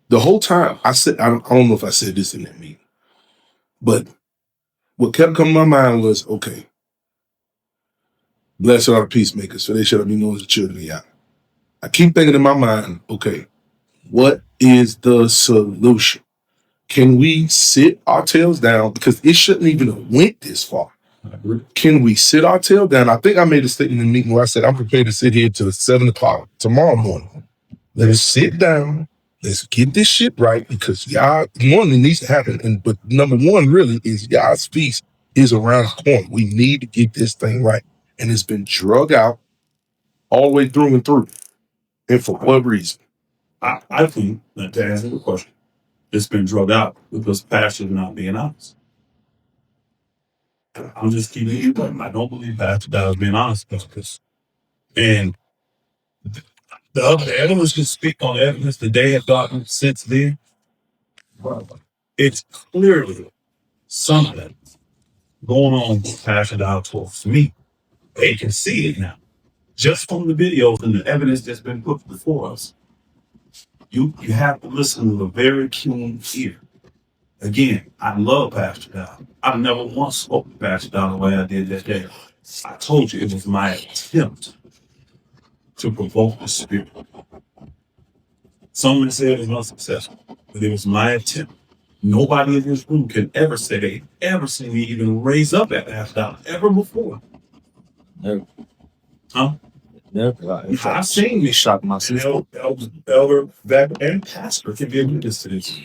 the whole time, I said, I don't know if I said this in that meeting, but what kept coming to my mind was, okay, blessed are the peacemakers, for they shall be known as the children of Yah. I keep thinking in my mind, okay, what is the solution? Can we sit our tails down? Because it shouldn't even have went this far. Can we sit our tail down? I think I made a statement in the meeting where I said, I'm prepared to sit here till 7 o'clock tomorrow morning. Let us sit down. Let's get this shit right, because y'all, one, it needs to happen. But number one really is y'all's feast is around the corner. We need to get this thing right. And it's been drug out all the way through and through. And for what reason?
I think, to answer the question, it's been drug out because Pastor's not being honest. I'm just keeping you up. I don't believe Pastor Dowell's being honest about this. And the other evidence can speak on the evidence that they have gotten since then. It's clearly something going on with Pastor Dowell towards me. They can see it now. Just from the videos and the evidence that's been put before us. You have to listen with a very keen ear. Again, I love Pastor Dowell. I've never once spoken to Pastor Dowell the way I did that day. I told you it was my attempt to provoke the spirit. Someone said it was unsuccessful, but it was my attempt. Nobody in this room can ever say they ever seen me even raise up at Pastor Dowell ever before.
Never.
Huh?
Never.
I've seen me
shock myself.
Elder, and Pastor can be a witness to this.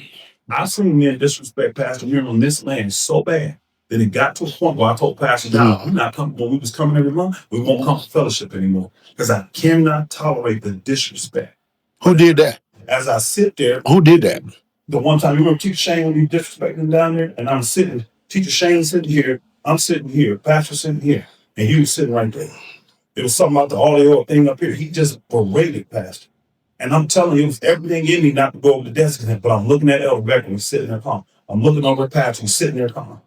I've seen men disrespect Pastor here on this land so bad that it got to a point where I told Pastor Dowell, we're not coming, when we was coming every month, we won't come to fellowship anymore, because I cannot tolerate the disrespect.
Who did that?
As I sit there.
Who did that?
The one time, you remember Teacher Shane when you disrespecting him down there? And I'm sitting, Teacher Shane sitting here, I'm sitting here, Pastor sitting here. And he was sitting right there. It was something about the audio thing up here. He just berated Pastor. And I'm telling you, it was everything in me not to go over the desk with him. But I'm looking at Elder Becker, he's sitting there calm. I'm looking over at Pastor, he's sitting there calm.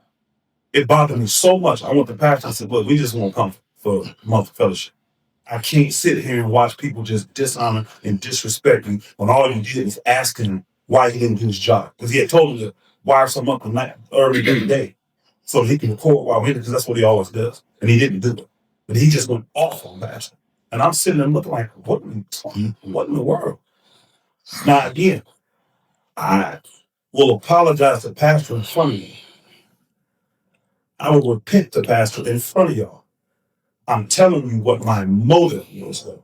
It bothered me so much. I went to Pastor, I said, look, we just want to come for a month of fellowship. I can't sit here and watch people just dishonor and disrespect him when all you did was asking him why he didn't do his job. Because he had told him to wire some up night early in the day so he can record while we're because that's what he always does. And he didn't do it. But he just went off on Pastor. And I'm sitting there looking like, what in the world? Now, again, I will apologize to Pastor in front of you. I will repent to Pastor in front of y'all. I'm telling you what my motive was, though.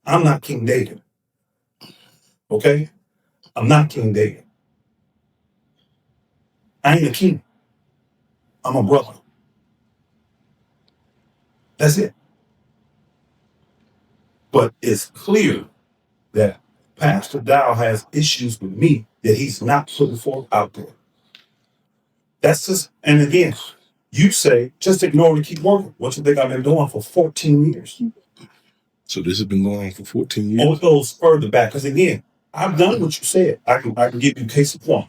I'm not King David. Okay? I'm not King David. I ain't a king. I'm a brother. That's it. But it's clear that Pastor Dowell has issues with me that he's not putting forth out there. That's just, and again, you say, just ignore and keep working. What you think I've been doing for 14 years?
So this has been going on for 14 years?
Oh, it goes further back. Because again, I've done what you said. I can give you a case in point.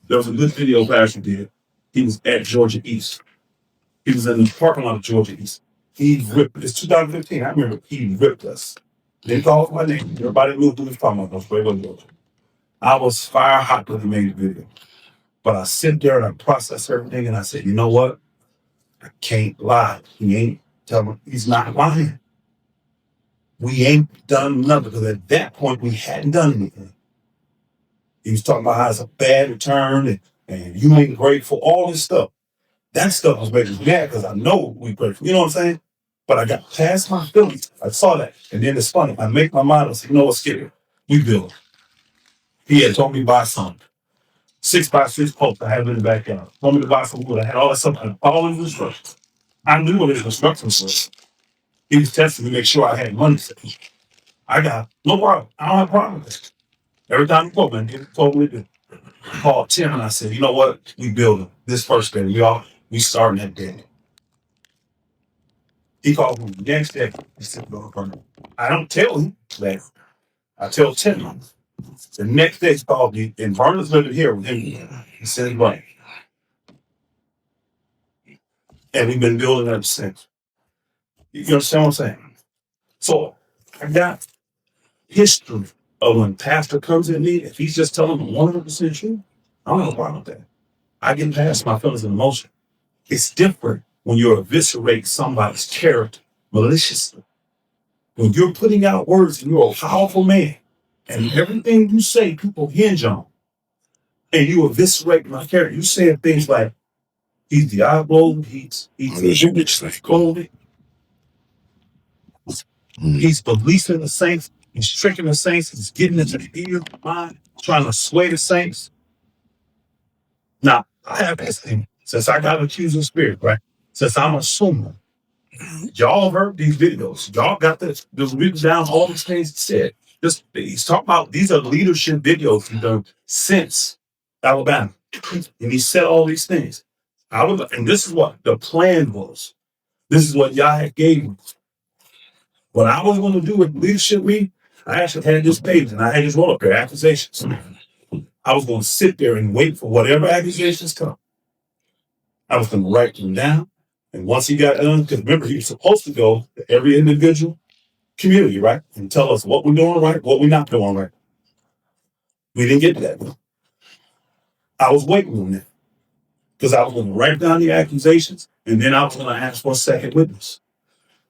There was a good video Pastor did. He was at Georgia East. He was in the parking lot of Georgia East. He ripped, it's 2015. I remember he ripped us. Didn't call my name. Everybody knew who was talking about us. Georgia. I was fire hot when he made the video. But I sit there and I process everything and I said, you know what? I can't lie. He ain't telling, he's not lying. We ain't done nothing because at that point we hadn't done anything. He was talking about how it's a bad return and you ain't grateful, all this stuff. That stuff was making me mad because I know we grateful. You know what I'm saying? But I got past my feelings. I saw that. And then it's funny. I make my mind. I said, you know what's scary? We build. He had told me to buy some 6x6 posts. I had it in the backyard. Told me to buy some wood. I had all that stuff. I had all his instructions. I knew what his instructions were. He was testing me to make sure I had money. I got no problem. I don't have a problem with it. Every time he told me, he told me to call Tim and I said, you know what? We building this first day. We starting that day. He called me the next day. He said, I don't tell him that. I tell Tim. The next day he called me, and Verner's living here with him. He said, right. And we've been building ever since. You understand what I'm saying? So I got history of when Pastor comes at me, if he's just telling me 100% true, I don't have a problem with that. I get past my feelings and emotion. It's different when you eviscerate somebody's character maliciously. When you're putting out words and you're a powerful man, and everything you say, people hinge on, and you eviscerate my character. You saying things like, he's diablo, he's clothing, he's policing the saints, he's tricking the saints, he's getting into the ear of the mind, trying to sway the saints. Now, I have this thing, since I got an accusing spirit, right? Since I'm assuming, y'all heard these videos. Y'all got this written down, all these things he said. He's talking about, these are leadership videos he's done since Alabama. And he said all these things. And this is what the plan was. This is what Yah had gave me. What I was going to do with leadership week, I actually had this page and I had this roll up there, accusations. I was going to sit there and wait for whatever accusations come. I was going to write them down. And once he got done, because remember, he was supposed to go to every individual community, right? And tell us what we're doing right, what we're not doing right. We didn't get to that. I was waiting on that. Because I was going to write down the accusations, and then I was going to ask for a second witness.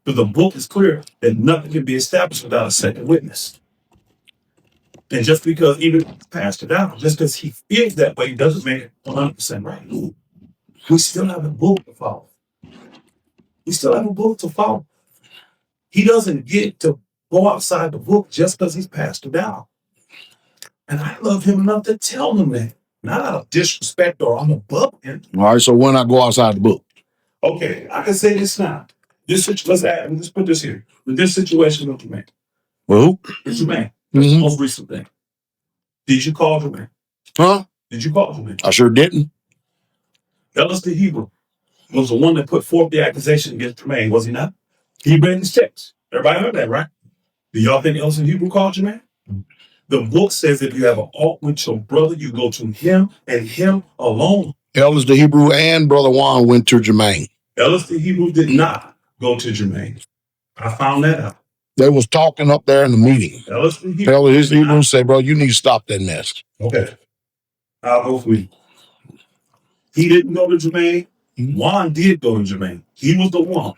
But the book is clear that nothing can be established without a second witness. And just because even Pastor Dowell, just because he feels that way, doesn't make it 100% right. We still have a book to follow. We still have a book to follow. He doesn't get to go outside the book just because he's Pastor Dowell. And I love him enough to tell him that. Not out of disrespect or I'm above him.
All right, so when I go outside the book.
Okay, I can say this now. Let's put this here. With this situation with Jermaine.
Well,
It's Jermaine. That's the most recent thing. Did you call Jermaine?
Huh?
Did you call Jermaine?
I sure didn't.
Tell us the Hebrew. was the one that put forth the accusation against Jermaine, was he not? He read his text. Everybody heard that, right? Do y'all think Ellis the Hebrew called Jermaine? The book says if you have an alt with your brother, you go to him and him alone.
Ellis the Hebrew and Brother Juan went to Jermaine.
Ellis the Hebrew did not go to Jermaine. I found that out.
They was talking up there in the meeting.
Ellis the Hebrew.
Ellis the Hebrew say, bro, you need to stop that mess.
Okay. I'll go for you. He didn't go to Jermaine. Juan did go to Jermaine. He was the one.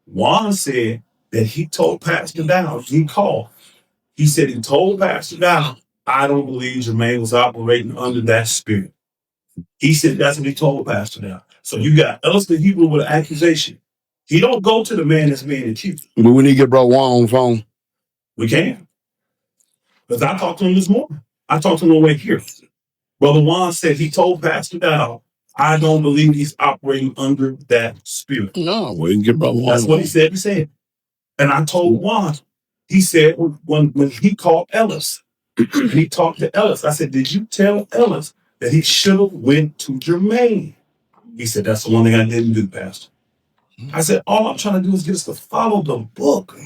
Juan said that he told Pastor Dowell, he called. He said he told Pastor Dowell, I don't believe Jermaine was operating under that spirit. He said that's what he told Pastor Dowell. So you got Ellis the Hebrew with an accusation. He don't go to the man that's being accused.
Do we need to get Brother Juan on the phone?
We can. Because I talked to him this morning. I talked to him on the way here. Brother Juan said he told Pastor Dowell, I don't believe he's operating under that spirit.
No, we can get Brother Juan.
That's what he said. He said. And I told Juan, he said when he called Ellis, and he talked to Ellis, I said, did you tell Ellis that he should have went to Jermaine? He said, that's the one thing I didn't do, Pastor. I said, all I'm trying to do is get us to follow the book.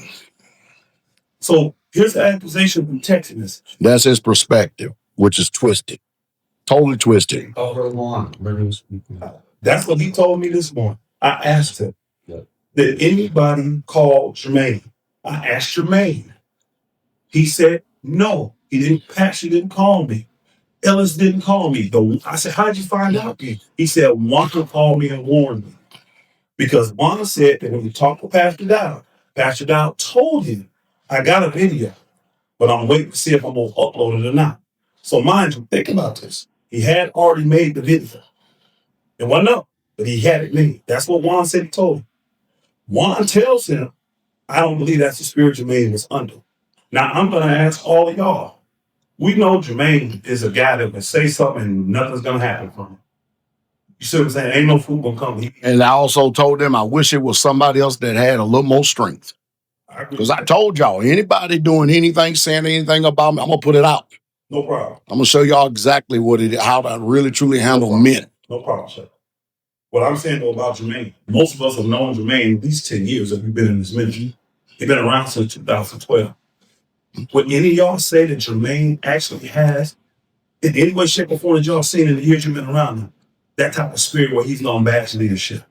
So here's the accusation from Texas.
That's his perspective, which is twisted. Totally twisted.
That's what he told me this morning. I asked him, did anybody call Jermaine? I asked Jermaine. He said, no, he didn't. Pastor didn't call me. Ellis didn't call me. I said, how'd you find out? He said, Wanda called me and warned me. Because Wanda said that when he talked to Pastor Dowell told him, I got a video, but I'm waiting to see if I'm going to upload it or not. So mind you, think about this. He had already made the video. It wasn't up, but he had it made. That's what Juan said he told him. Juan tells him, I don't believe that's the spirit Jermaine was under. Now, I'm going to ask all of y'all. We know Jermaine is a guy that can say something and nothing's going to happen from him. You see what I'm saying? Ain't no food going to come.
And I also told them I wish it was somebody else that had a little more strength. Because I told y'all, anybody doing anything, saying anything about me, I'm going to put it out.
No problem.
I'm going to show y'all exactly how to really, truly handle men.
No problem, sir. What I'm saying though about Jermaine, most of us have known Jermaine at least 10 years that we've been in this ministry. He's been around since 2012. Would any of y'all say that Jermaine actually has, in any way, shape, or form that y'all seen in the years you've been around him, that type of spirit where he's gonna bash leadership?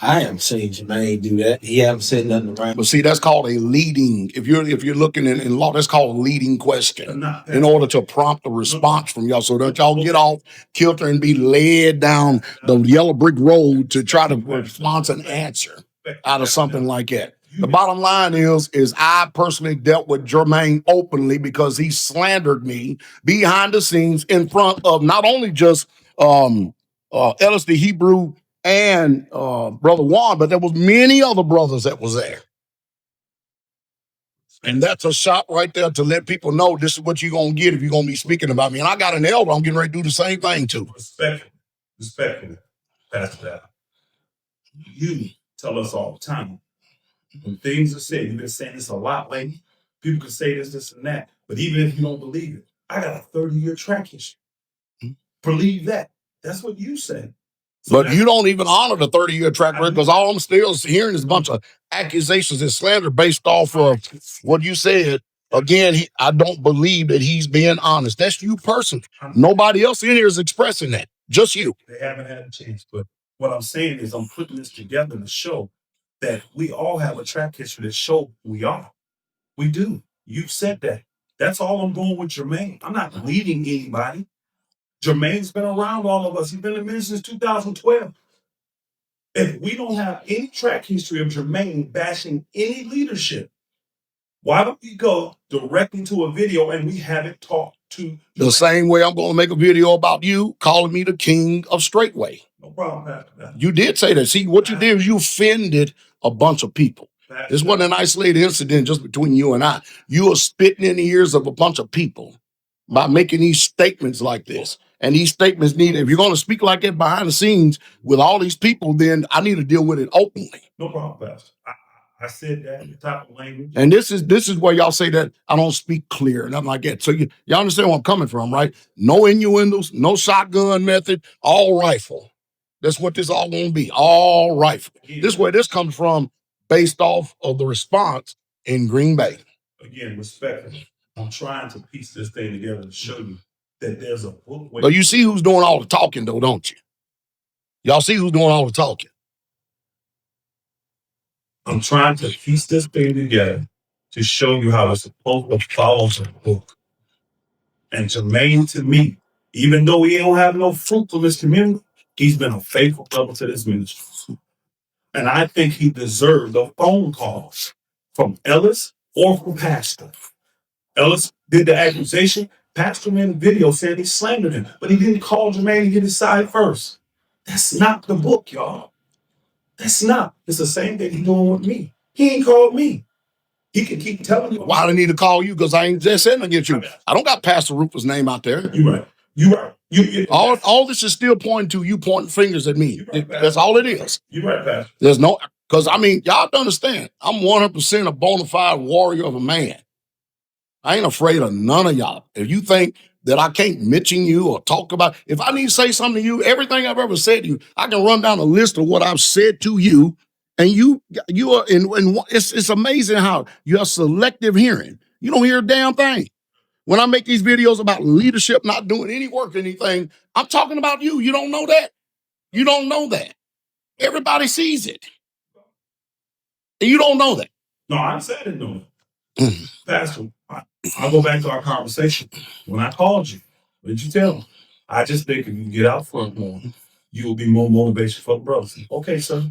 I haven't seen Jermaine do that. He haven't said nothing around.
But see, that's called a leading. If you're looking in law, that's called a leading question in order to prompt a response from y'all, so that y'all get off kilter and be led down the yellow brick road to try to respond an answer out of something like that. The bottom line is I personally dealt with Jermaine openly because he slandered me behind the scenes in front of not only just Ellis the Hebrew and Brother Juan, but there was many other brothers that was there. And that's a shot right there to let people know this is what you're going to get if you're going to be speaking about me. And I got an elder I'm getting ready to do the same thing to.
Respectfully, Pastor Dowell. You tell us all the time when things are said. You've been saying this a lot lately. People can say this, and that. But even if you don't believe it, I got a 30-year track history. Believe that. That's what you said. So
but you don't even honor the 30-year track record because all I'm still hearing is a bunch of accusations and slander based off of what you said. Again, I don't believe that he's being honest. That's you personally. Nobody else in here is expressing that. Just you.
They haven't had a chance. But what I'm saying is I'm putting this together to show that we all have a track history that show who we are. We do. You've said that. That's all I'm going with Jermaine. I'm not leading anybody. Jermaine's been around all of us. He's been in ministry since 2012. If we don't have any track history of Jermaine bashing any leadership, why don't we go directly to a video and we haven't talked to
the same way I'm going to make a video about you calling me the king of Straitway.
No problem, Pastor.
You did say that. See, what you did is you offended a bunch of people. This wasn't an isolated incident just between you and I. You are spitting in the ears of a bunch of people by making these statements like this. And these statements need, if you're going to speak like that behind the scenes with all these people, then I need to deal with it openly.
No problem, Pastor. I said that in the type of language.
And this is where y'all say that I don't speak clear, nothing like that. So y'all understand where I'm coming from, right? No innuendos, no shotgun method, all rifle. That's what this all gonna be. All rifle. This way this comes from based off of the response in Green Bay.
Again, respectfully, I'm trying to piece this thing together to show you that there's a book.
But you see who's doing all the talking though, don't you? Y'all see who's doing all the talking.
I'm trying to piece this thing together to show you how it's supposed to follow the book. And Jermaine, to me, even though he don't have no fruit for this community, he's been a faithful brother to this ministry. And I think he deserved a phone call from Ellis or from Pastor. Ellis did the accusation. Pastor made a video saying he slandered him, but he didn't call Jermaine and get his side first. That's not the book, y'all. That's not. It's the same thing he's doing with me. He ain't called me. He can keep telling you.
Why do I need to call you? Because I ain't just saying against you. I don't got Pastor Rufus' name out there.
You're right. You're right.
All this is still pointing to you pointing fingers at me.
Right,
that's all it is.
You're right, Pastor.
There's no, because I mean, y'all don't understand. I'm 100% a bona fide warrior of a man. I ain't afraid of none of y'all. If you think that I can't mention you or talk about, if I need to say something to you, everything I've ever said to you, I can run down a list of what I've said to you. And you are in it's amazing how you're selective hearing. You don't hear a damn thing. When I make these videos about leadership not doing any work or anything, I'm talking about you. You don't know that. You don't know that. Everybody sees it. And you don't know that.
No, I said it, no. Pastor, I'll go back to our conversation. When I called you, what did you tell me? I just think if you get out front more, you will be more motivation for the brothers. Okay, sir.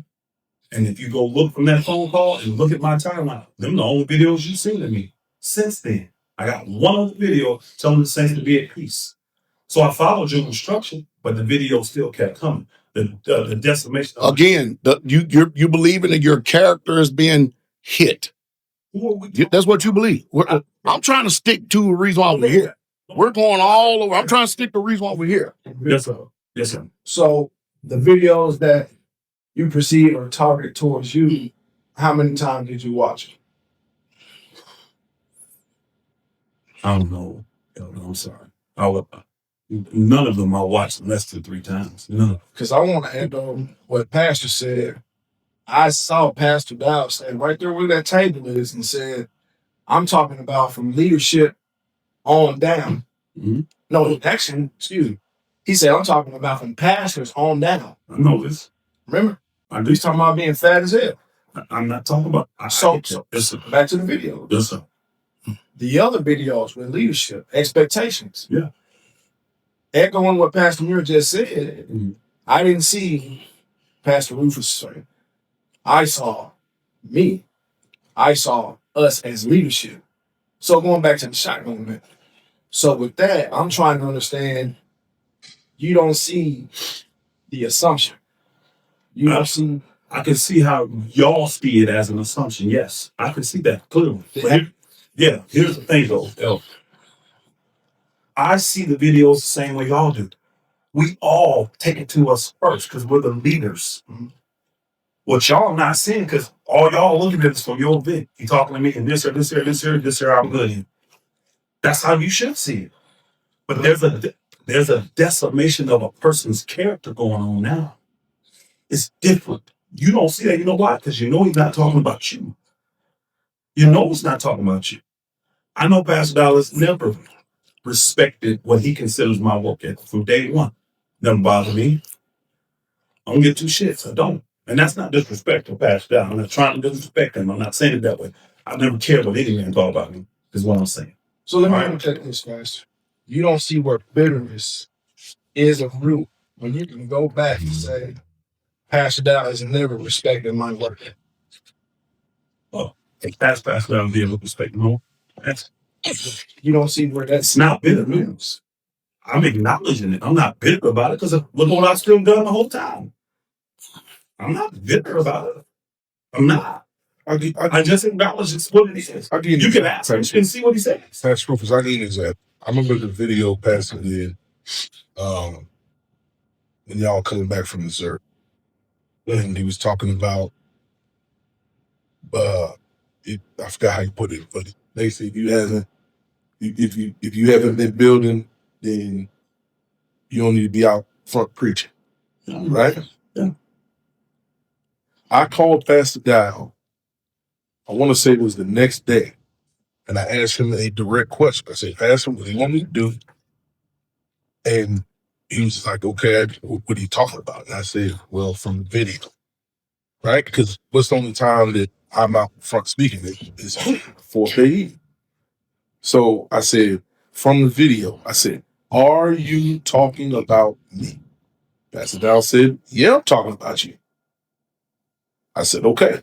And if you go look from that phone call and look at my timeline, them the only videos you've seen of me. Since then, I got one other video telling the saints to be at peace. So I followed your instruction, but the video still kept coming. The decimation.
Again, you believing that your character is being hit. That's what you believe. I'm trying to stick to the reason why we're here. We're going all over. I'm trying to stick to the reason why we're here.
Yes, sir. Yes, sir.
So the videos that you perceive are targeted towards you, how many times did you watch it?
I don't know. I'm sorry. None of them I watched less than 3 times. None.
Because I want to add on what Pastor said. I saw Pastor Dowell stand right there where that table is and said, I'm talking about from leadership on down.
Mm-hmm.
No, actually, excuse me. He said, I'm talking about from pastors on down.
I know this.
Remember?
I do.
He's talking about being fat as hell.
I'm not talking about.
So back to the video.
Yes, sir.
The other videos with leadership, expectations.
Yeah.
Echoing what Pastor Muir just said, I didn't see Pastor Rufus say, I saw me. I saw us as leadership. So going back to the shotgun moment. So with that, I'm trying to understand, you don't see the assumption. You don't see.
I can see how y'all see it as an assumption. Yes, I can see that clearly. Yeah, here's the thing though. I see the videos the same way y'all do. We all take it to us first because we're the leaders. Mm-hmm. What y'all not seeing, because all y'all looking at this from your view. You talking to me and this here, I'm good in. That's how you should see it. But there's a decimation of a person's character going on now. It's different. You don't see that. You know why? Because you know he's not talking about you. You know he's not talking about you. I know Pastor Dowell has never respected what he considers my work ethic from day one. Doesn't bother me. I don't get 2 shits. I don't. And that's not disrespectful, Pastor Dowell. I'm not trying to disrespect him. I'm not saying it that way. I never cared what any man thought about me, is what I'm saying.
So let me check this, Pastor. You don't see where bitterness is a root when you can go back and say, Pastor Dowell has never respected my work.
Oh, Pastor Dowell be able to respect more.
You don't see where that's
not bitter news. I'm acknowledging it. I'm not bitter about it because look what I've still done the whole time. I'm not bitter about it. I'm not. I just acknowledge it's what it is. You can ask him and see what he says.
Pastor Rufus, I need an example. I remember the video Pastor did when y'all coming back from Missouri. And he was talking about, I forgot how you put it, but basically if you haven't been building, then you don't need to be out front preaching, right? I called Pastor Dowell. I want to say it was the next day. And I asked him a direct question. I said, Pastor, what do you want me to do? And he was like, okay, what are you talking about? And I said, well, from the video, right? Because what's the only time that I'm out front speaking is 4th day evening. So I said, from the video, I said, are you talking about me? Pastor Dowell said, yeah, I'm talking about you. I said, okay.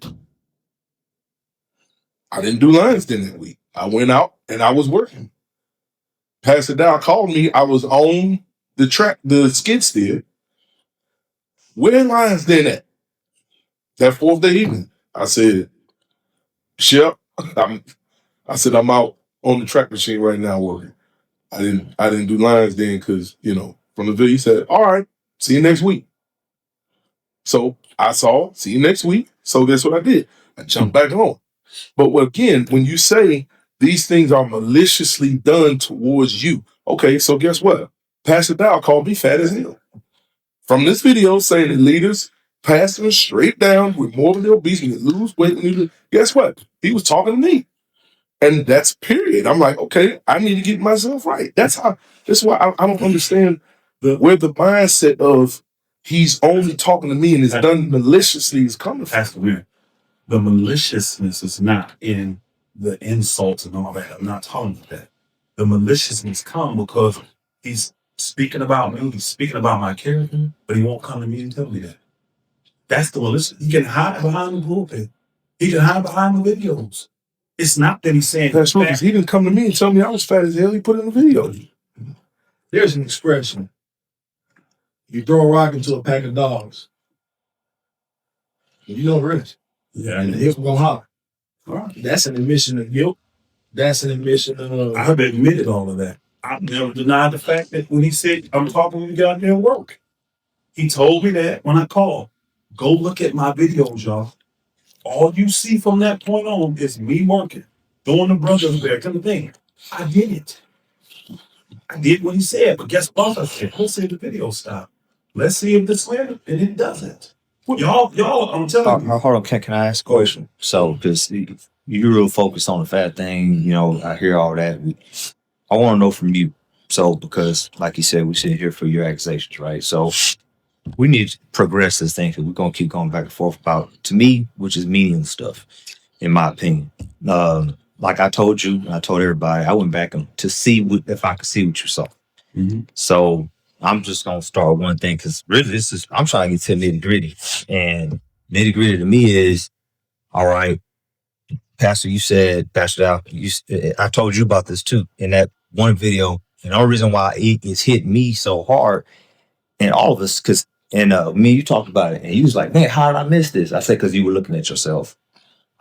I didn't do lines then that week. I went out and I was working. Pastor Dowell called me. I was on the track, the skid steer. Where lines then at? That 4th day evening. I said, Shep, I said, I'm out on the track machine right now working. I didn't do lines then because, from the video, he said, all right, see you next week. So I saw, see you next week. So that's what I did. I jumped back on. But again, when you say these things are maliciously done towards you, okay, so guess what? Pastor Dowell called me fat as hell. From this video saying that leaders, pastors straight down with morbidly obese, you lose weight. Guess what? He was talking to me. And that's period. I'm like, okay, I need to get myself right. That's why I don't understand where the mindset of he's only talking to me and is done maliciously is coming from.
Pastor Weir, the maliciousness is not in the insults and all that. I'm not talking about that. The maliciousness come because he's speaking about me, he's speaking about my character, but he won't come to me and tell me that. That's the malicious. He can hide behind the pulpit. He can hide behind the videos. It's not that he's saying
that's because he didn't come to me and tell me I was fat as hell. He put it in the video.
There's an expression. You throw a rock into a pack of dogs. You know the rest.
Yeah.
And the hips gonna holler.
Right.
That's an admission of guilt. That's an admission of...
I've admitted all of that. I've never denied the fact that when he said, I'm talking when you got there and work. He told me that when I called. Go look at my videos, y'all. All you see from that point on is me working, throwing the brothers back to the thing. I did it. I did what he said, but guess what? I said, let's see if the video stop. Let's see if this land, and it doesn't. Y'all, I'm telling you.
Hold on, can I ask a question? So, because you real focused on the fat thing, I hear all that. I want to know from you. So, because like you said, we sit here for your accusations, right? So, we need to progress this thing because we're going to keep going back and forth about, to me, which is meaningless stuff, in my opinion. Like I told you, I told everybody, I went back to see if I could see what you saw. Mm-hmm. So I'm just going to start with one thing because really I'm trying to get to nitty gritty. And nitty gritty to me is, all right, Pastor, you said, Pastor Dowell, I told you about this too in that one video. And the only reason why it's hit me so hard and all of us, because me, you talked about it, and you was like, man, how did I miss this? I said, because you were looking at yourself.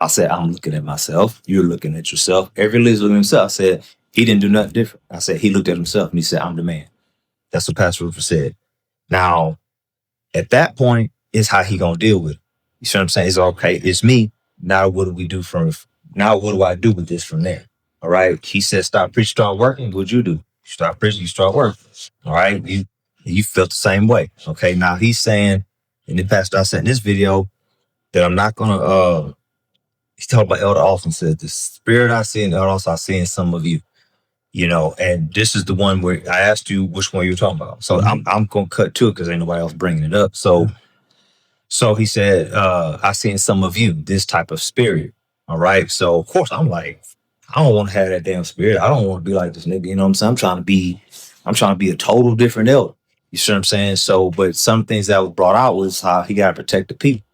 I said, I'm looking at myself. You're looking at yourself. Every leader's looking at himself. I said, he didn't do nothing different. I said, he looked at himself and he said, I'm the man. That's what Pastor Rufus said. Now, at that point, is how he gonna deal with it. You see what I'm saying? It's okay. It's me. Now, what do we do now what do I do with this from there? All right. He said, stop preaching, start working. What'd you do? You start preaching, you start working. All right. You felt the same way. Okay. Now he's saying, and then Pastor, I said in this video that I'm not going to, he's talking about Elder Austin said, the spirit I see in Elder Austin, I see in some of you, and this is the one where I asked you which one you were talking about. So I'm going to cut to it because ain't nobody else bringing it up. So he said, I see in some of you this type of spirit. All right. So of course I'm like, I don't want to have that damn spirit. I don't want to be like this nigga. You know what I'm saying? I'm trying to be a total different elder. You see what I'm saying? So, but some things that was brought out was how he got to protect the people.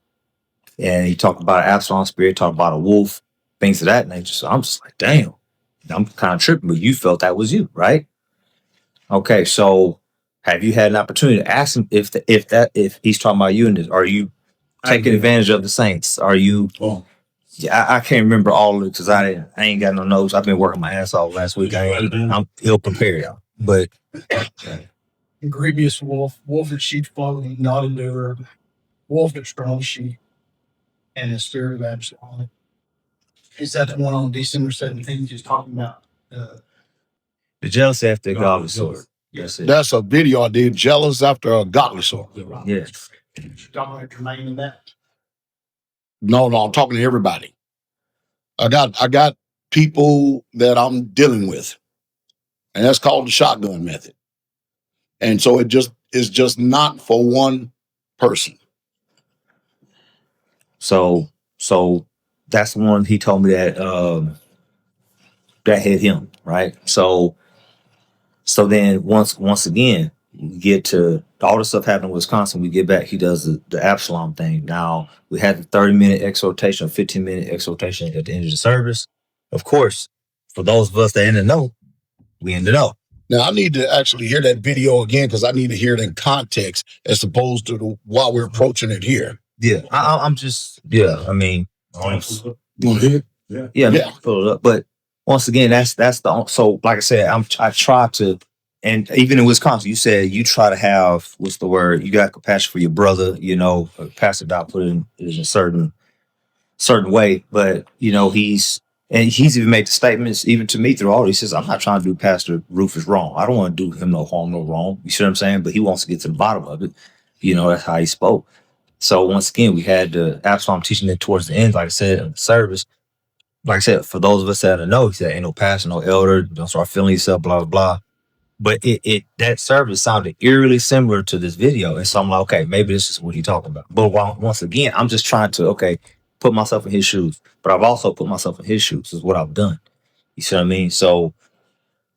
And he talked about an Absalom spirit, talked about a wolf, things of that nature. So I'm just like, damn, I'm kind of tripping, but you felt that was you, right? Okay, so have you had an opportunity to ask him if he's talking about you and this? Are you taking advantage of the saints? Are you? Oh. Yeah, I can't remember all of it because I ain't got no notes. I've been working my ass off last week. I'm ill prepared, y'all. But
grievous wolf in sheep's clothing, not endured, wolf in strong sheep, and the spirit of Absalom. Is that the one on December 17th just talking about?
The jealousy after a godly sword. Yes,
that's a video I did, jealous after a godly sword.
Talking about Jermaine in that.
Yeah.
No, I'm talking to everybody. I got people that I'm dealing with, and that's called the shotgun method. And so it's just not for one person.
So that's one he told me that that hit him, right? So then once again, we get to all the stuff happening in Wisconsin, we get back, he does the Absalom thing. Now we had the 30-minute exhortation, 15-minute exhortation at the end of the service. Of course, for those of us that didn't know, we ended up.
Now I need to actually hear that video again because I need to hear it in context as opposed to while we're approaching it here.
Yeah, I'm just I mean,
You want to hear it?
yeah, pull it up. But once again, that's the so like I said, I try to, and even in Wisconsin, you said you try to have what's the word? You got compassion for your brother. You know, Pastor Dowell put it in a certain way, but you know he's even made the statements even to me through all. He says, "I'm not trying to do Pastor Rufus wrong. I don't want to do him no harm, no wrong." You see what I'm saying? But he wants to get to the bottom of it. You know, that's how he spoke. So once again, we had the Absalom teaching it towards the end, like I said, in the service. Like I said, for those of us that don't know, he said, ain't no pastor, no elder, don't start feeling yourself, blah, blah, blah. But it that service sounded eerily similar to this video. And so I'm like, okay, maybe this is what he's talking about. But once again, I'm just trying to, put myself in his shoes. But I've also put myself in his shoes, is what I've done. You see what I mean? So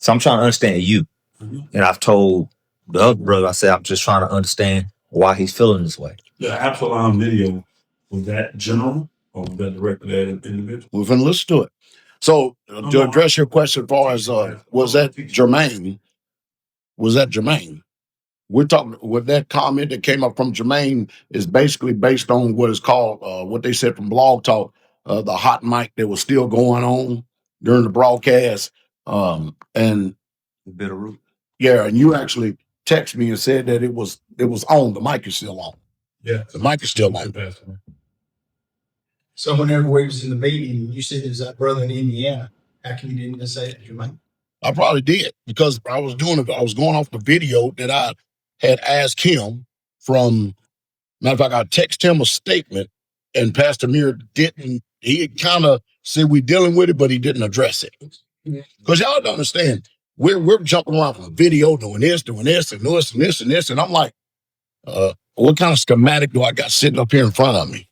I'm trying to understand you. And I've told the other brother, I said, I'm just trying to understand why he's feeling this way.
The Absalom video, was that general or was that directed at an individual?
We're going to listen to it. So to address your question as far as was that Jermaine? We're talking with that comment that came up from Jermaine is basically based on what is called what they said from Blog Talk, the hot mic that was still going on during the broadcast. And
Bitterroot.
Yeah, and you actually texted me and said that it was on. The mic is still on.
Yeah,
the mic is still on.
So whenever we was in the meeting, you said it was that brother in Indiana. How come you didn't say it, Jermaine?
I probably did because I was going off the video that I had asked him from. Matter of fact, I texted him a statement, and Pastor Muir didn't. He kind of said we're dealing with it, but he didn't address it. Because y'all don't understand, we're jumping around from video, doing this, and this, and this, and I'm like, what kind of schematic do I got sitting up here in front of me?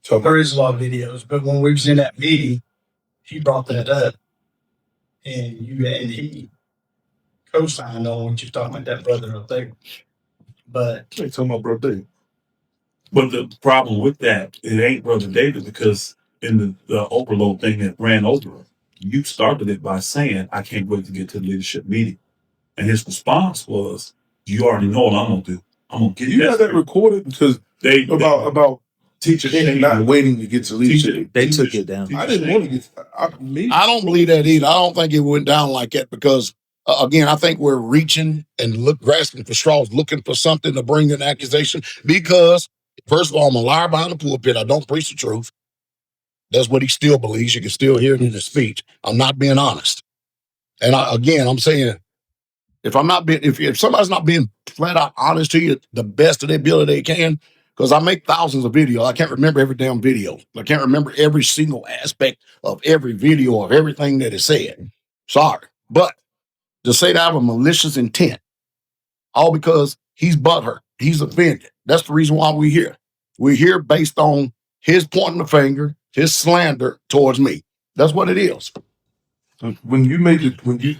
So there is a lot of videos, but when we was in that meeting, he brought that up, and he co-signed on what you're talking about, that brother up there. But
They talking about Brother David.
But the problem with that, it ain't Brother David, because in the overload thing that ran over, you started it by saying, I can't wait to get to the leadership meeting. And his response was, you already know what I'm going to do. I'm going to get
You got that recorded? Because about
teachers
not waiting to get to leadership.
They took it down.
I didn't want to get.
I don't believe that either. I don't think it went down like that because, again, I think we're reaching and grasping for straws, looking for something to bring an accusation. Because, first of all, I'm a liar behind the pulpit. I don't preach the truth. That's what he still believes. You can still hear it in his speech. I'm not being honest. And I'm saying, if somebody's not being flat out honest to you, the best of their ability they can, because I make thousands of videos. I can't remember every damn video. I can't remember every single aspect of every video of everything that is said. Sorry. But to say that I have a malicious intent, all because he's butthurt, he's offended. That's the reason why we're here. We're here based on his pointing the finger, his slander towards me. That's what it is.
When you,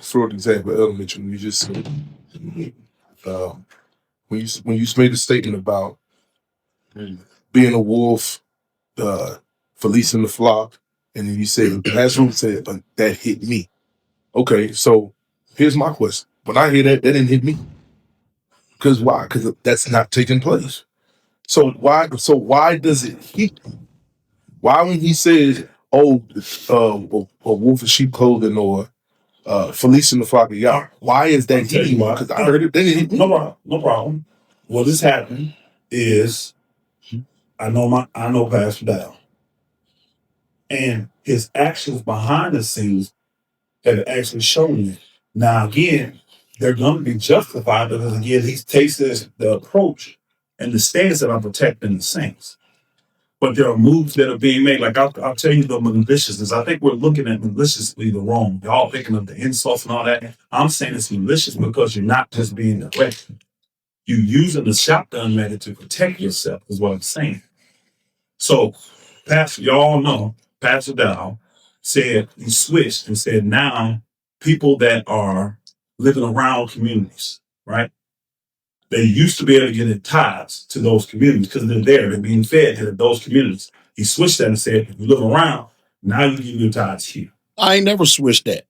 for example, Elder Mitchell, you just said, when you made a statement about being a wolf, fleecing the flock, and then you said, Pastor said, that hit me. Okay, so here's my question. When I hear that didn't hit me. Because why? Because that's not taking place. So why does it hit me? Why when he says, a wolf in sheep clothing or fleecing the flock of y'all, why is that hitting me? Because I heard it didn't hit me.
No problem. What is happening is I know Pastor Dowell. And his actions behind the scenes have actually shown me. Now again, they're going to be justified because again, he takes the approach and the stance that I'm protecting the saints. But there are moves that are being made. Like I'll tell you the maliciousness. I think we're looking at maliciously the wrong. Y'all thinking of the insults and all that. I'm saying it's malicious because you're not just being direct. You're using the shotgun method to protect yourself, is what I'm saying. So, y'all know, Pastor Dowell said he switched and said now people that are living around communities, right? They used to be able to get in ties to those communities because they're there, they're being fed to those communities. He switched that and said, if you live around, now you give your ties here.
I ain't never switched that.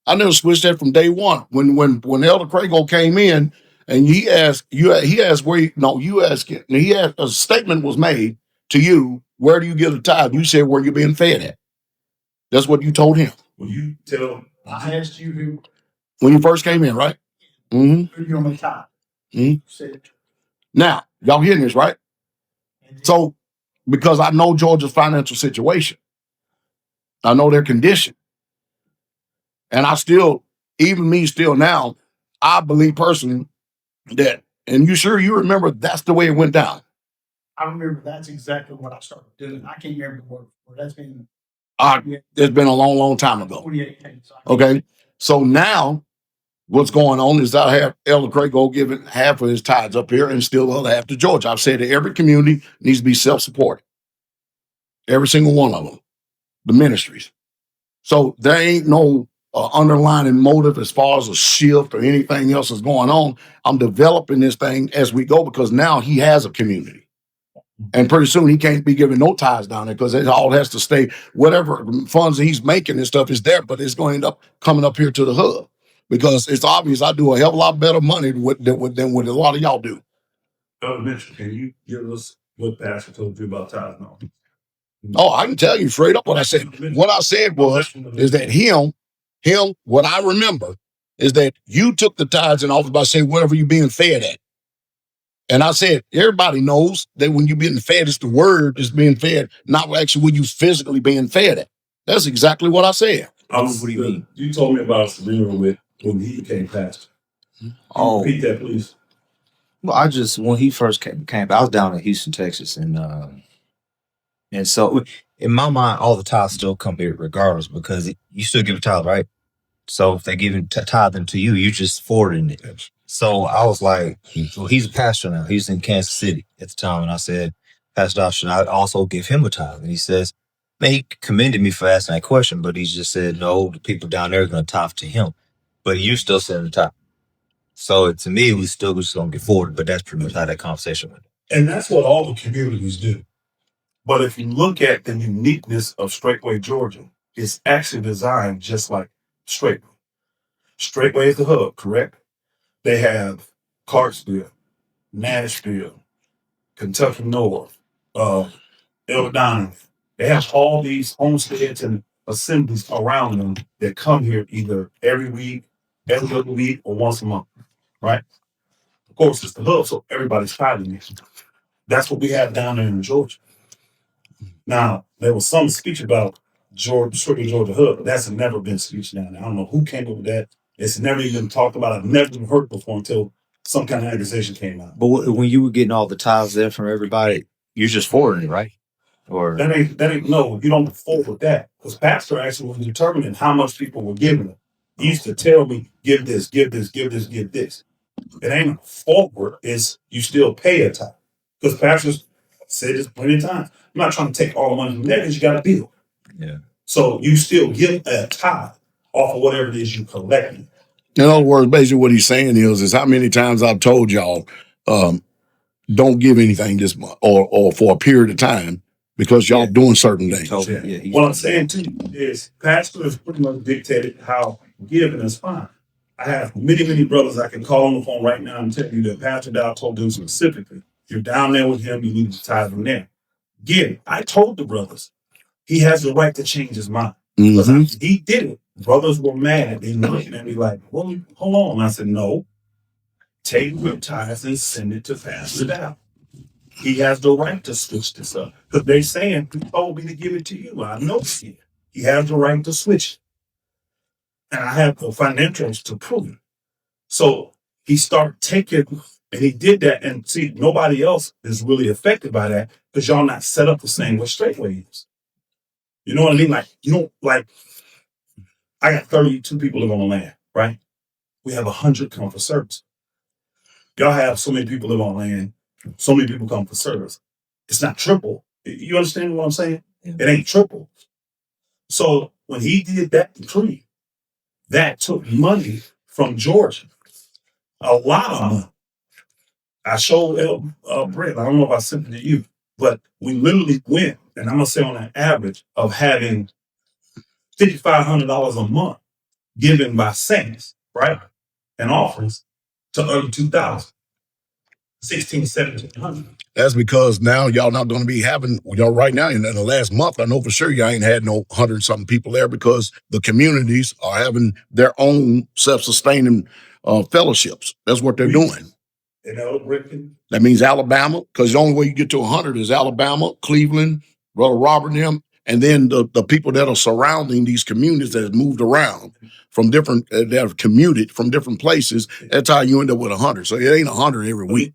I never switched that from day one. When Elder Crago came in and he asked a statement was made to you, where do you get a tithe? You said where you're being fed at. That's what you told him.
Will you tell?
I asked you who
When you first came in, right? Mm-hmm.
you're going to tie.
Mm-hmm.
Said,
Now, y'all hearing this, right? So, because I know Georgia's financial situation, I know their condition. And I still, even me still now, I believe personally that, and you remember that's the way it went down.
I remember that's exactly what I started doing. I can't remember the word for it. That's been
It's been a long, long time ago.
2018.
Okay. So now what's going on is I have Elder Crago giving half of his tithes up here and still the other half to Georgia. I've said that every community needs to be self-supporting. Every single one of them, the ministries. So there ain't no underlying motive as far as a shift or anything else is going on. I'm developing this thing as we go because now he has a community. And pretty soon he can't be giving no tithes down there because it all has to stay, whatever funds he's making and stuff is there, but it's going to end up coming up here to the hub because it's obvious I do a hell of a lot better money than what a lot of y'all do.
Mitchell, can you give us what Pastor told you about tithes now?
Oh, I can tell you straight up what I said. What I said is that what I remember is that you took the tithes and offered by saying whatever you're being fed at. And I said, everybody knows that when you're being fed, it's the word that's being fed, not actually when you physically being fed at. That's exactly what I said.
What do you mean?
You told me about Serena with when he became pastor. Repeat that, please.
Well, when he first came, I was down in Houston, Texas, and so in my mind, all the tithes still come here regardless because you still give a tithe, right? So if they give tithing to you, you just forwarding it. So I was like, well, he's a pastor now. He's in Kansas City at the time. And I said, Pastor Dowell, should I also give him a tithe? And he says, man, he commended me for asking that question, but he just said, no, the people down there are going to tithe to him. But you still send the tithe. So to me, we still just going to get forwarded. But that's pretty much how that conversation went.
And that's what all the communities do. But if you look at the uniqueness of Straitway, Georgia, it's actually designed just like Straitway. Straitway is the hub, correct? They have Clarksville, Nashville, Kentucky North, Elder. They have all these homesteads and assemblies around them that come here either every week, every other week, or once a month, right? Of course, it's the hub, so everybody's fighting it. That's what we have down there in Georgia. Now, there was some speech about Georgia hub, but that's never been speech down there. I don't know who came up with that. It's never even talked about. I've never even heard before until some kind of accusation came out.
But when you were getting all the tithes there from everybody, you're just forwarding it, right? Or
that ain't no, you don't forward that. Because Pastor actually was determining how much people were giving him. He used to tell me, give this, give this, give this, give this. It ain't forward, it's you still pay a tithe. Because pastors said this plenty of times. I'm not trying to take all the money from there because you got a bill.
Yeah.
So you still give a tithe off of whatever it is you collecting.
In other words, basically what he's saying is how many times I've told y'all, don't give anything this month or for a period of time because y'all doing certain things.
What I'm saying to you is pastors pretty much dictated how giving is fine. I have many, many brothers I can call on the phone right now and tell you that Pastor Dowell told them specifically, you're down there with him, you need to tithe from there. Again, I told the brothers, he has the right to change his mind. Mm-hmm. He did it. Brothers were mad. They looked at me like, well, hold on. I said, no. Take your tithes and send it to Pastor Dowell. He has the right to switch this up. Because they're saying, he told me to give it to you. I know he has the right to switch it. And I have the financials to prove it. So he started taking, and he did that. And see, nobody else is really affected by that because y'all not set up the same way Straitway is. You know what I mean? Like, you don't like, I got 32 people live on the land, right? We have 100 come for service. Y'all have so many people live on land, so many people come for service. It's not triple. You understand what I'm saying? Yeah. It ain't triple. So when he did that decree, that took money from Georgia. A lot of money. I showed Brett, I don't know if I sent it to you, but we literally went, and I'm going to say on an average of having $5,500 a month given by saints, right? And offerings to under 2,000, 1,700.
That's because now y'all not going to be having, y'all right now in the last month, I know for sure y'all ain't had no 100-something people there because the communities are having their own self-sustaining fellowships. That's what they're doing. That means Alabama, because the only way you get to 100 is Alabama, Cleveland, Brother Robert and them, and then the people that are surrounding these communities that have moved around from different, that have commuted from different places. That's how you end up with 100. So it ain't 100 every week.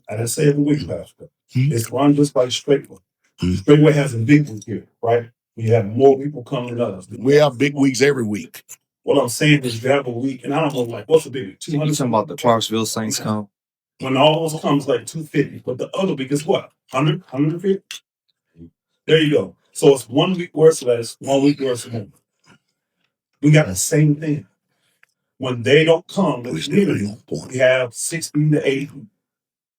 I didn't say every week, Pastor. It's run just like Straitway. Straitway has a big week here, right? We have more people coming than others.
We have big weeks every week.
What I'm saying is you have a week, and I don't know, like, what's the big week? 200?
You talking about the Clarksville Saints come?
When all those comes like 250, but the other week is what? 100, 150? There you go. So it's 1 week worse less, 1 week worse more. We got the same thing. When they don't come, we have 60 to 80.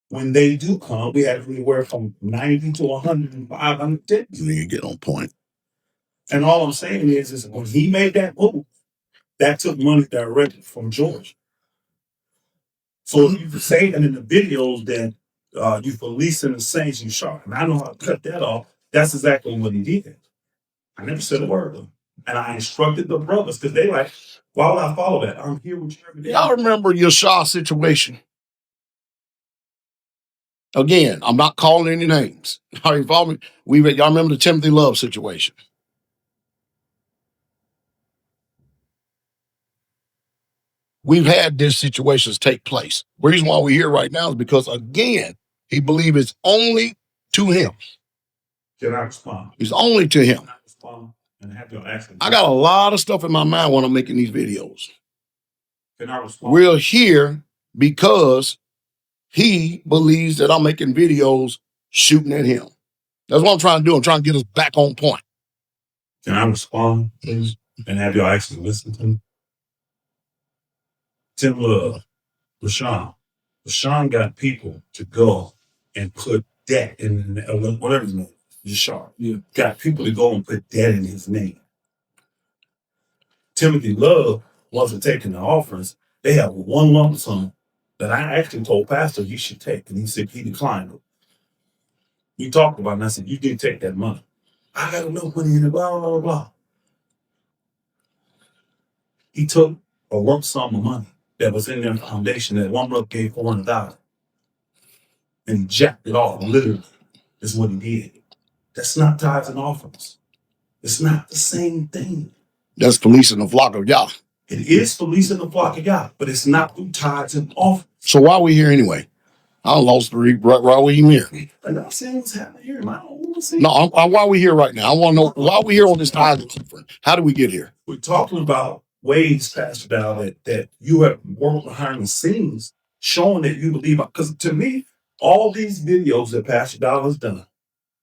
When they do come, we have anywhere from 90 to 100 and 500.
You get on point.
And all I'm saying is when he made that move, that took money directly from Georgia. So if you say that in the videos that you policing the Saints, you sharp. And I know how to cut that off. That's exactly what he did. I never said a word of it. And I instructed the brothers because they like, why would I follow that? I'm here with you every day.
Y'all remember your Shaw situation? Again, I'm not calling any names. Are you follow me? Y'all remember the Timothy Love situation? We've had these situations take place. The reason why we're here right now is because, again, he believes it's only to him.
Can I respond?
It's only to him.
Can I respond? And have your accent.
I got a lot of stuff in my mind when I'm making these videos.
Can I respond?
We're here because he believes that I'm making videos shooting at him. That's what I'm trying to do. I'm trying to get us back on point.
Can I respond, please? And have your accent listen to me? Tim Love, Rashawn got people to go and put that in whatever his name is. Rashawn. Yeah. Got people to go and put that in his name. Timothy Love wasn't taking the offerings. They have one lump sum that I actually told Pastor he should take, and he said he declined it. We talked about it, and I said, you didn't take that money. I got enough money in it, blah, blah, blah. He took a lump sum of money that was in their foundation that one brother gave $400 and he jacked it off, literally, is what he did. That's not tithes and offerings. It's not the same thing.
That's policing the flock of Yah.
It is policing the flock of Yah, but it's not through tithes and offerings.
So why are we here anyway? I lost the why are we even here?
I'm not saying what's happening here. I don't want to see.
No, why are we here right now? I want to know why are we here on this tithe conference? How did we get here?
We're talking about ways, Pastor Dowell, that you have worked behind the scenes, showing that you believe. Because to me, all these videos that Pastor Dowell has done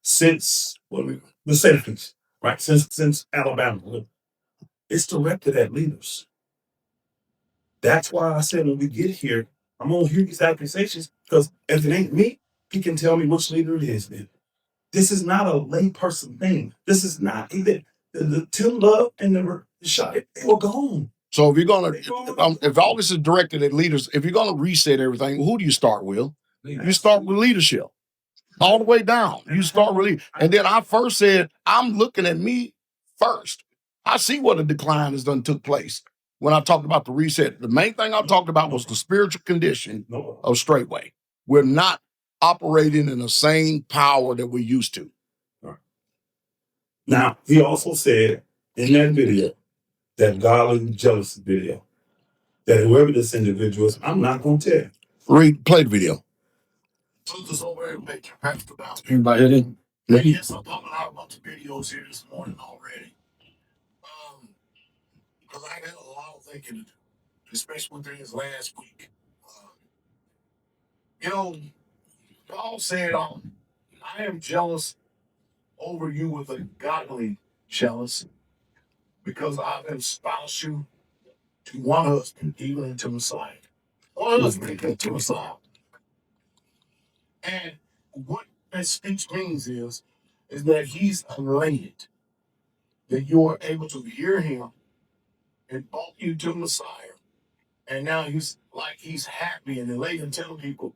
since the 70s, right? Since Alabama, it's directed at leaders. That's why I said when we get here, I'm gonna hear these accusations because if it ain't me, he can tell me which leader it is. Then this is not a layperson thing. This is not either the Tim Love and the shot. They were gone.
So if you're gonna, if all this is directed at leaders, if you're gonna reset everything, who do you start with? You start with leadership, all the way down. You start with, and then I first said, I'm looking at me first. I see what a decline has done took place. When I talked about the reset, the main thing I talked about was the spiritual condition of Straitway. We're not operating in the same power that we used to.
Now, he also said in that video, that godly jealousy video, that whoever this individual is, I'm not going to tell.
Play the video.
This over and make your Pastor Dowell.
Everybody hear that?
Yes, I'm talking out about the videos here this morning already. Because I had a lot of thinking to do, especially within this last week. You know, Paul said, I am jealous over you with a godly jealousy because I've espoused you to one husband, even into Messiah. One husband into Messiah. And what that speech means is that he's elated that you are able to hear him and brought you to Messiah. And now he's happy and elated and telling people,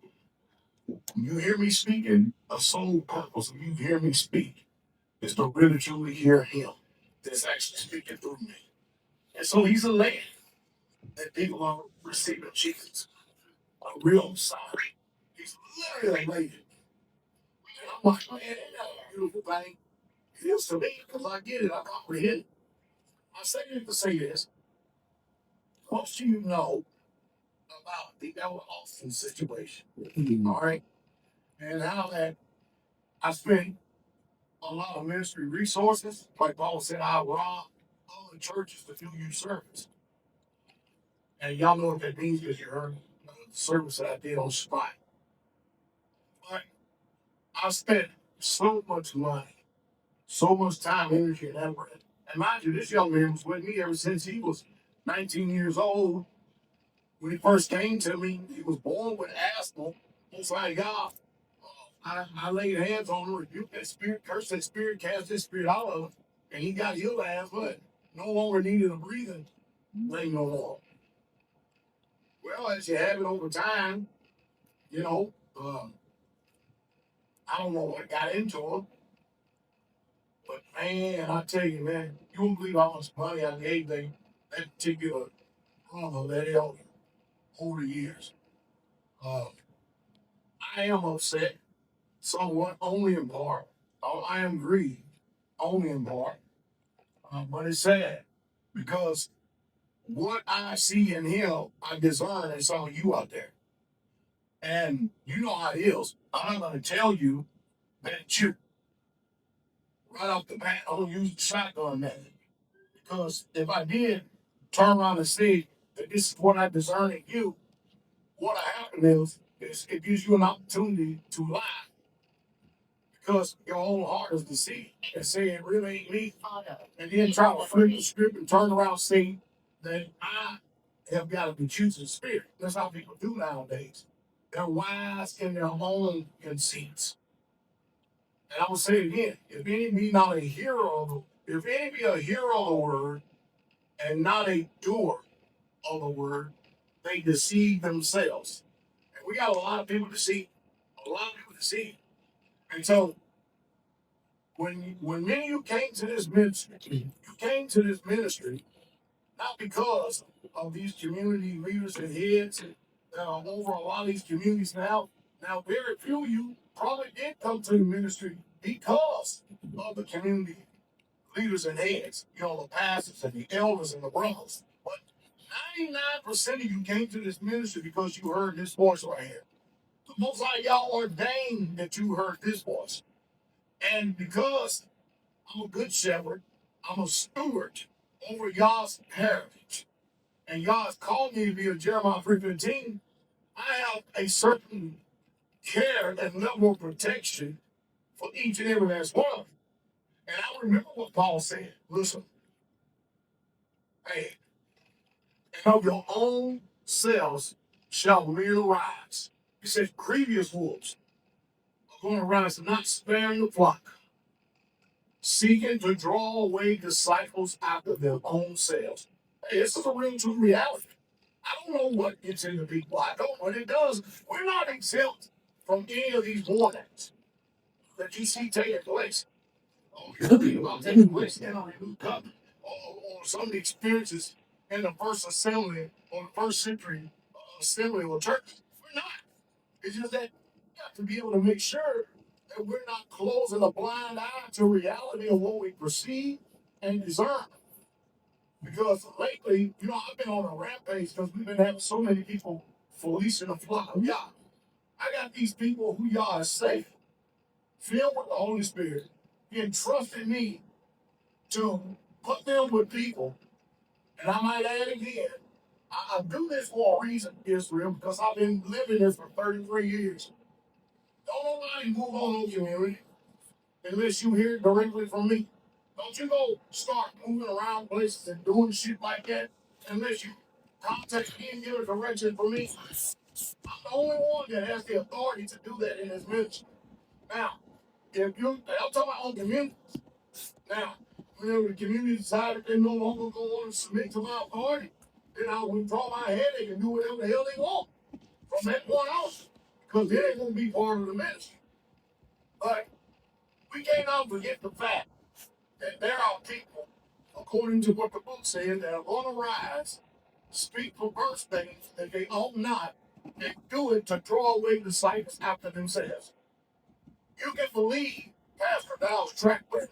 you hear me speaking, a sole purpose of you hear me speak is to really truly hear him that's actually speaking through me. And so he's elated that people are receiving Jesus. A real Messiah. He's literally elated. And I'm like, man, ain't that a beautiful thing? It is to me, because I get it, I comprehend it. I say it to say this. Most of you know about the Ella Austin situation. All right. And how that I spent a lot of ministry resources. Like Paul said, I robbed other churches to do you service. And y'all know what that means because you heard the service that I did on spot. But I spent so much money, so much time, energy, and effort. And mind you, this young man was with me ever since he was 19 years old. When he first came to me, he was born with asthma. Most like God. I laid hands on him, rebuked that spirit, cursed that spirit, cast that spirit out of him, and he got healed of asthma. No longer needed a breathing thing no more. Well, as you have it over time, you know, I don't know what got into him, but man, I tell you, man, you won't believe how much money I gave that particular brother that helped over the years. I am upset, somewhat, only in part. I am grieved, only in part. But it's sad because what I see in him, I discern in some of you out there. And you know how it is. I'm not going to tell you that you, right off the bat, I'm going to use the shotgun method. Because if I did turn around and say that this is what I discern in you, what happened is it gives you an opportunity to lie. Because your own heart is deceived and say it really ain't me. And then try to flip the script and turn around and say that I have got a confusing spirit. That's how people do nowadays. They're wise in their own conceits. And I will say it again, if any be not a hero, if any be a hero of the word and not a doer of the word, they deceive themselves. And we got a lot of people deceived. A lot of people deceived. And so when many of you came to this ministry, you came to this ministry not because of these community leaders and heads that are over a lot of these communities now. Now, very few of you probably did come to the ministry because of the community leaders and heads, you know, the pastors and the elders and the brothers. But 99% of you came to this ministry because you heard this voice right here. The most like y'all ordained that you heard this voice. And because I'm a good shepherd, I'm a steward over y'all's heritage. And God's called me to be a Jeremiah 3:15, I have a certain care and level of protection for each and every last one of them. And I remember what Paul said. Listen, hey, and of your own selves shall men arise. He says, grievous wolves are going to rise, not sparing the flock, seeking to draw away disciples after their own selves. Hey, this is a real true reality. I don't know what gets into people. I don't know what it does. We're not exempt from any of these warnings that you see taking place. Oh, you're thinking about taking place now in the new covenant. Or some of the experiences in the first assembly or the first century assembly or church. We're not. It's just that we have to be able to make sure that we're not closing a blind eye to reality of what we perceive and discern.
Because lately, I've been on a rampage because we've been having so many people fleecing the flock of y'all. I got these people who y'all are safe, filled with the Holy Spirit, entrusted me to put them with people. And I might add again, I do this for a reason, Israel, because I've been living this for 33 years. Don't nobody move on no community unless you hear it directly from me. Don't you go start moving around places and doing shit like that unless you contact me and get a direction from me. I'm the only one that has the authority to do that in this ministry. Now, I'm talking about on community. Now, whenever the community decided they no longer going to want to submit to my authority, then I withdraw my head. They can do whatever the hell they want from that point on, because it ain't going to be part of the ministry. But we can't not forget the fact that there are people, according to what the book says, that are going to rise, speak perverse things that they ought not, and do it to draw away disciples after themselves. You can believe Pastor Dowell's track record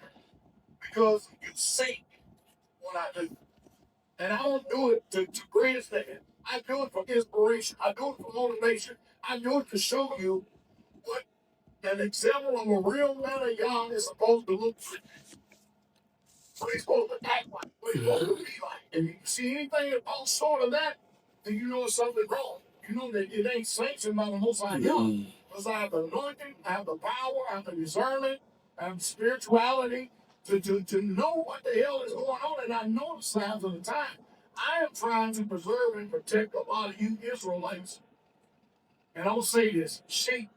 because you see what I do. And I don't do it to grandstand. I do it for inspiration. I do it for motivation. I do it to show you what an example of a real man of God is supposed to look like. What he's supposed to act like. What he's supposed to be like. And you see anything about sort of that, then you know something wrong. You know that it ain't sanctioned by the Most High God. Because I have the anointing, I have the power, I have the discernment, I have the spirituality to know what the hell is going on, and I know the signs of the time. I am trying to preserve and protect a lot of you Israelites. And I'll say this, sheep.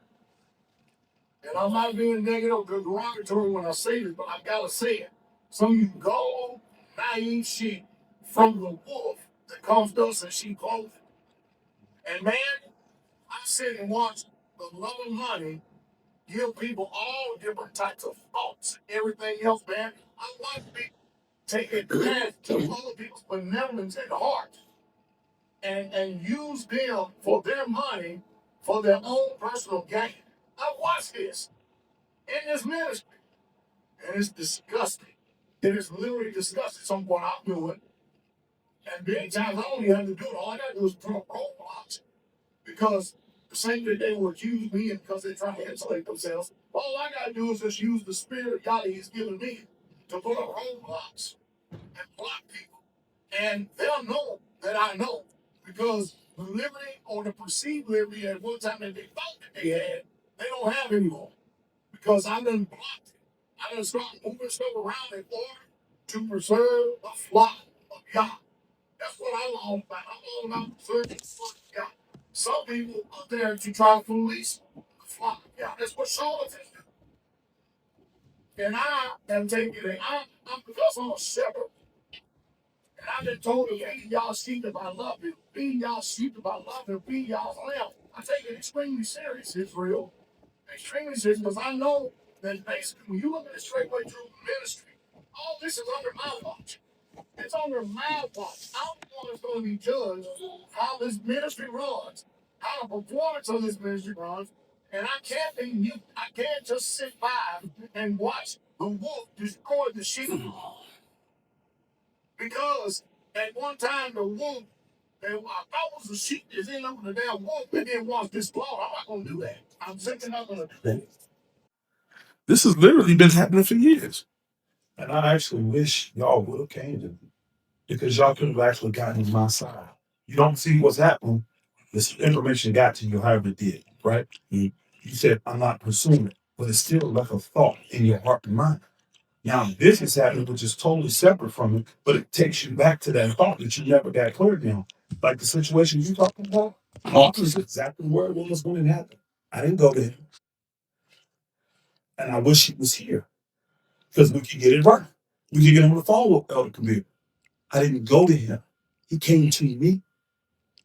And I'm not being negative or derogatory when I say this, but I've got to say it. Some of you go naive sheep from the wolf that comes to us in sheep clothing. And man, I sit and watch the love of money give people all different types of thoughts and everything else, man. I watch people take advantage of other people's benevolence and heart and use them for their money for their own personal gain. I watch this in this ministry, and it's disgusting. It is literally disgusting. Some point I'm doing, and many times I don't even have to do it. All I got to do is put up roadblocks because the same that they will accuse me and because they're trying to insulate themselves. All I got to do is just use the spirit of God He's given me to put up roadblocks and block people, and they'll know that I know because the liberty or the perceived liberty at one time that they thought that they had, they don't have anymore because I done blocked it. I done started moving stuff around in order to preserve the flock of God. That's what I'm all about. I'm all about preserving the flock of God. Some people are there to try to police the flock of God. That's what charlatans do. And I am taking it. I'm because I'm a shepherd. And I've been told to feed y'all sheep if I love you. Feed y'all sheep if I love you. Feed y'all lamb. I take it extremely serious, Israel. Extremely serious because I know that basically when you look at the Straitway True Ministry, all this is under my watch. It's under my watch. I'm the one that's going to be judged how this ministry runs, how the performance of this ministry runs, and I can't be mute. I can't just sit by and watch the wolf destroy the sheep. Because at one time the wolf, I thought it was the sheep that's in over the damn wolf, and then once this law, I'm not going to do that. I'm simply not going to do that.
This has literally been happening for years.
And I actually wish y'all would have came to me because y'all could have actually gotten to my side. You don't see what's happening. This information got to you however it did, right? You said, I'm not pursuing it, but it still left a thought in your heart and mind. Now, this is happening, which is totally separate from it, but it takes you back to that thought that you never got clarity on. Like the situation you talking about, this is exactly where it was going to happen. I didn't go there. And I wish he was here because we could get it right. We could get him to follow up Elder Kabir. I didn't go to him. He came to me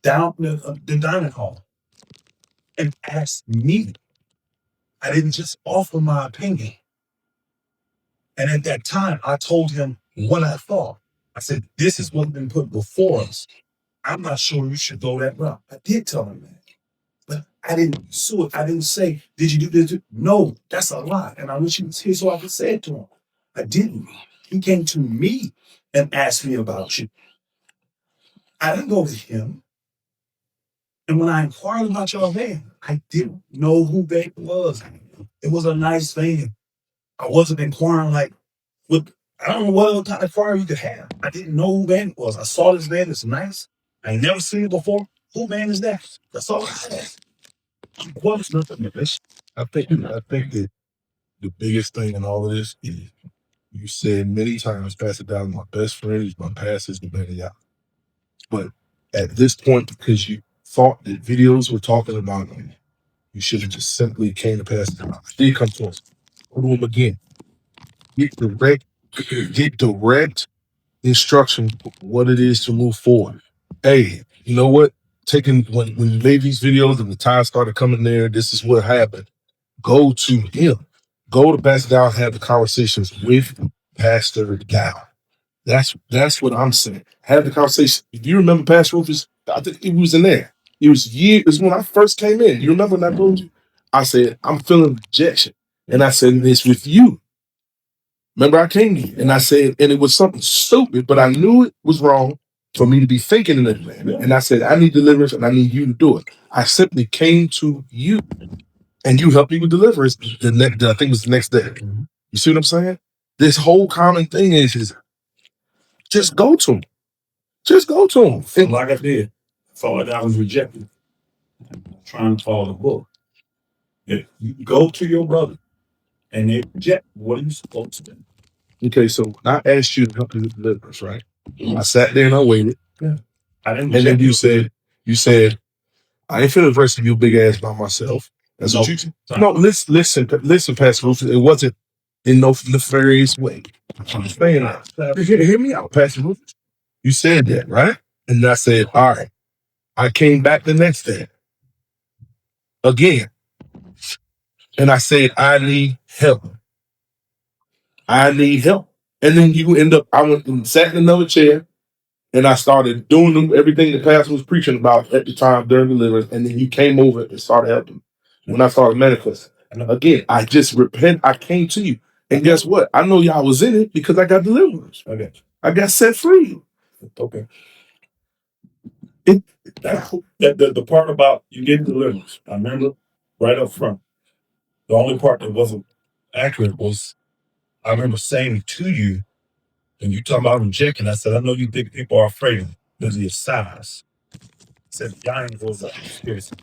down the dining hall and asked me. I didn't just offer my opinion. And at that time, I told him what I thought. I said, this is what's been put before us. I'm not sure you should go that route. I did tell him that. But I didn't pursue it. I didn't say, did you do this? No, that's a lie. And I wish he was here so I could say it to him. I didn't. He came to me and asked me about you. I didn't go to him. And when I inquired about your van, I didn't know who that was. It was a nice van. I wasn't inquiring like, what, I don't know what other kind of car you could have. I didn't know who van it was. I saw this van. It's nice. I ain't never seen it before. Who van is that? That's all I asked. Was nothing of this.
I think that the biggest thing in all of this is you said many times, Pastor Dowell, my best friend is my pastor, is the better y'all. But at this point, because you thought that videos were talking about you, you should have just simply came to Pastor Dowell. I did come to us. Go to him again. Get direct instruction what it is to move forward. Hey, you know what? When you made these videos and the time started coming there, this is what happened. Go to him. Go to Pastor Dowell and have the conversations with Pastor Dowell. That's what I'm saying. Have the conversation. If you remember Pastor Rufus, I think he was in there. It was when I first came in. You remember when I told you? I said, I'm feeling rejection. And I said, it's with you. Remember I came to you and I said, and it was something stupid, but I knew it was wrong for me to be thinking in that manner. And I said, I need deliverance and I need you to do it. I simply came to you and you helped me with deliverance. I think it was the next day. You see what I'm saying? This whole common thing is just go to him. Just go to him.
And like I did, I thought that I was rejected. Trying to follow the book. If you go to your brother and they reject, what are you supposed to do?
Okay, so I asked you to help me with deliverance, right? I sat there and I waited.
Yeah. I didn't.
And then you said, I ain't feeling the rest of you big ass by myself. That's what you said. No, listen, Pastor Rufus. It wasn't in no nefarious way. I'm saying that. Hear me out, Pastor Rufus. You said that, right? And I said, all right. I came back the next day again. And I said, I need help. I need help. And then you end up, I went and sat in another chair and I started doing everything the pastor was preaching about at the time during deliverance. And then you came over and started helping when I started manifesting. And again, I just repent. I came to you. And guess what? I know y'all was in it because I got deliverance. Okay. I got set free. Okay.
The part about you getting deliverance, I remember right up front. The only part that wasn't accurate was I remember saying to you, and you talking about rejecting, I said, I know you think people are afraid of because of your size. I said, y'all ain't goes up.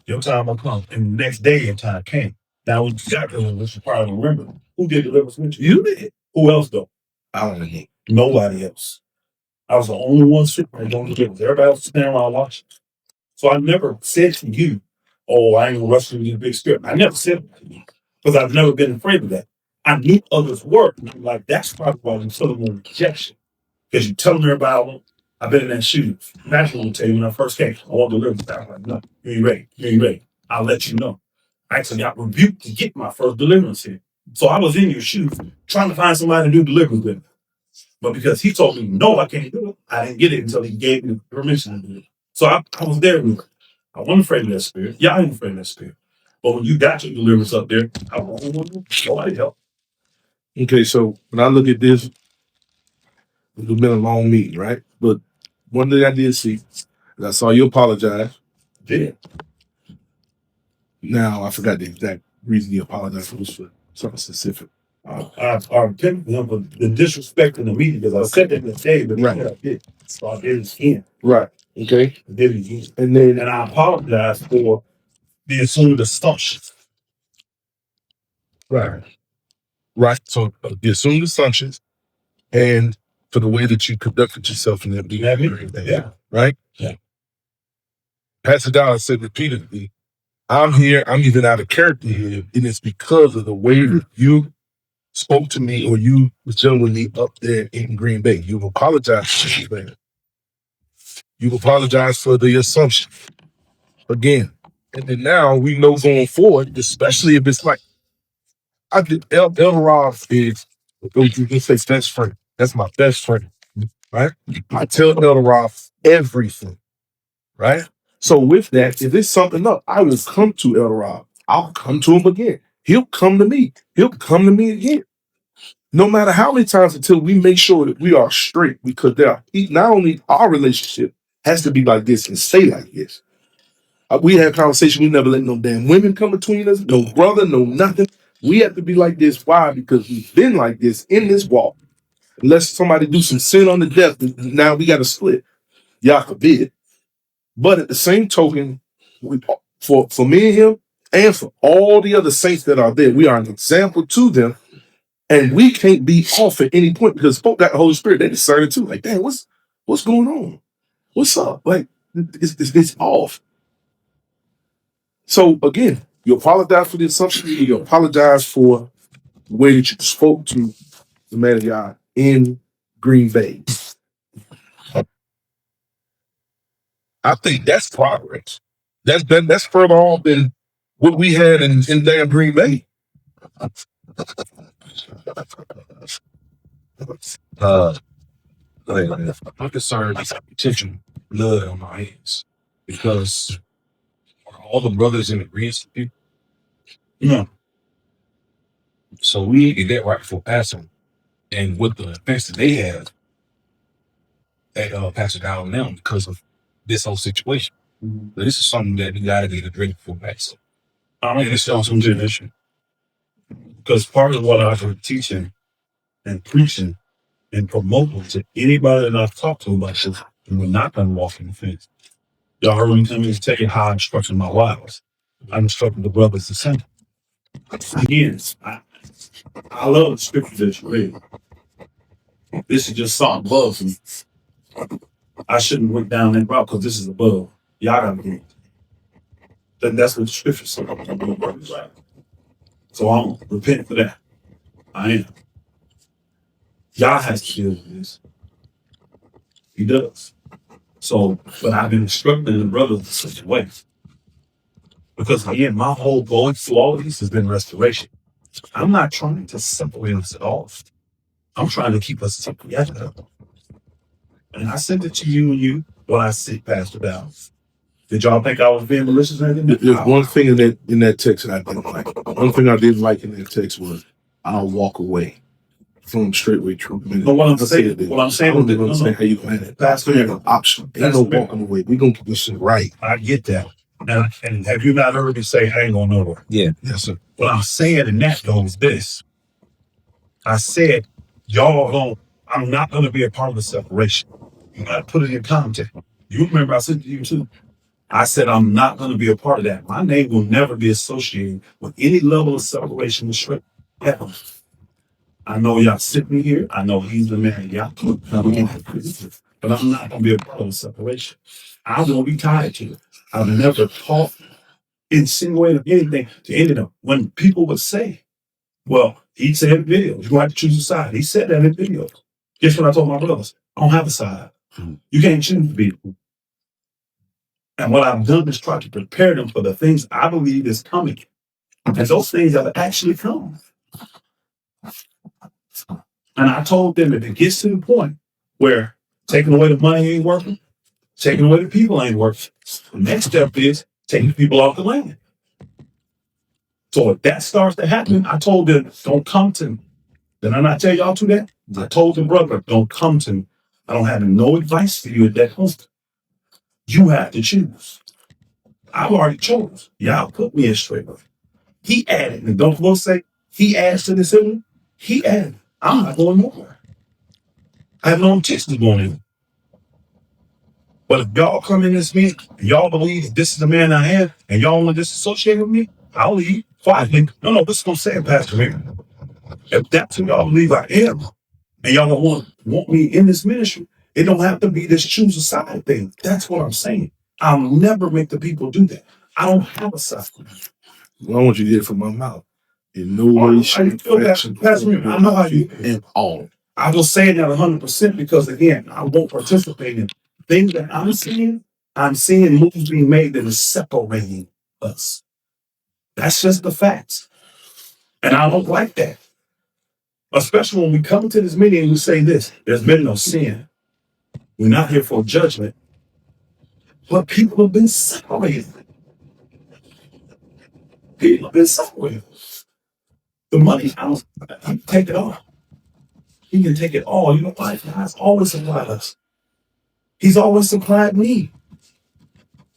Your time will come. And the next day your time came. Now when you got deliverance, you probably remember. Who did deliverance with you? You did. Who else though? I don't know. Nobody else. I was the only one sitting there doing deliverance. Everybody else sitting around watching. So I never said to you, oh, I ain't gonna rush you with the big spirit. I never said that to you because I've never been afraid of that. I knew others were. Like, that's probably why I'm telling them rejection. Because you telling her about, I've been in that shoe. Pastor will tell you when I first came, I want to deliver. I'm like, no, you ain't ready. You ain't ready. I'll let you know. I actually got rebuked to get my first deliverance here. So I was in your shoes trying to find somebody to do deliverance with. But because he told me, no, I can't do it, I didn't get it until he gave me permission to do it. So I was there with it. I wasn't afraid of that spirit. Y'all ain't afraid of that spirit. But when you got your deliverance up there, I wasn't nobody help.
Okay, so when I look at this, it's been a long meeting, right? But one thing I did see is I saw you apologize.
Yeah.
Now, I forgot the exact reason you apologized for. It was for something specific.
I repent him for the disrespect in the meeting because I said that in the day, but right. I did. So I did it again.
Right. Okay.
I did it again.
And
I apologize for the assumed assumptions.
Right. Right. So the assumed assumptions and for the way that you conducted yourself in that meeting.
Yeah.
Right?
Yeah.
Pastor Dowell said repeatedly, I'm here, I'm even out of character here, and it's because of the way that you spoke to me or you was dealing with me up there in Green Bay. You've apologized for that. You've apologized for the assumption. Again. And then now we know going forward, especially if it's like, I did El Rob is, you can say best friend. That's my best friend, right? I tell El Rob everything, right? So with that, if it's something up, I will come to El Rob. I'll come to him again. He'll come to me. He'll come to me again. No matter how many times until we make sure that we are straight, because not only our relationship has to be like this and stay like this. We had conversation. We never let no damn women come between us, no brother, no nothing. We have to be like this. Why? Because we've been like this in this walk. Unless somebody do some sin on the death, now we got to split. Y'all forbid. But at the same token, for me and him, and for all the other saints that are there, we are an example to them. And we can't be off at any point because folk got the Holy Spirit. They discern it too. Like, damn, what's going on? What's up? Like, it's off. So again, you apologize for the assumption. You apologize for the way that you spoke to the man of God in Green Bay. I think that's progress. That's further on than what we had in damn Green Bay.
I'm concerned with potential blood on my hands because are all the brothers in agreement with you? No. So we need to get that right before passing. And with the offense that they have at Pastor Dowell now because of this whole situation. So this is something that we gotta get addressed before passing. I'm gonna tell some generation. Because part of what I've been teaching and preaching and promoting to anybody that I've talked to about this, and we're not gonna walk in the fence. Y'all heard me tell me to take it how I instructed my wives. I instructed the brothers the same. Again, I love the scripture that you read. This is just something above me. I shouldn't went down that route because this is above. Y'all gotta get it. Then that's what the scripture says. Right. So I'm repenting for that. I am. Y'all has to deal with this. He does. So, but I've been instructing the brothers in such a way. Because again, my whole goal through all of this has been restoration. I'm not trying to separate us at all. I'm trying to keep us together. And I sent it to you when I sent Pastor Dowell. Did y'all think I was being malicious or anything?
There's one thing in that text that I didn't like. One thing I didn't like in that text was I'll walk away from Straitway Trump.
But what I'm saying,
I don't understand how you can have that.
Pastor,
We have an option. Ain't no walking away. We're gonna keep this shit right.
I get that. And have you not heard me say I ain't going nowhere?
Yeah.
Yes, sir.
What I'm saying in that though is this. I said, I'm not gonna be a part of the separation. You gotta put it in context. You remember I said to you too. I said I'm not gonna be a part of that. My name will never be associated with any level of separation with Shrek. Ever. I know y'all sitting here. I know he's the man. Y'all but I'm not gonna be a part of the separation. I won't be tied to it. I've never taught, insinuated anything to any of them. When people would say, well, he said in videos, you're going to have to choose a side. He said that in videos. Guess what I told my brothers? I don't have a side. You can't choose to be. And what I've done is try to prepare them for the things I believe is coming. And those things have actually come. And I told them if it gets to the point where taking away the money ain't working, taking away the people ain't working, the next step is taking people off the land. So if that starts to happen, I told them, don't come to me. Did I not tell y'all to that? I told them, brother, don't come to me. I don't have no advice for you at that point. You have to choose. I've already chose. Y'all put me in Straitway. He added, and don't want to say he adds to this in. He added. I'm not going nowhere. I have no intention of going in. But if y'all come in this meeting and y'all believe this is the man I am, and y'all want to disassociate with me, I'll leave quietly. No, this is gonna say it, Pastor Man. If that's who y'all believe I am, and y'all don't want me in this ministry, it don't have to be this choose a side thing. That's what I'm saying. I'll never make the people do that. I don't have a side.
Well, I want you to get it from my mouth. In no way, shape, fashion.
Pastor Man, I know how you
and all.
I will say that 100% because again, I won't participate in things that I'm seeing. I'm seeing moves being made that is separating us. That's just the facts. And I don't like that. Especially when we come to this meeting and we say this, there's been no sin. We're not here for judgment. But people have been separated. People have been separated. The money, I take it off.
He can take it all. You know why? God's always supplied us. He's always supplied me.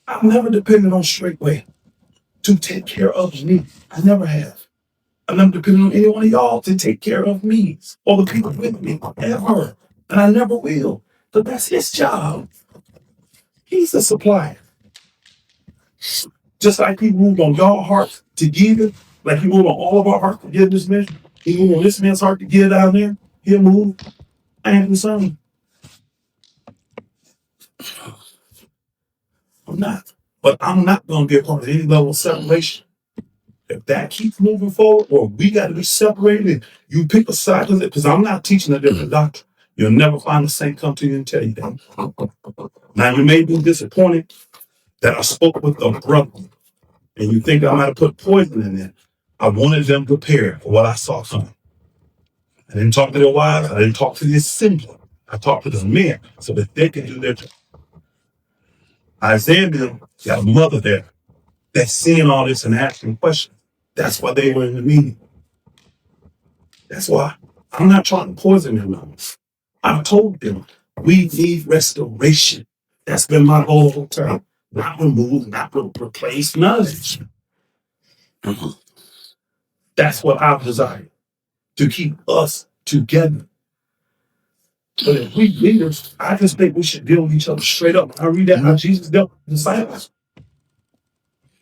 I've never depended on Straitway to take care of me. I never have. I've never depended on any one of y'all to take care of me or the people with me ever. And I never will. But that's his job. He's the supplier. Just like he moved on y'all hearts to give it, like he moved on all of our hearts to give this mission, he moved on this man's heart to give down there, he'll move. I ain't concerned. I'm not. But I'm not going to be a part of any level of separation. If that keeps moving forward, or we got to be separated, and you pick a side of it, because I'm not teaching a different doctrine. You'll never find the saint come to you and tell you that. Now, you may be disappointed that I spoke with a brother, and you think I might have put poison in there. I wanted them prepared for what I saw coming. I didn't talk to their wives. I didn't talk to the assembly. I talked to the men so that they could do their job. Isaiah and them got a mother there that's seeing all this and asking questions. That's why they were in the meeting. That's why. I'm not trying to poison them. No. I've told them we need restoration. That's been my goal the whole time. Not remove, not replace, none of it. That's what I desire, to keep us together. But if we leaders, I just think we should deal with each other straight up. I read that how Jesus dealt with disciples.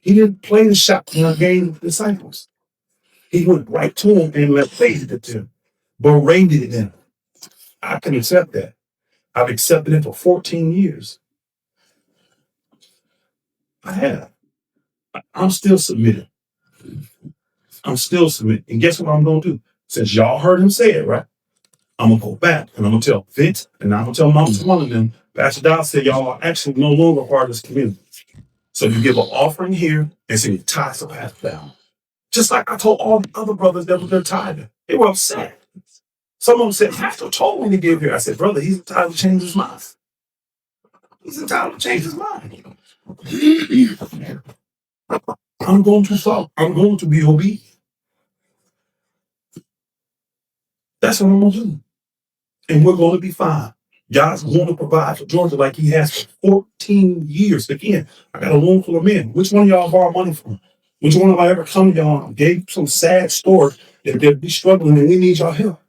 He didn't play the shotgun game with disciples. He went right to them and laid it to them, berated them. I can accept that. I've accepted it for 14 years. I have. I'm still submitting. I'm still submitting. And guess what I'm going to do? Since y'all heard him say it, right? I'm going to go back and I'm going to tell Vince and I'm going to tell Mama one of them, Pastor Dowell said y'all are actually no longer part of this community. So you give an offering here and say you tithe to Pastor Dowell. Just like I told all the other brothers that were their tithing. They were upset. Some of them said, Pastor told me to give here. I said, brother, he's entitled to change his mind. He's entitled to change his mind. I'm going to follow. I'm going to be obedient. That's what I'm going to do. And we're going to be fine. God's going to provide for Georgia like he has for 14 years. Again, I got a room full of men. Which one of y'all borrow money from? Which one of I ever come to y'all and gave some sad story that they'd be struggling and we need y'all help?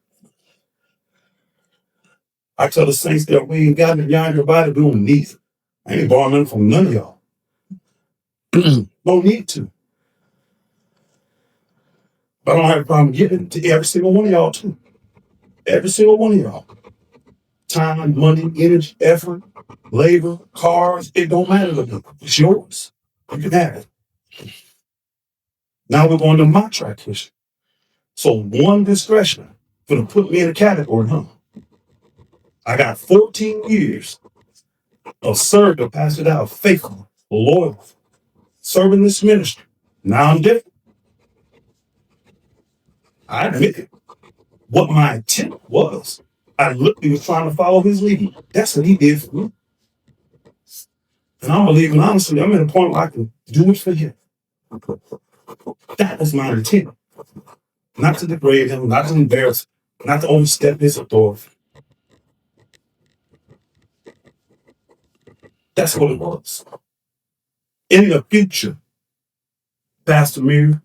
I tell the saints that we ain't got it, y'all ain't everybody doing need it. I ain't borrowing money from none of y'all. Don't need to. But I don't have a problem giving it to every single one of y'all too. Every single one of y'all. Time, money, energy, effort, labor, cars, it don't matter to me. It's yours. You can have it. Now we're going to my track issue. So one discretion for to put me in a category, huh? I got 14 years of serving Pastor Dowell, faithful, loyal, serving this ministry. Now I'm different. I admit it. What my intent was. I literally was trying to follow his lead. That's what he did for me. And I'm believing, honestly, I'm at a point where I can do it for him. That was my intent. Not to degrade him, not to embarrass him, not to overstep his authority. That's what it was. In the future, Pastor Mir,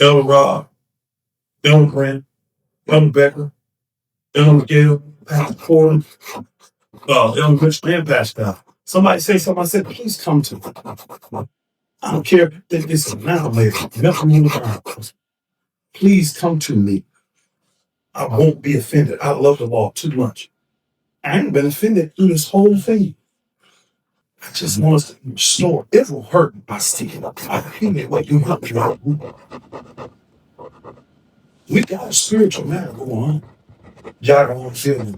Elder Rob, Elder Brent, Elder Becker, Elder Miguel, Pastor Corey, Elder Rich, and Pastor Dowell. Somebody say something, I said, please come to me. I don't care if it's now or later. Nothing in the ground. Please come to me. I won't be offended. I love the law too much. I ain't been offended through this whole thing. I just want us to restore. It will hurt by sticking up. I hate what you help me out. We got a spiritual matter going on. Y'all don't want to feel it.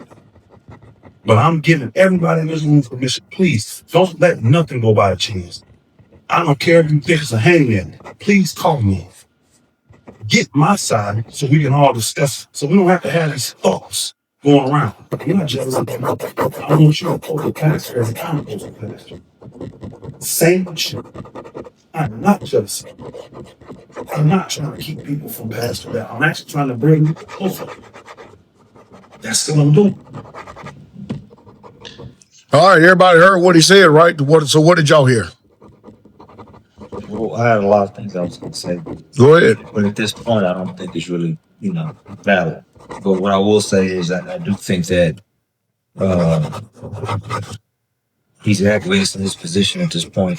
But I'm giving everybody in this room permission. Please don't let nothing go by chance. I don't care if you think it's a hangman. Please call me. Get my side so we can all discuss it. So we don't have to have these thoughts going around. You're not jealous of them. I want you to hold the pastor as accountable to the pastor. Same shit. I'm not jealous. I'm not trying to keep people from Pastor Dowell. I'm actually trying to bring you closer.
That's what I'm doing.
All right, everybody heard what he said, right? So what did y'all hear?
Well, I had a lot of things I was going to say,
Go ahead.
but at this point, I don't think it's really, valid. But what I will say is that I do think that he's acquiesced in his position at this point,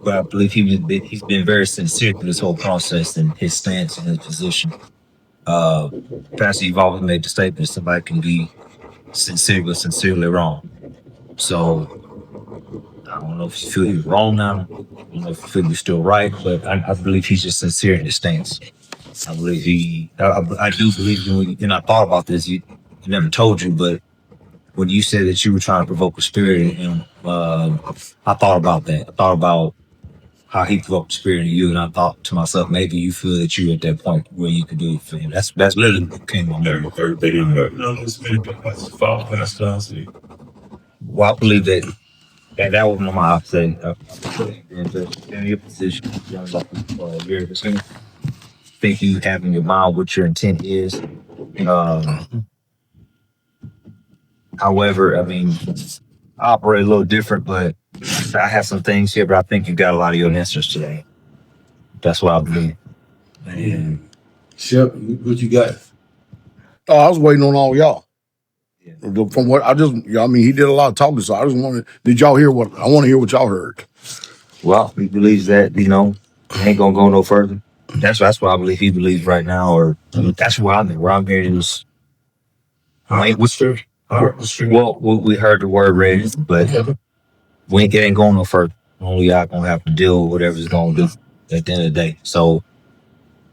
But I believe he's been very sincere through this whole process and his stance and his position. Pastor, you've always made the statement somebody can be sincere but sincerely wrong. So I don't know if you feel he's wrong now. I don't know if you feel he's still right, but I believe he's just sincere in his stance. I believe I do believe and I thought about this. He never told you, but when you said that you were trying to provoke a spirit in him, I thought about that. I thought about how he provoked the spirit in you, and I thought to myself, maybe you feel that you're at that point where you can do it for him. That's literally what came on there.
They didn't hurt. No, it's been follow Pastor Dowell.
Well, I believe that that was one of my options. In your position, think you have in your mind what your intent is. However, I mean, I operate a little different, but I have some things here, but I think you got a lot of your answers today. That's what I believe.
Man. Shep, what you got?
Oh, I was waiting on all y'all.
Yeah.
From what he did a lot of talking, so I just wanted. Did y'all hear what? I want to hear what y'all heard.
Well, he believes that he ain't gonna go no further. That's what I believe he believes right now, or that's where I'm at. Where I'm hearing is, well, we heard the word ready, but it ain't going no further. Only y'all gonna have to deal with whatever's gonna do at the end of the day. So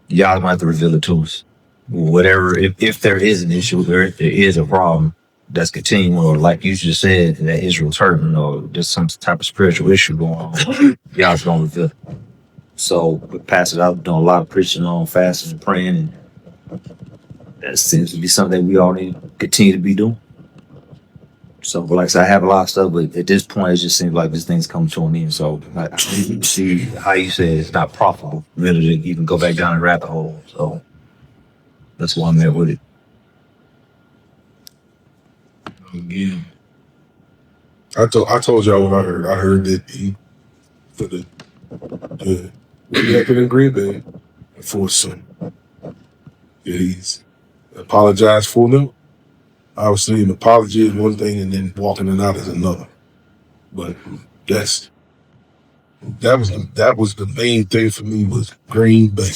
y'all gonna have to reveal it to us. Whatever, if there is an issue, or if there is a problem that's continuing, or like you just said, that Israel's hurting, or there's some type of spiritual issue going on, y'all's gonna reveal it. So, with Pastor Dowell doing a lot of preaching on fasting and praying, and that seems to be something that we all need to continue to be doing. So, but like I said, I have a lot of stuff, but at this point, it just seems like this thing's coming to an end. So, I see how you said it's not profitable really to even go back down and rabbit hole. So, that's why I'm at with it.
Again, I told y'all what I heard. I heard that he for the record in Green Bay for his son. He's apologized for them. Obviously, an apology is one thing, and then walking it out is another. But that was the main thing for me was Green Bay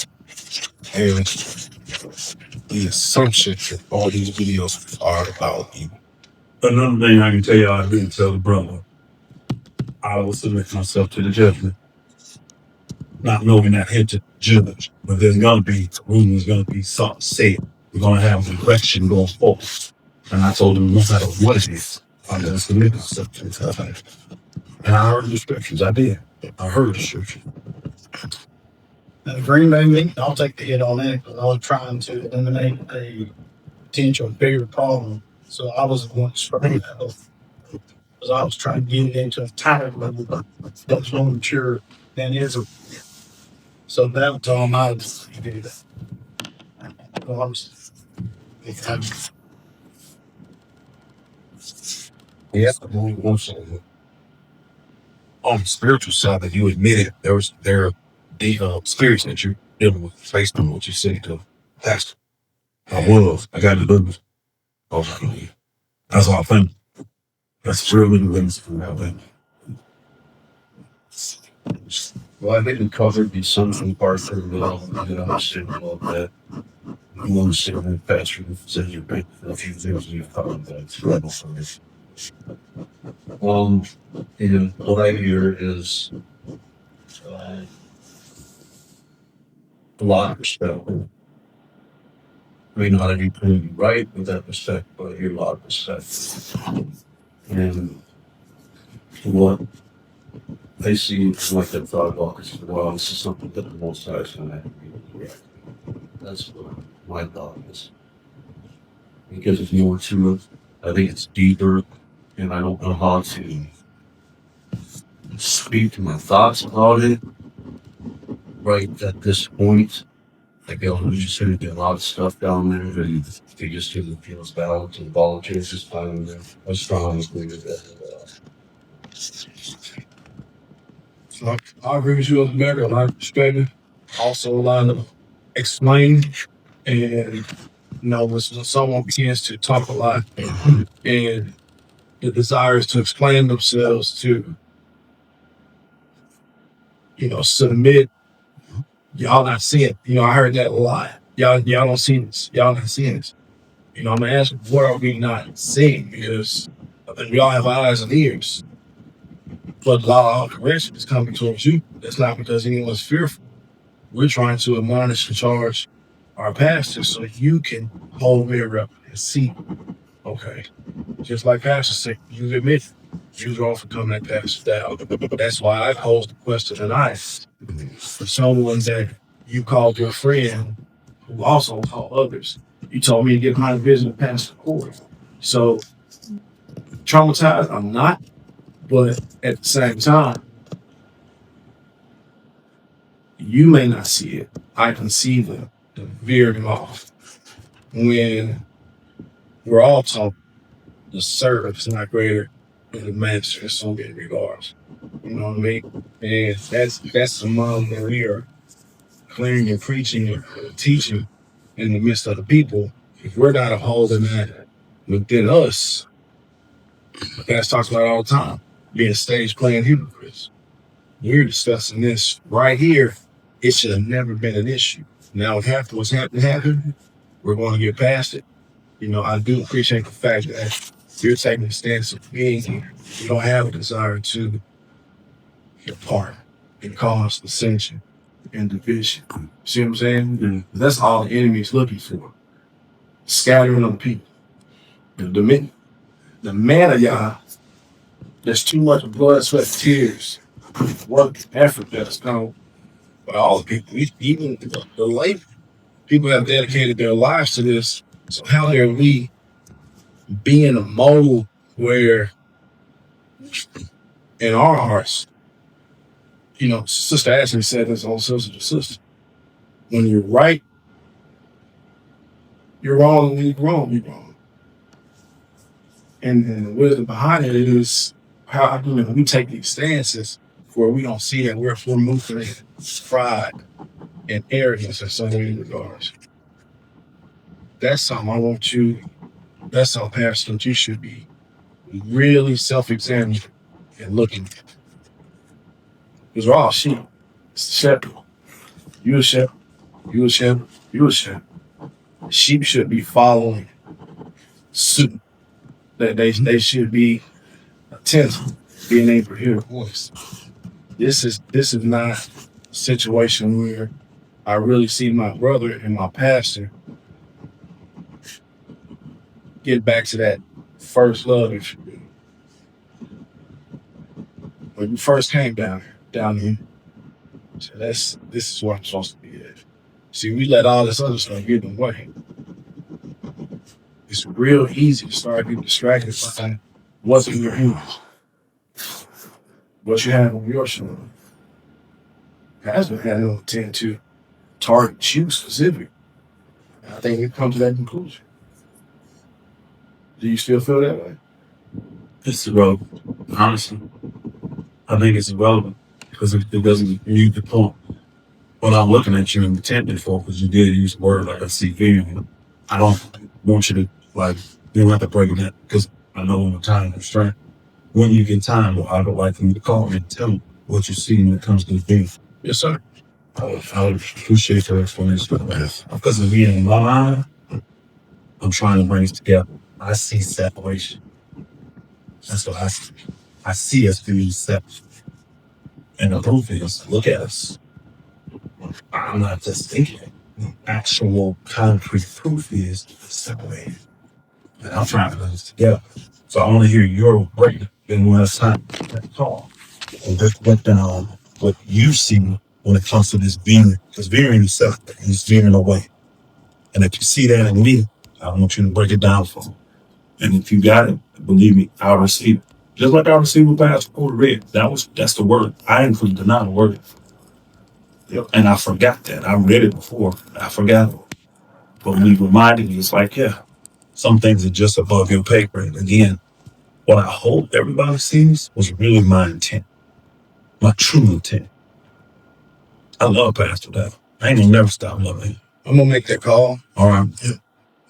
and the assumption that all these videos are about you.
Another thing I can tell y'all, I didn't tell the brother. I will submit myself to the judgment, not knowing that head to judge, but there's gonna be rumors, gonna be something said. We're gonna have a question going forth. And I told him, no matter what it is, I'm gonna submit myself to it. And I heard the scriptures. I did. I heard the scriptures.
The Green Bay meeting, I'll take the hit on that because I was trying to eliminate a potential bigger problem. So I was the one spreading that because I was trying to get it into a tighter level that was more mature than Israel. So that was all my decision to do that.
Yeah, on the spiritual side that you admitted there are the spirits that you're dealing with based on what you said to Pastor. I got to do it. That's all I think. That's really the
Well, I didn't cover the social part of it all. You know, I said about that. You understand that Pastor said you're big for a few things you've covered that's rebel for me. And what I hear is a lot of respect. I mean, not everything you right with that respect, but I hear a lot of respect. And what I see like that thought about this as well, this is something that the most High is going to have to be correct. That's what my thought is. Because if you were to, I think it's deeper, and I don't know how to speak to my thoughts about it right at this point. Like the elementary city did a lot of stuff down there, and they just did the fields balance and volunteers just finding them. I strongly believe that.
So I agree with you on the matter, a lot of perspective, also a lot of explain, and when someone begins to talk a lot and the desire is to explain themselves to, submit, y'all not seeing it. I heard that a lot. Y'all don't see this. Y'all not seeing this. I'm gonna ask, what are we not seeing? Because I think we all have eyes and ears, but a lot of correction is coming towards you. That's not because anyone's fearful. We're trying to admonish and charge our pastors so you can hold mirror up and see, okay, just like Pastor said, you admit you were often coming at Pastor Dowell. That's why I posed the question tonight for someone that you called your friend who also called others. You told me to get behind the vision of Pastor Corey. So traumatized, I'm not, but at the same time, you may not see it. I can see the veering off. When we're all taught the servant is not greater than the master in so many regards. You know what I mean? And that's the model that we are clearing and preaching and teaching in the midst of the people. If we're not upholding that within us, Pastor talks about it all the time, being stage playing hypocrites. We're discussing this right here. It should have never been an issue. Now, what's happened, we're going to get past it. I do appreciate the fact that you're taking the stance of being here. You don't have a desire to depart and cause dissension and division. See what I'm saying? Mm-hmm. That's all the enemy is looking for. Scattering of people. The man of y'all, there's too much blood, sweat, tears, work, effort that's come by all the people. Even the lay people have dedicated their lives to this. So how dare we be in a mode where in our hearts, Sister Ashley said this on Sister to Sister. When you're right, you're wrong. When you're wrong, you're wrong. And the wisdom behind it is how we take these stances where we don't see that we're moving in pride and arrogance in so many regards. That's something that's something, Pastor, that you should be really self-examining and looking at. Because we're all sheep. It's the shepherd. You a shepherd. You a shepherd. You a shepherd. Sheep should be following suit. That they should be attentive, being able to hear the voice. This is not a situation where I really see my brother and my pastor get back to that first love, if you will. When you first came down here. So this is where I'm supposed to be at. See, we let all this other stuff get in the way. It's real easy to start getting distracted by what's in your hands, what you have on your shoulder. Pastor had no intent to target you specifically. I think we've come to that conclusion. Do you still feel that way?
It's irrelevant. Honestly, I think it's irrelevant because it doesn't mute the point. What I'm looking at you and attempting for, because you did use the word like I see feeling. I don't want you to you don't have to break it because I know when the time constraint. When you get time, I would like for you to call me and tell me what you see when it comes to the thing.
Yes, sir.
I would appreciate your explanation. Because of being in my mind, I'm trying to bring it together. I see separation. That's what I see. I see us being separate. And the proof is, look at us. I'm not just thinking. The actual concrete proof is separated. And I'm trying to put this together. So I want to hear your break in last time that call. And just break down what you see when it comes to this veering. Because veering is separate. It's veering away. And if you see that in me, I want you to break it down for me. And if you got it, believe me, I'll receive it. Just like I received what Pastor Dowell read. That's the word. I ain't deny the word. Yep. And I forgot that. I read it before. I forgot. But when you reminded me, it's like, yeah, some things are just above your pay grade. Again, what I hope everybody sees was really my intent, my true intent. I love Pastor Dowell. I ain't gonna never stop loving him.
I'm gonna make that call.
All right.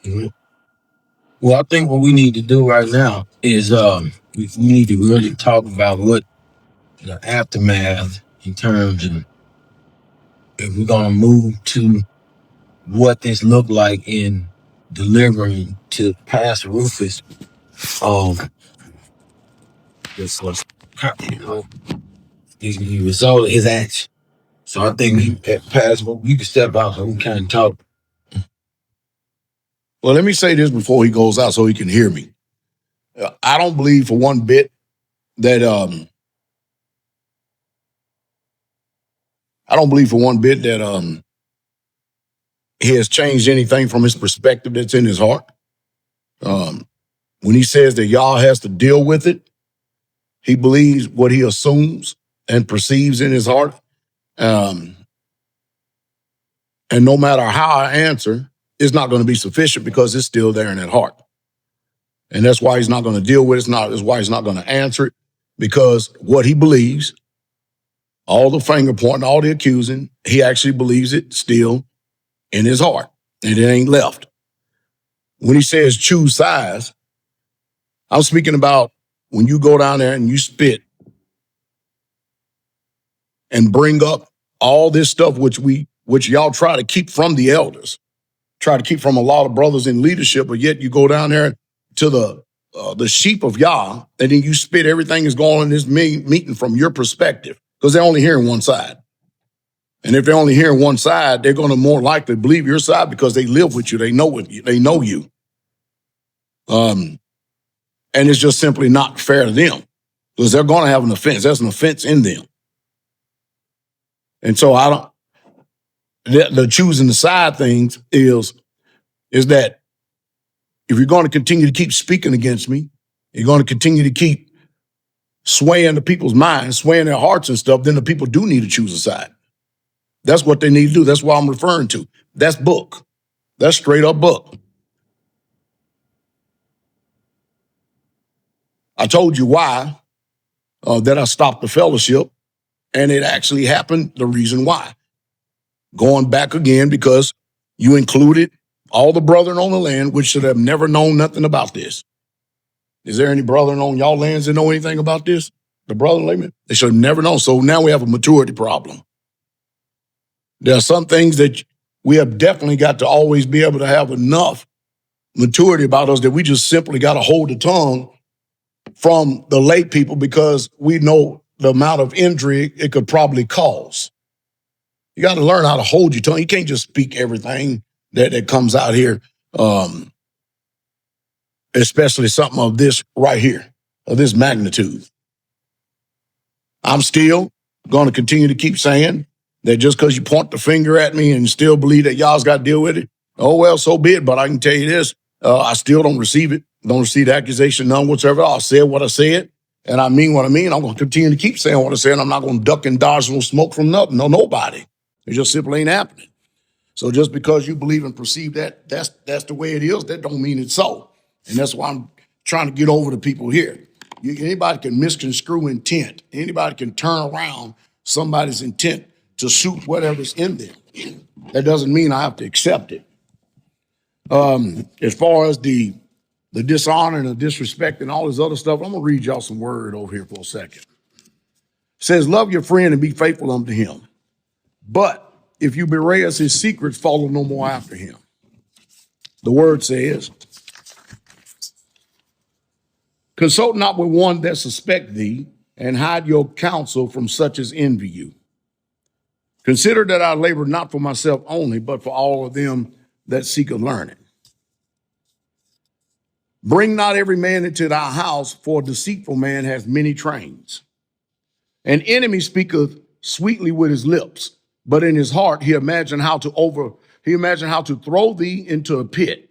Mhm. Well, I think what we need to do right now is we need to really talk about what the aftermath in terms of if we're gonna move to what this looked like in delivering to Pastor Rufus this was the result of his action. So I think Pastor, you can step out and we kind of talk.
Well, let me say this before he goes out so he can hear me. I don't believe for one bit that he has changed anything from his perspective that's in his heart. When he says that y'all has to deal with it, he believes what he assumes and perceives in his heart. And no matter how I answer, it's not going to be sufficient because it's still there in that heart. And that's why he's not going to deal with it. That's why he's not going to answer it, because what he believes, all the finger pointing, all the accusing, he actually believes it still in his heart, and it ain't left. When he says choose sides, I'm speaking about when you go down there and you spit and bring up all this stuff which y'all try to keep from the elders, try to keep from a lot of brothers in leadership, but yet you go down there to the sheep of Yah, and then you spit everything that's going on in this meeting from your perspective, because they're only hearing one side. And if they're only hearing one side, they're going to more likely believe your side because they live with you, they know you, they know you. And it's just simply not fair to them because they're going to have an offense. There's an offense in them. And so the choosing the side things is that if you're going to continue to keep speaking against me, you're going to continue to keep swaying the people's minds, swaying their hearts and stuff, then the people do need to choose a side. That's what they need to do. That's what I'm referring to. That's book. That's straight up book. I told you why that I stopped the fellowship, and it actually happened the reason why. Going back again because you included all the brethren on the land which should have never known nothing about this. Is there any brethren on y'all lands that know anything about this? The brethren, laymen, they should have never known. So now we have a maturity problem. There are some things that we have definitely got to always be able to have enough maturity about us that we just simply got to hold the tongue from the lay people because we know the amount of injury it could probably cause. You got to learn how to hold your tongue. You can't just speak everything that comes out here, especially something of this right here, of this magnitude. I'm still going to continue to keep saying that just because you point the finger at me and still believe that y'all's got to deal with it, oh, well, so be it. But I can tell you this, I still don't receive it. Don't receive the accusation, none whatsoever. I said what I said, and I mean what I mean. I'm going to continue to keep saying what I said. I'm not going to duck and dodge no smoke from nothing, nobody. It just simply ain't happening. So just because you believe and perceive that, that's the way it is, that don't mean it's so. And that's why I'm trying to get over to people here. Anybody can misconstrue intent. Anybody can turn around somebody's intent to suit whatever's in them. That doesn't mean I have to accept it. As far as the dishonor and the disrespect and all this other stuff, I'm going to read y'all some word over here for a second. It says, love your friend and be faithful unto him. But if you betray us his secrets, follow no more after him. The word says, consult not with one that suspect thee, and hide your counsel from such as envy you. Consider that I labor not for myself only, but for all of them that seek a learning. Bring not every man into thy house, for a deceitful man has many trains. An enemy speaketh sweetly with his lips, but in his heart he imagine how to throw thee into a pit.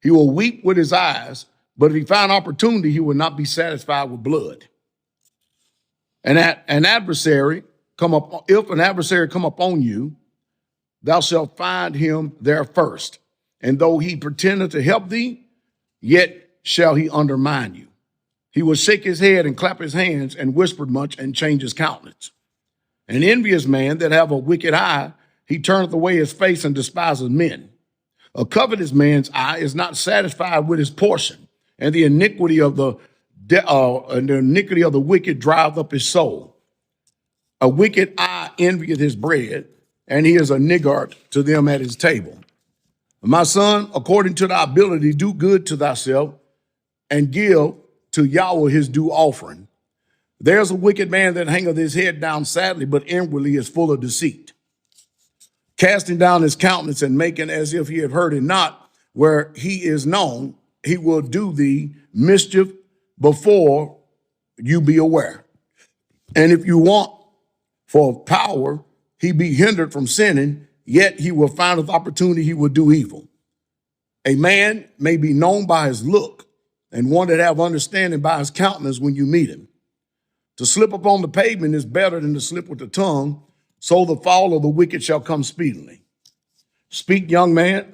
He will weep with his eyes, but if he find opportunity, he will not be satisfied with blood. And an adversary if an adversary come upon you, thou shalt find him there first. And though he pretended to help thee, yet shall he undermine you. He will shake his head and clap his hands and whisper much and change his countenance. An envious man that have a wicked eye, he turneth away his face and despises men. A covetous man's eye is not satisfied with his portion, and the iniquity of the wicked driveth up his soul. A wicked eye envieth his bread, and he is a niggard to them at his table. My son, according to thy ability, do good to thyself, and give to Yahweh his due offering. There's a wicked man that hangeth his head down sadly, but inwardly is full of deceit. Casting down his countenance and making as if he had heard it not, where he is known, he will do thee mischief before you be aware. And if you want for power, he be hindered from sinning, yet he will find an opportunity, he will do evil. A man may be known by his look, and one that have understanding by his countenance when you meet him. To slip upon the pavement is better than to slip with the tongue, so the fall of the wicked shall come speedily. Speak, young man,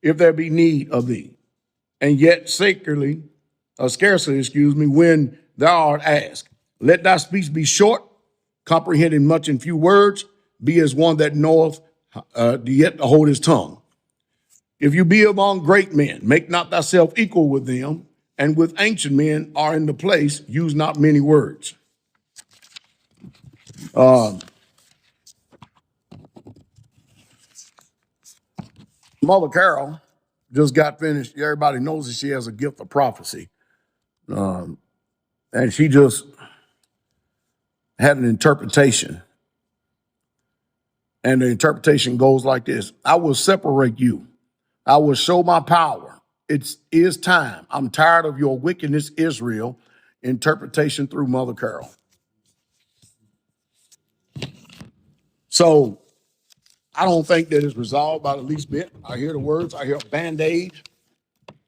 if there be need of thee, and yet scarcely, when thou art asked. Let thy speech be short, comprehending much in few words, be as one that knoweth yet to hold his tongue. If you be among great men, make not thyself equal with them, and with ancient men are in the place, use not many words. Mother Carol just got finished. Everybody knows that she has a gift of prophecy. And she just had an interpretation. And the interpretation goes like this: I will separate you. I will show my power. It is time. I'm tired of your wickedness, Israel. Interpretation through Mother Carol. So I don't think that it's resolved by the least bit. I hear the words. I hear a Band-Aid.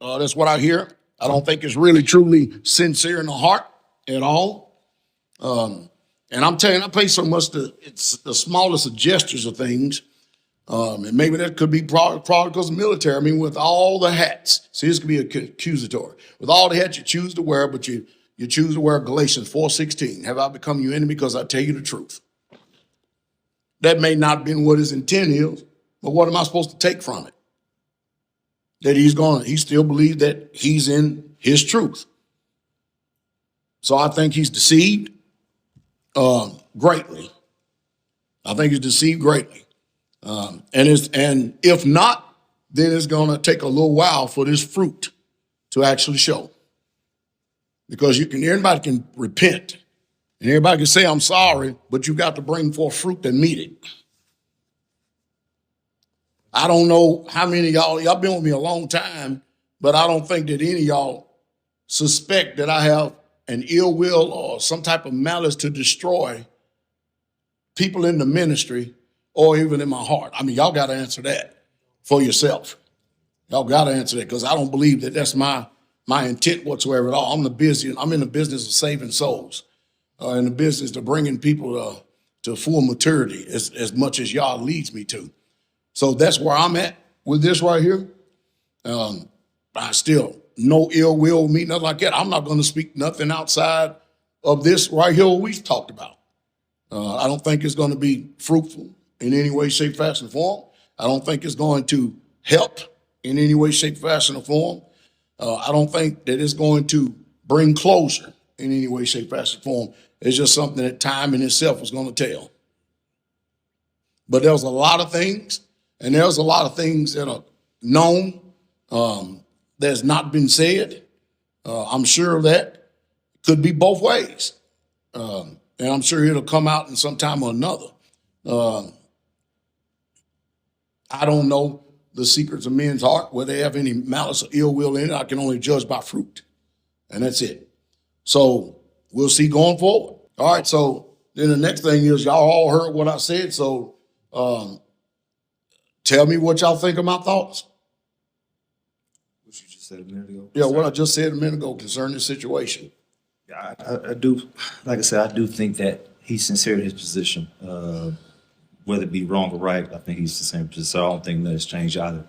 That's what I hear. I don't think it's really, truly sincere in the heart at all. And I'm telling you, I pay so much to it's the smallest of gestures of things. And maybe that could be prodigals of military. I mean, with all the hats. See, this could be accusatory. With all the hats you choose to wear, but you choose to wear Galatians 4:16. Have I become your enemy because I tell you the truth? That may not have been what his intent is, but what am I supposed to take from it? That he still believes that he's in his truth. So I think he's deceived greatly. I think he's deceived greatly. And if not, then it's going to take a little while for this fruit to actually show. Because everybody can repent. And everybody can say, I'm sorry, but you got to bring forth fruit that meet it. I don't know how many of y'all been with me a long time, but I don't think that any of y'all suspect that I have an ill will or some type of malice to destroy people in the ministry or even in my heart. I mean, y'all got to answer that for yourself. Y'all got to answer that, because I don't believe that that's my intent whatsoever at all. I'm in the business of saving souls. In the business of bringing people to full maturity as much as y'all leads me to. So that's where I'm at with this right here. I still, no ill will with me, nothing like that. I'm not going to speak nothing outside of this right here what we've talked about. I don't think it's going to be fruitful in any way, shape, fashion, or form. I don't think it's going to help in any way, shape, fashion, or form. I don't think that it's going to bring closure in any way, shape, fashion, or form. It's just something that time in itself is going to tell. But there's a lot of things, and there's a lot of things that are known that's not been said. I'm sure of that. Could be both ways. And I'm sure it'll come out in some time or another. I don't know the secrets of men's heart, whether they have any malice or ill will in it. I can only judge by fruit. And that's it. So we'll see going forward. All right, so then the next thing is, y'all all heard what I said, so tell me what y'all think of my thoughts.
What you just said a minute ago?
Yeah, what I just said a minute ago concerning the situation.
Yeah, I do, like I said, I do think that he's sincere in his position. Whether it be wrong or right, I think he's the same position. So I don't think that has changed either.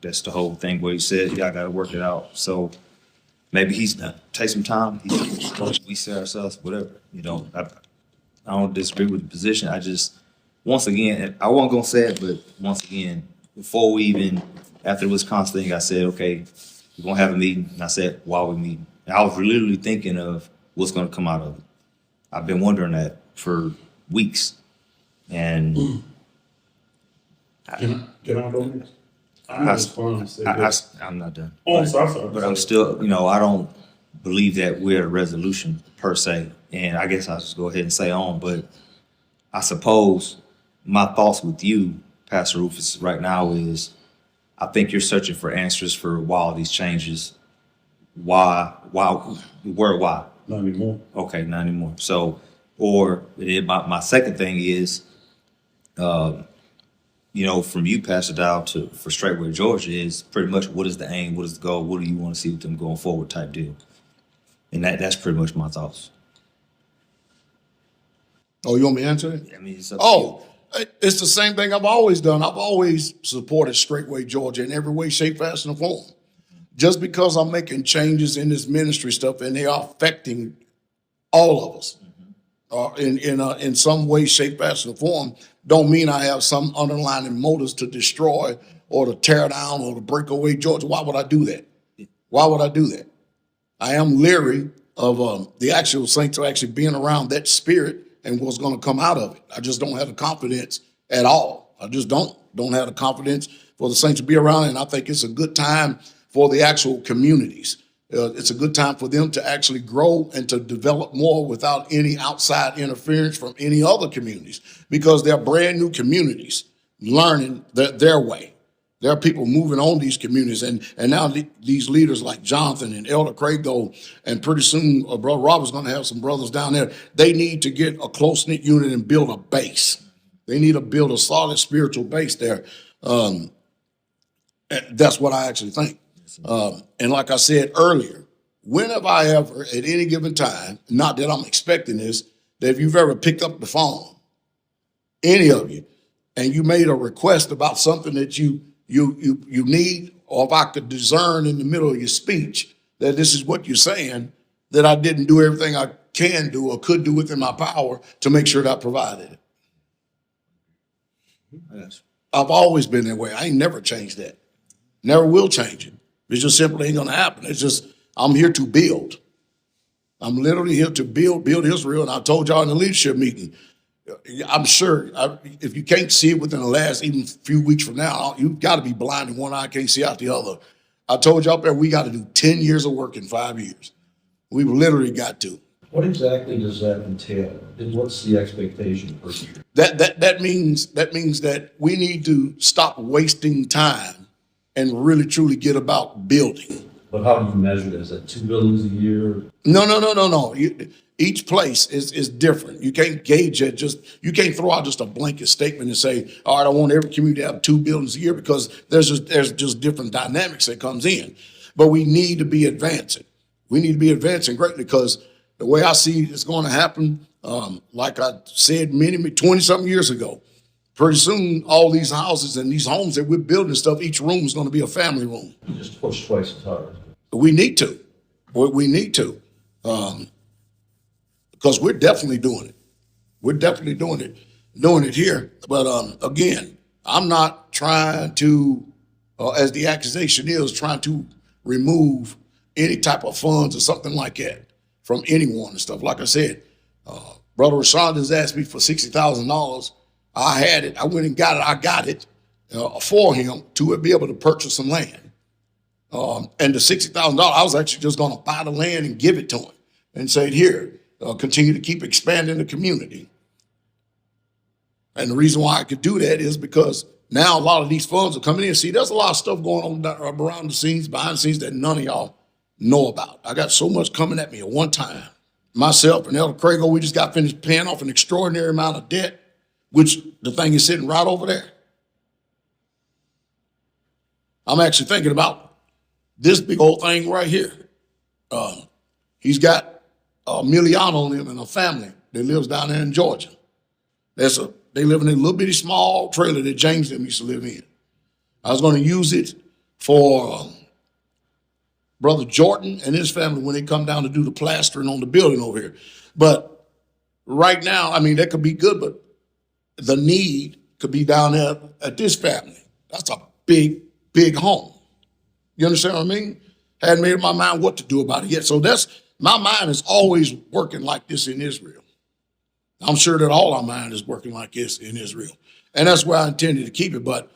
That's the whole thing where he said, "Yeah, I got to work it out." So maybe he's not. Take some time. We say ourselves, whatever. I don't disagree with the position. I just, once again, I wasn't gonna say it, but once again, before we even after the Wisconsin thing, I said, "Okay, we're gonna have a meeting." And I said, "Why are we meeting?" And I was literally thinking of what's gonna come out of it. I've been wondering that for weeks. And
Can I go next?
I'm not done.
Oh, I'm sorry.
But I'm still, I don't believe that we're at a resolution per se. And I guess I'll just go ahead and say on. But I suppose my thoughts with you, Pastor Rufus, right now is I think you're searching for answers for why all these changes. Why? Why?
Not anymore.
Okay, not anymore. So, or my second thing is, from you, Pastor Dowell, for Straitway, Georgia, is pretty much what is the aim, what is the goal, what do you want to see with them going forward type deal. And that's pretty much my thoughts.
Oh, you want me to answer it?
I mean, it's up to you.
It's the same thing I've always done. I've always supported Straitway, Georgia in every way, shape, fashion, or form. Just because I'm making changes in this ministry stuff and they are affecting all of us in some way, shape, fashion, or form, don't mean I have some underlying motives to destroy or to tear down or to break away Georgia. Why would I do that? Why would I do that? I am leery of the actual saints actually being around that spirit and what's going to come out of it. I just don't have the confidence at all. I just don't have the confidence for the saints to be around. And I think it's a good time for the actual communities. It's a good time for them to actually grow and to develop more without any outside interference from any other communities, because they're brand new communities learning their way. There are people moving on these communities, and now these leaders like Jonathan and Elder Crago, and pretty soon Brother Robert's going to have some brothers down there. They need to get a close-knit unit and build a base. They need to build a solid spiritual base there. That's what I actually think. And like I said earlier, when have I ever at any given time, not that I'm expecting this, that if you've ever picked up the phone, any of you, and you made a request about something that you need, or if I could discern in the middle of your speech that this is what you're saying, that I didn't do everything I can do or could do within my power to make sure that I provided it.
Yes.
I've always been that way. I ain't never changed that. Never will change it. It just simply ain't going to happen. It's just, I'm here to build. I'm literally here to build Israel. And I told y'all in the leadership meeting, I'm sure if you can't see it within the last even few weeks from now, you've got to be blind in one eye, can't see out the other. I told y'all up there, we got to do 10 years of work in 5 years. We've literally got to.
What exactly does that entail? And what's the expectation per year?
That means that we need to stop wasting time and really truly get about building.
But how do you measure that? Is that 2 buildings a year?
No. Each place is different. You can't gauge it. You can't throw out just a blanket statement and say, all right, I want every community to have 2 buildings a year, because there's just different dynamics that comes in. But we need to be advancing. We need to be advancing greatly, because the way I see it's going to happen, like I said 20-something years ago, pretty soon all these houses and these homes that we're building and stuff, each room is going to be a family room.
You just push twice as hard.
We need to. We need to. Because we're definitely doing it. We're definitely doing it here. But again, I'm not trying to, as the accusation is, trying to remove any type of funds or something like that from anyone and stuff. Like I said, Brother Rashawn has asked me for $60,000. I had it. I went and got it. I got it for him to be able to purchase some land. And the $60,000, I was actually just going to buy the land and give it to him and say, here, continue to keep expanding the community. And the reason why I could do that is because now a lot of these funds are coming in. See, there's a lot of stuff going on around the scenes, behind the scenes, that none of y'all know about. I got so much coming at me at one time. Myself and Elder Crago, we just got finished paying off an extraordinary amount of debt, which the thing is sitting right over there. I'm actually thinking about this big old thing right here. He's got $1 million on him and a family that lives down there in Georgia. They live in a little bitty small trailer that James them used to live in. I was going to use it for Brother Jordan and his family when they come down to do the plastering on the building over here. But right now, I mean, that could be good, but the need could be down there at this family. That's a big, big home. You understand what I mean? Hadn't made up my mind what to do about it yet. So my mind is always working like this in Israel. I'm sure that all our mind is working like this in Israel. And that's where I intended to keep it. But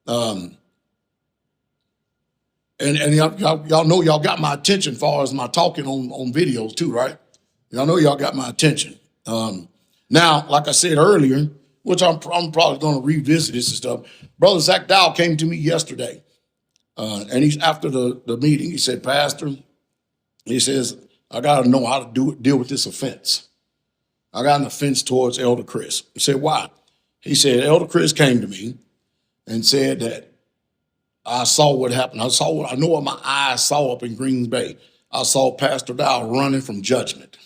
and y'all know y'all got my attention as far as my talking on videos too, right? Y'all know y'all got my attention. Now, like I said earlier, which I'm probably going to revisit this and stuff, Brother Zach Dowell came to me yesterday. And he's after the meeting, he said, Pastor, he says, I got to know how to deal with this offense. I got an offense towards Elder Chris. I said, why? He said, Elder Chris came to me and said that I saw what happened. I know what my eyes saw up in Greens Bay. I saw Pastor Dowell running from judgment.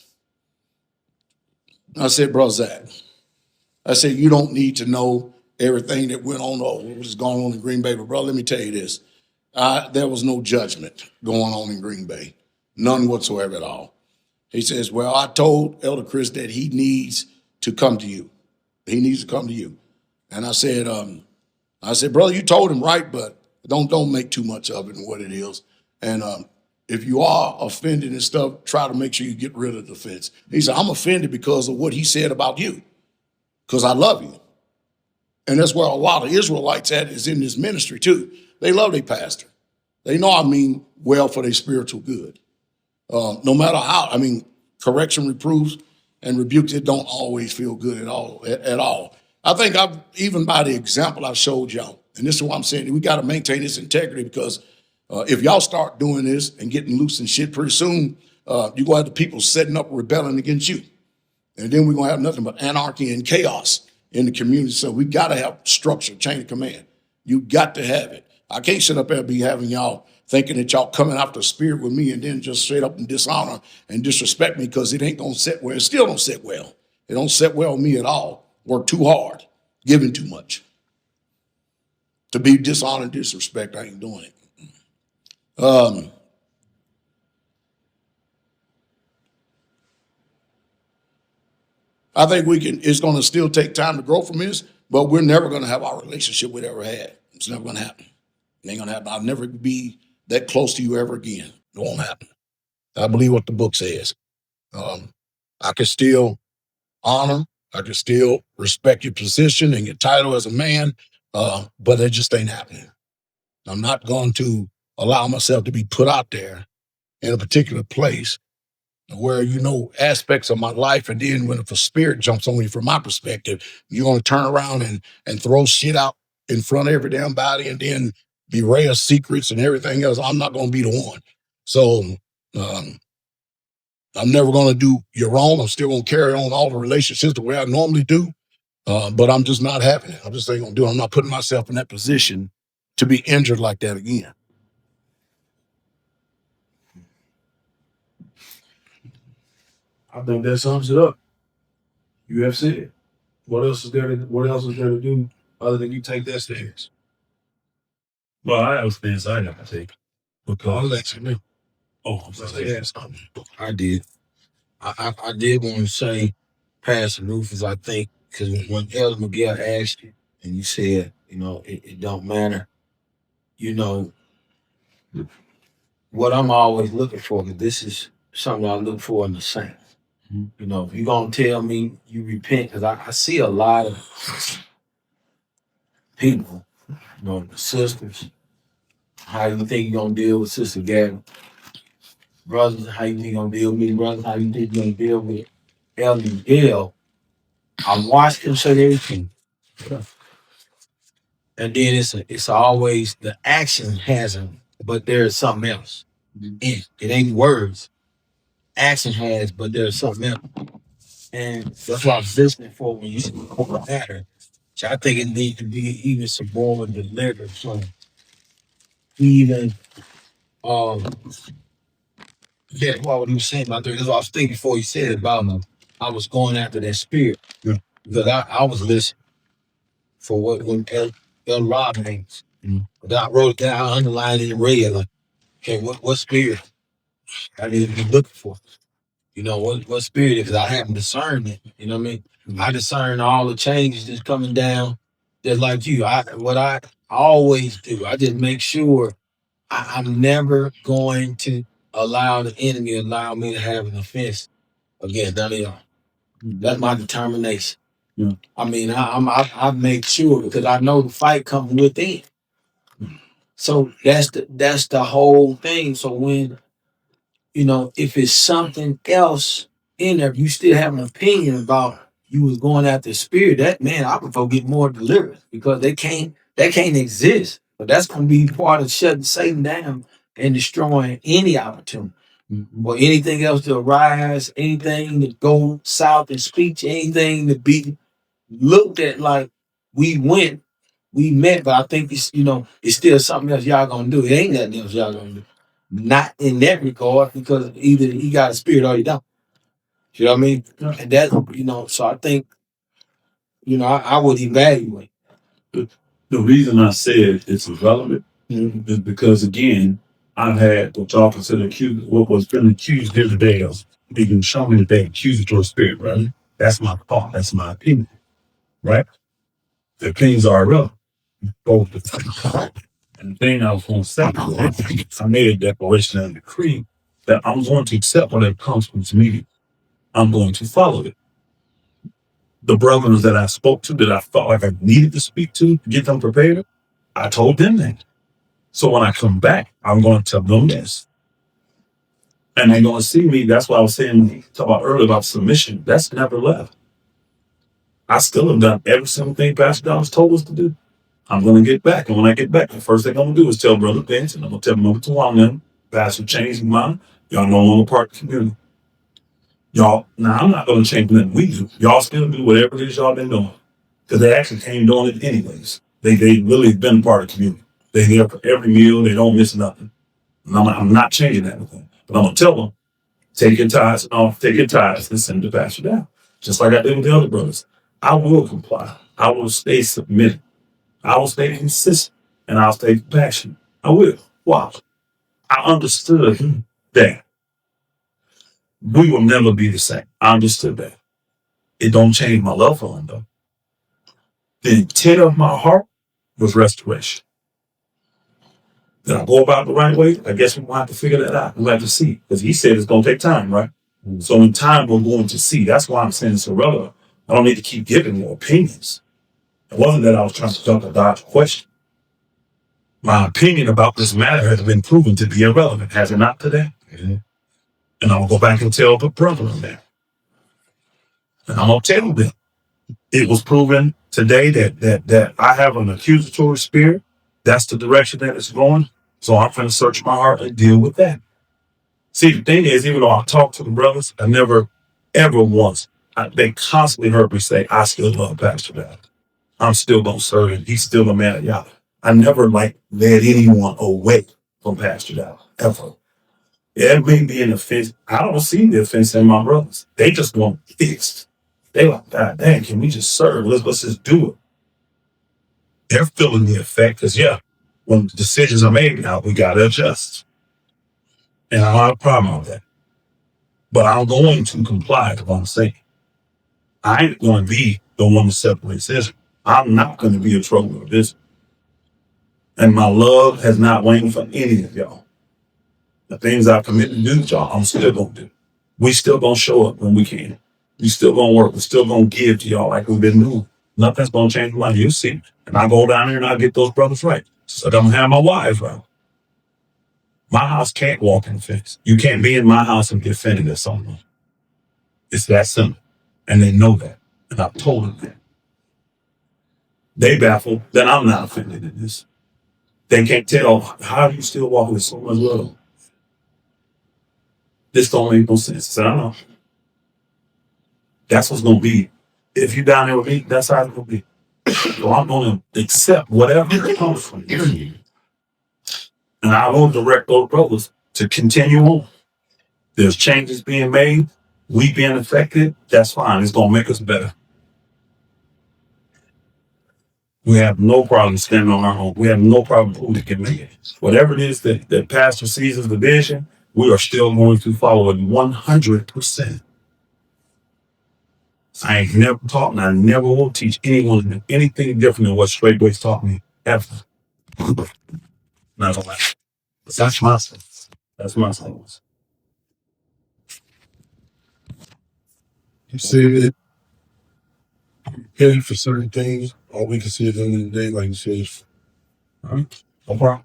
I said, Brother Zach, I said, you don't need to know everything that went on or what was going on in Green Bay. But brother, let me tell you this. There was no judgment going on in Green Bay. None whatsoever at all. He says, well, I told Elder Chris that he needs to come to you. He needs to come to you. And I said, brother, you told him right, but don't make too much of it and what it is. And if you are offended and stuff, try to make sure you get rid of the offense. He said, I'm offended because of what he said about you, because I love you. And that's where a lot of Israelites at is in this ministry too. They love their pastor. They know I mean well for their spiritual good. No matter how, I mean, correction, reproofs, and rebukes, it don't always feel good at all. I think even by the example I've showed y'all, and this is what I'm saying, we got to maintain this integrity because if y'all start doing this and getting loose and shit pretty soon, you're going to have the people setting up rebelling against you. And then we're going to have nothing but anarchy and chaos in the community. So we got to have structure, chain of command. You got to have it. I can't sit up there and be having y'all thinking that y'all coming after the spirit with me and then just straight up and dishonor and disrespect me because it ain't going to sit well. It still don't sit well. It don't sit well with me at all. Work too hard, giving too much. To be dishonor and disrespect, I ain't doing it. I think it's going to still take time to grow from this, but we're never going to have our relationship we ever had. It's never going to happen. It ain't going to happen. I'll never be that close to you ever again. It won't happen. I believe what the book says. I can still honor, I can still respect your position and your title as a man, but it just ain't happening. I'm not going to allow myself to be put out there in a particular place where you know aspects of my life, and then when if a spirit jumps on me from my perspective, you're going to turn around and throw shit out in front of every damn body and then beware secrets and everything else. I'm not going to be the one. So I'm never going to do you wrong. I'm still going to carry on all the relationships the way I normally do, but I'm just not having it. I'm just ain't going to do it. I'm not putting myself in that position to be injured like that again.
I think that sums it up. You have said. What else is there to do other than you take that stance?
Well, I have things I got to take.
I'll let you know.
Oh, I'm sorry.
Yeah, I did. I did want to say, Pastor Rufus, I think, because when Elder Miguel asked you, and you said, you know, it don't matter, you know, what I'm always looking for, because this is something I look for in the saints. You know, if you're going to tell me you repent, because I see a lot of people, you know, the sisters, how you think you're going to deal with Sister Gabby? Brothers, how you think you're going to deal with me? Brothers, how you think you're going to deal with Elder Miguel? I watched him say everything. And then it's always the action has him, but there's something else. It ain't words. Action has, but there's something else. And that's what I was listening for when you said over matter. So I think it needs to be even some more delivered. So even yeah, what he was saying about that. That's what I was thinking before you said it about him.
I was going after that spirit.
Yeah.
Because I was listening for what El Rod names. But I wrote it down, I underlined it in red, like, okay, what spirit I need to be looking for? You know, what spirit? Because I haven't discerned it. You know what I mean? I discern all the changes that's coming down. Just like you, what I always do, I just make sure I'm never going to allow the enemy allow me to have an offense against none of y'all. That's my determination.
Yeah.
I mean, I make sure because I know the fight comes within. So that's the whole thing. So when, you know, if it's something else in there, if you still have an opinion about you was going after spirit, that man, I prefer get more deliverance because that can't exist. But that's gonna be part of shutting Satan down and destroying any opportunity. Or anything else to arise, anything to go south in speech, anything to be looked at like we met, but I think it's, you know, it's still something else y'all gonna do. It ain't nothing else y'all gonna do. Not in that regard, because either he got a spirit or he don't. You know what I mean? And that, you know, so I think, you know, I would evaluate.
The reason I said it's irrelevant is because, again, I've had what y'all consider what was been accused the other day of being shown today, accusatory spirit, right? That's my thought. That's my opinion, right? The opinions are irrelevant. Both the time. And the thing I was going to say, I made a declaration and decree that I'm going to accept whatever comes from this meeting. I'm going to follow it. The brothers that I spoke to, that I felt like I needed to speak to get them prepared, I told them that. So when I come back, I'm going to tell them this. And they're going to see me. That's why I was saying, talk about earlier about submission. That's never left. I still have done every single thing Pastor Dowell told us to do. I'm going to get back. And when I get back, the first thing I'm going to do is tell Brother Vince, and I'm going to tell Mother Tawana, Pastor changed his mind. Y'all no longer part of the community. Y'all, now I'm not going to change nothing we do. Y'all still do whatever it is y'all been doing. Because they actually came doing it anyways. They really been part of the community. They there for every meal. They don't miss nothing. And I'm not changing anything. But I'm going to tell them, take your tithes and send it to Pastor Dowell. Just like I did with the other brothers. I will comply. I will stay submitted. I will stay consistent. And I'll stay compassionate. I will. Why? I understood that we will never be the same. I understood that. It don't change my love for him, though. The intent of my heart was restoration. Did I go about the right way? I guess we'll have to figure that out. We'll have to see. Because he said it's going to take time, right? So in time, we're going to see. That's why I'm saying it's irrelevant. I don't need to keep giving more opinions. It wasn't that I was trying to dump a Dodge question. My opinion about this matter has been proven to be irrelevant, has it not today? And I'm going to go back and tell the brethren there. And I'm going to tell them it was proven today that I have an accusatory spirit. That's the direction that it's going. So I'm going to search my heart and deal with that. See, the thing is, even though I talk to the brothers, I never, ever once, they constantly heard me say, I still love Pastor Dowell. I'm still going to serve him. He's still a man of Yahweh. I never led anyone away from Pastor Dowell, ever. Yeah, it may be an offense. I don't see the offense in my brothers. They just want fixed. They like, God dang, can we just serve? Let's just do it. They're feeling the effect because, when decisions are made now, we got to adjust. And I don't have a problem with that. But I'm going to comply with what I'm saying. I ain't going to be the one to separate this. I'm not going to be a trouble with this. And my love has not waned for any of y'all. The things I committed to do with y'all, I'm still going to do. We still going to show up when we can. We still going to work. We're still going to give to y'all like we've been doing. Nothing's going to change my life. You see. And I go down there and I get those brothers right. So I'm going to have my wives right. My house can't walk in the fence. You can't be in my house and get offended at someone. It's that simple. And they know that. And I've told them that. They baffled that I'm not offended in this. They can't tell, how do you still walk with so much love? This don't make no sense. I said, I know. That's what's going to be. If you're down there with me, that's how it's going to be. So I'm going to accept whatever comes from you. And I will direct those brothers to continue on. There's changes being made. We being affected, that's fine. It's going to make us better. We have no problem standing on our own. We have no problem who can make it. Whatever it is that Pastor sees as the vision, we are still going to follow it 100%. I ain't never taught and I never will teach anyone anything different than what Straitway's taught me, ever. Not gonna lie. That's my sense. That's my sense.
You see it headed for certain things. All we can see at the end of the day, like you said, is
No problem.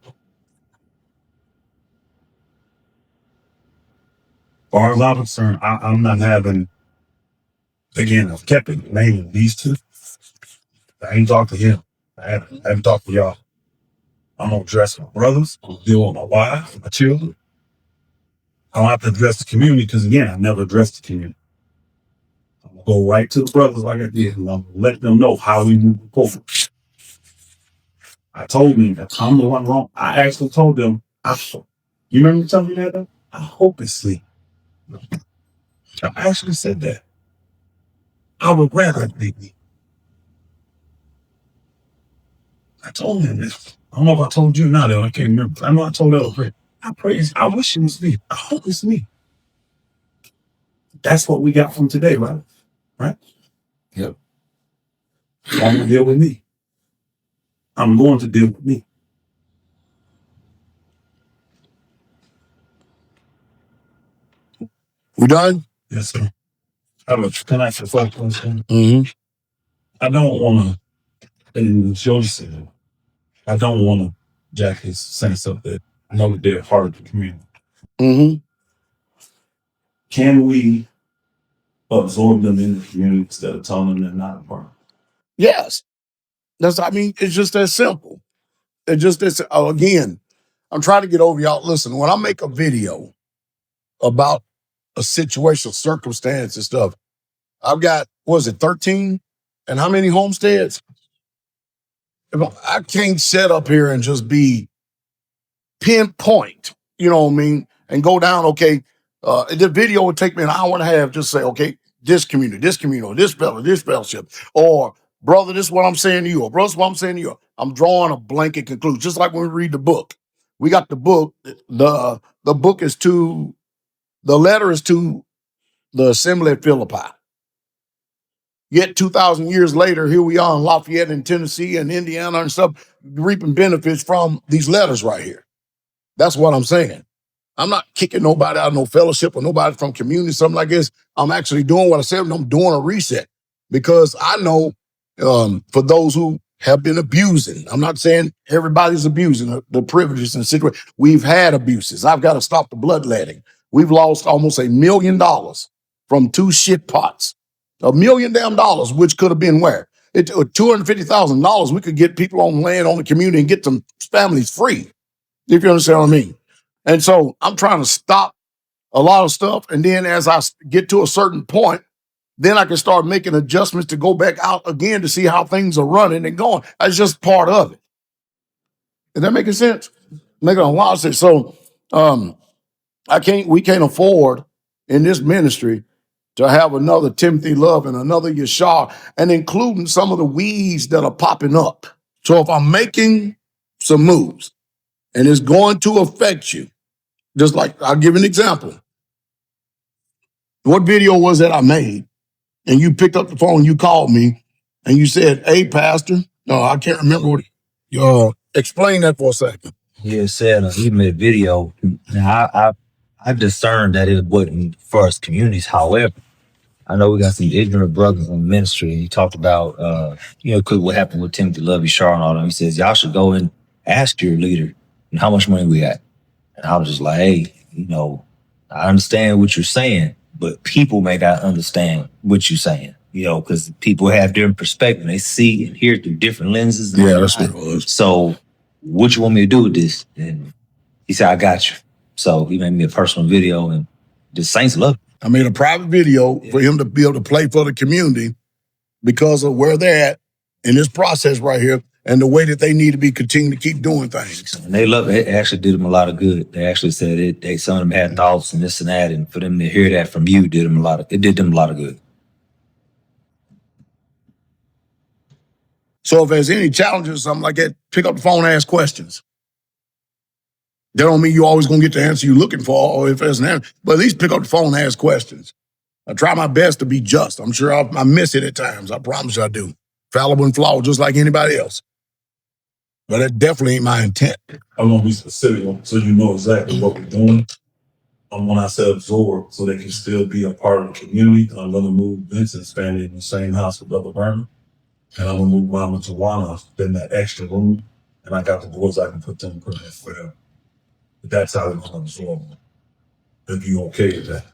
As far as I'm concerned, I'm not having, again, I've kept it mainly these two. I ain't talked to him. I haven't talked to y'all. I'm gonna address my brothers. I'm gonna deal with my wife, my children. I don't have to address the community because, again, I never addressed the community. I'm gonna go right to the brothers like I did, and I'm gonna let them know how we move forward. I told them that I'm the one wrong. I actually told them, you remember telling me that though? I hope it's sleep. I actually said that. I would rather it be me. I told him this. I don't know if I told you or not, though. I can't remember. I know I told Elder. I wish it was me. I hope it's me. That's what we got from today, right? Right? Yep. So I'm going to deal with me. I'm going to deal with me.
We done?
Yes, sir. Can I ask a question?
Mm-hmm.
I don't want to, and Joe said, I don't want to jack his sense of that. I know that they're part of the community.
Mm-hmm.
Can we absorb them in the community instead of telling them they're not a part?
Yes. It's just that simple. It's just this. Again, I'm trying to get over y'all. Listen, when I make a video about a situation, circumstance and stuff, I've got, 13? And how many homesteads? I can't sit up here and just be pinpoint, you know what I mean? And go down, okay, the video would take me an hour and a half, just say, okay, this community, this fellowship, or brother, this is what I'm saying to you, or brother, this is what I'm saying to you. I'm drawing a blanket conclusion, just like when we read the book. We got the book, the book is to, the letter is to the assembly at Philippi. Yet 2,000 years later, here we are in Lafayette and Tennessee and Indiana and stuff, reaping benefits from these letters right here. That's what I'm saying. I'm not kicking nobody out of no fellowship or nobody from community, something like this. I'm actually doing what I said, and I'm doing a reset because I know for those who have been abusing, I'm not saying everybody's abusing the privileges and situations. We've had abuses. I've got to stop the bloodletting. We've lost almost $1 million from 2 shit pots. $1 million damn dollars, which could have been where? $250,000, we could get people on land on the community and get some families free, if you understand what I mean. And so I'm trying to stop a lot of stuff. And then as I get to a certain point, then I can start making adjustments to go back out again to see how things are running and going. That's just part of it. Is that making sense? Making a lot of sense. So we can't afford in this ministry to have another Timothy Love and another Yashar, and including some of the weeds that are popping up. So if I'm making some moves and it's going to affect you, just like I'll give an example. What video was that I made? And you picked up the phone, you called me, and you said, "Hey, Pastor." No, I can't remember what. Explain that for a second.
He had said he made a video. Now I discerned that it wasn't for us communities. However, I know we got some ignorant brothers in the ministry. He talked about, what happened with Timothy Love, Shar, and all them. He says, y'all should go and ask your leader how much money we got. And I was just like, hey, I understand what you're saying, but people may not understand what you're saying, because people have different perspectives. They see and hear through different lenses.
Yeah, that's what it was.
So what you want me to do with this? And he said, I got you. So he made me a personal video, and the saints love it.
I made a private video for him to be able to play for the community because of where they're at in this process right here. and the way that they need to be continuing to keep doing things.
And it actually did them a lot of good. They actually said some of them had thoughts and this and that, and for them to hear that from you did them a lot of good.
So if there's any challenges or something like that, pick up the phone and ask questions. That don't mean you always going to get the answer you're looking for, or if there's an answer, but at least pick up the phone and ask questions. I try my best to be just. I'm sure I miss it at times. I promise you I do. Fallible and flawed just like anybody else. But that definitely ain't my intent.
I'm going to be specific so you know exactly what we're doing. When I say absorb, so they can still be a part of the community, I'm going to move Vincent Spanny in the same house with Brother Berman. And I'm going to move Mama Tawana in that extra room. And I got the boys I can put them in for them. But that's how we're going to absorb them. If you okay with that.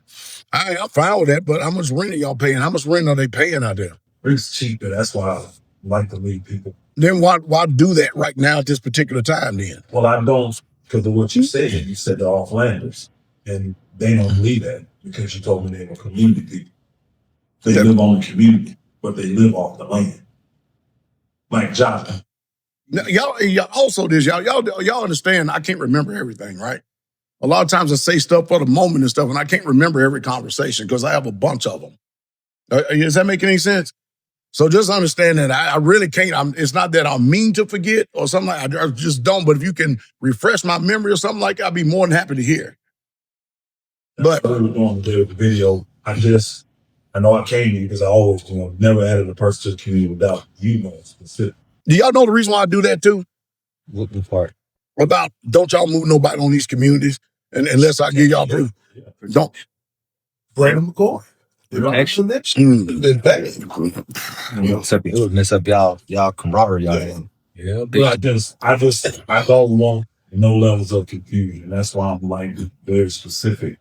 I'm fine with that, but how much rent are y'all paying? How much rent are they paying out there?
Rent's cheap, and that's why I like to lead people.
Then why do that right now at this particular time then?
Well, I don't, because of what you said. You said they're offlanders, and they don't believe that because you told me they were community people. They live on the community, but they live off the land. Like John.
Now, y'all also this, y'all understand I can't remember everything, right? A lot of times I say stuff for the moment and stuff, and I can't remember every conversation because I have a bunch of them. Does that make any sense? So just understand that I really can't. It's not that I mean to forget or something. I just don't. But if you can refresh my memory or something like that, I'd be more than happy to hear.
But we were doing the video. I know I came to you because I always never added a person to the community without you knowing specific.
Do y'all know the reason why I do that too?
What part?
About don't y'all move nobody on these communities unless I give y'all proof. Don't.
Brandon McCoy.
Action.
Been back.
It would mess up y'all camaraderie.
Yeah, but I don't want no levels of confusion. That's why I'm like very specific.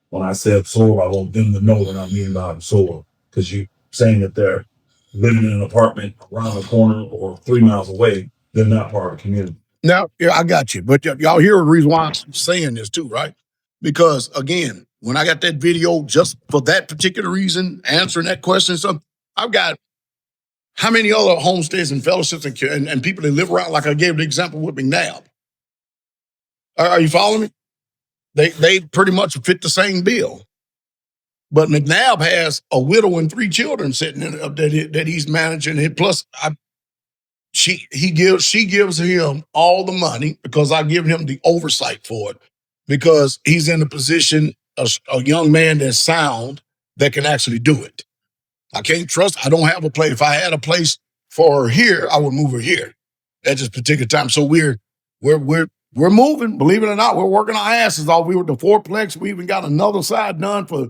When I say absorb, I want them to know what I mean by absorb. Because you saying that they're living in an apartment around the corner or 3 miles away, they're not part of the community.
Now, yeah, I got you. But y'all hear the reason why I'm saying this too, right? Because again, when I got that video just for that particular reason, answering that question, so I've got how many other homesteads and fellowships and people that live around, like I gave the example with McNabb. Are you following me? They pretty much fit the same bill. But McNabb has a widow and 3 children sitting in that he's managing. Plus, she gives him all the money because I give him the oversight for it because he's in a position, a young man that's sound that can actually do it. I don't have a place. If I had a place for her here, I would move her here at this particular time. So we're moving, believe it or not, we're working our asses off. We were the 4plex. We even got another side done for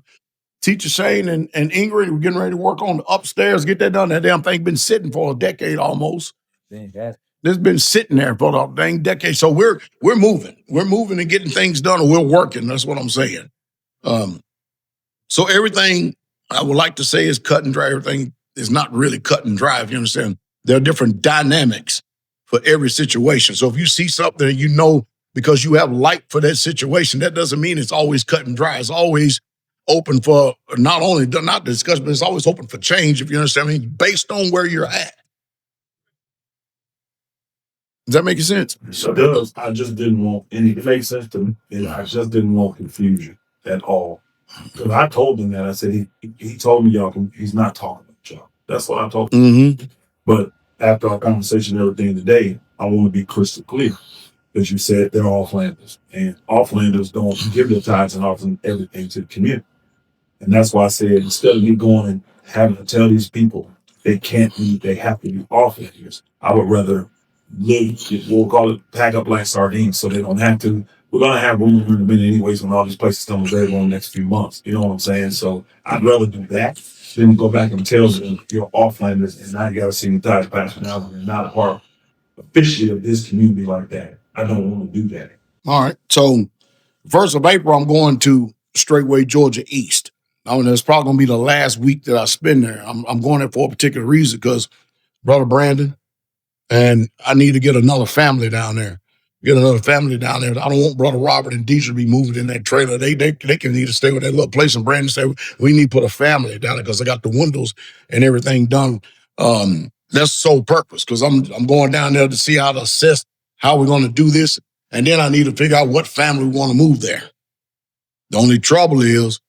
Teacher Shane and Ingrid. We're getting ready to work on the upstairs, get that done. That damn thing been sitting for a decade almost. It's been sitting there for a dang decade. So we're moving. We're moving and getting things done, and we're working. That's what I'm saying. So everything I would like to say is cut and dry. Everything is not really cut and dry, if you understand. There are different dynamics for every situation. So if you see something and you know because you have light for that situation, that doesn't mean it's always cut and dry. It's always open for not discussion, but it's always open for change, if you understand me, based on where you're at. Does that make sense?
It does. I just didn't want it makes sense to me. And I just didn't want confusion at all. Because I told him that. I said, he told me he's not talking about y'all. That's what I told him.
Mm-hmm.
But after our conversation and everything today, I want to be crystal clear. Because you said they're offlanders. And offlanders don't give their tithes and offering everything to the community. And that's why I said, instead of me going and having to tell these people they have to be offlanders, I would rather we'll call it pack up like sardines so they don't have to. We're going to have room in a minute anyways when all these places come available in the next few months. You know what I'm saying? So I'd rather do that than go back and tell them you're offlanders and now you got to see the tithes Pastor Dowell and not a part officially of this community like that. I don't want to do that.
All right. So 1st of April, I'm going to Straitway, Georgia East. It's probably going to be the last week that I spend there. I'm going there for a particular reason because Brother Brandon, and I need to get another family down there. I don't want Brother Robert and Deidre to be moving in that trailer. They can need to stay with that little place. And Brandon said, we need to put a family down there because I got the windows and everything done That's sole purpose, because I'm going down there to see how to assess how we're going to do this, and then I need to figure out what family we want to move there. The only trouble is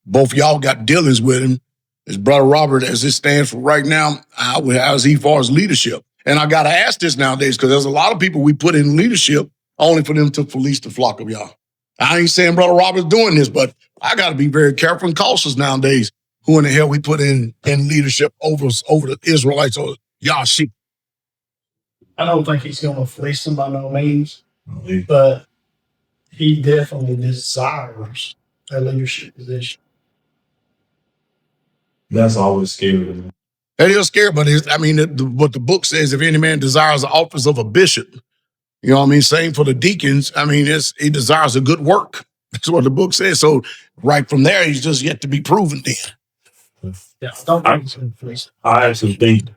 both y'all got dealings with him. His brother Robert, as it stands for right now, how's he far as leadership? And I got to ask this nowadays, because there's a lot of people we put in leadership only for them to police the flock of y'all. I ain't saying Brother Robert's doing this, but I got to be very careful and cautious nowadays. Who in the hell we put in leadership over the Israelites or y'all sheep?
I don't think he's going to fleece them by no means, but he definitely desires a leadership position.
That's always scary.
It is scary, but what the book says, if any man desires the office of a bishop, you know what I mean? Same for the deacons. I mean, he desires a good work. That's what the book says. So right from there, he's just yet to be proven then.
Yeah, I don't think he's going to fleece them.
I actually think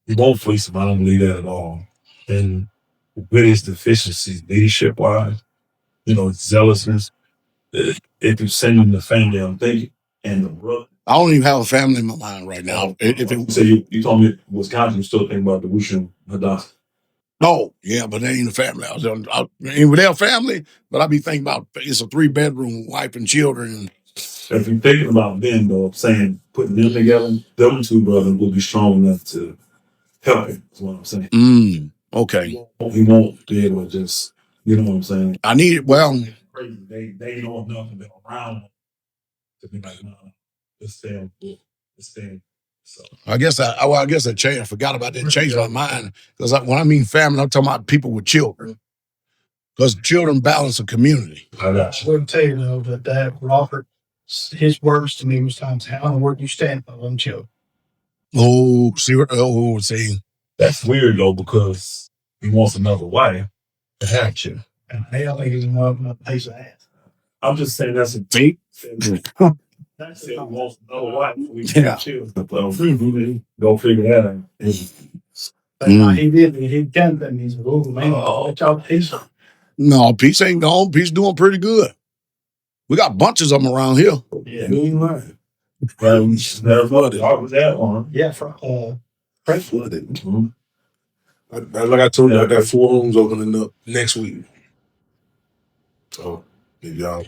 he won't fleece him. I don't believe that at all. And with his deficiencies, leadership wise, zealousness, if you send him the family, I'm thinking, and the brother.
I don't even have a family in my mind right now.
So you told me Wisconsin, you still think about the Wushu Hadassah.
No, yeah, but they ain't a family. I mean, they're a family, but I be thinking about it's a 3-bedroom, wife and children.
If you're thinking about then, though, saying putting them together, them two brothers will be strong enough to help him. That's what I'm saying.
Okay.
He won't be able to just, you know what I'm saying?
I need it. Well,
they know enough to be around to be like, no, let's stay. So
I guess I changed. I forgot about that. Changed my mind, because when I mean family, I'm talking about people with children, because children balance a community.
I got you.
I would tell you though that Robert, his words to me was times, how in the world you stand for them children?
See.
That's weird though, because he wants another wife to have you.
And hell, he doesn't want a piece of ass.
I'm just saying that's a fake. That's it. He wants another wife.
Yeah.
Go figure that out.
But he did. He done that. He's man. Let y'all peace.
No, peace ain't gone. Peace doing pretty good. We got bunches of them around here.
Yeah, you ain't lying. Never flooded. I was that one.
Yeah, from
flooded. Mm-hmm. Like I told you, I got 4 rooms opening up next week. So if y'all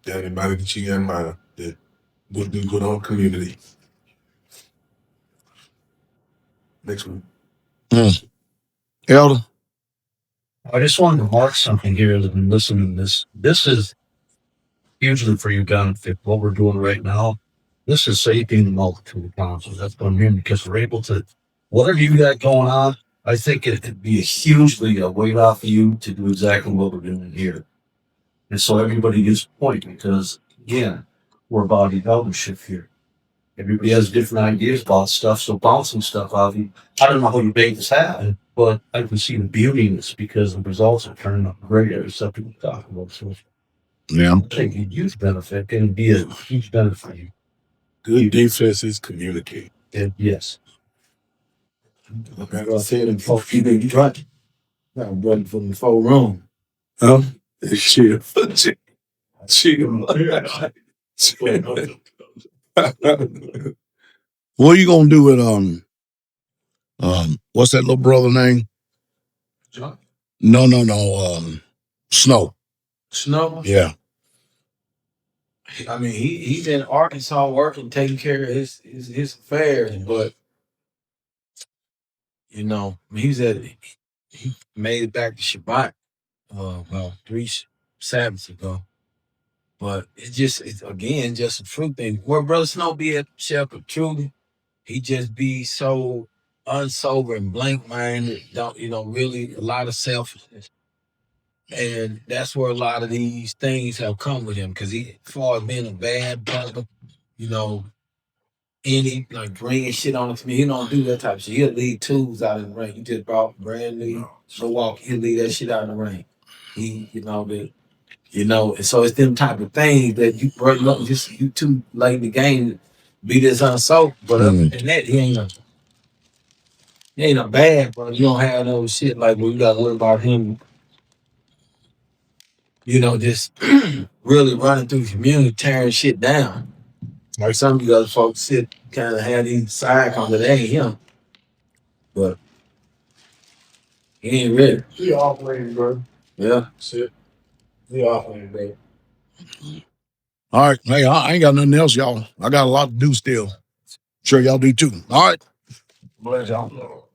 got anybody that you got in mind that would do good on community next week.
Elder?
I just wanted to mark something here that I'm listening to this. This is hugely for you, benefit. What we're doing right now, this is saving the multitude of councils. That's what I'm hearing, because we're able to, whatever you got going on, I think it could be hugely a weight off of you to do exactly what we're doing here. And so everybody gets a point, because, again, we're about eldership here. Everybody has different ideas about stuff, so bouncing stuff off you. I don't know how you make this happen, but I can see the beauty in this, because the results are turning out great. There's something to talk about. So
Yeah.
I think a youth benefit can be a huge benefit for you.
Good defense is communicate.
And yes.
Like I said, and folks, you think you right. I'm running from the 4 room.
Huh? Chill. Chill.
What are you gonna do with what's that little brother name?
John?
No. Snow.
Snow?
Yeah.
I mean, he's in Arkansas working, taking care of his affairs, but he made it back to Shabbat, 3 Sabbaths ago. But it's again just a fruit thing. Where Brother Snow be at shelter, truly, he just be so unsober and blank-minded, really a lot of selfishness. And that's where a lot of these things have come with him, because he, as far as being a bad brother, any like bringing shit on me, he don't do that type of shit. He'll leave tools out in the ring. He just brought brand new Milwaukee. He'll leave that shit out in the ring. And so it's them type of things that you bring up. Just you too late in the game, be this unsoaked. But other than that, he ain't a bad brother. You don't have no shit like where you gotta worry about him. Just really running through the community, tearing shit down. Like some of you other folks sit kind of have these side comments. That ain't him, but he ain't ready.
He off lane, bro.
Yeah.
That's it. He off lane, bro.
All right. Hey, I ain't got nothing else, y'all. I got a lot to do still. Sure y'all do too. All right.
Bless y'all.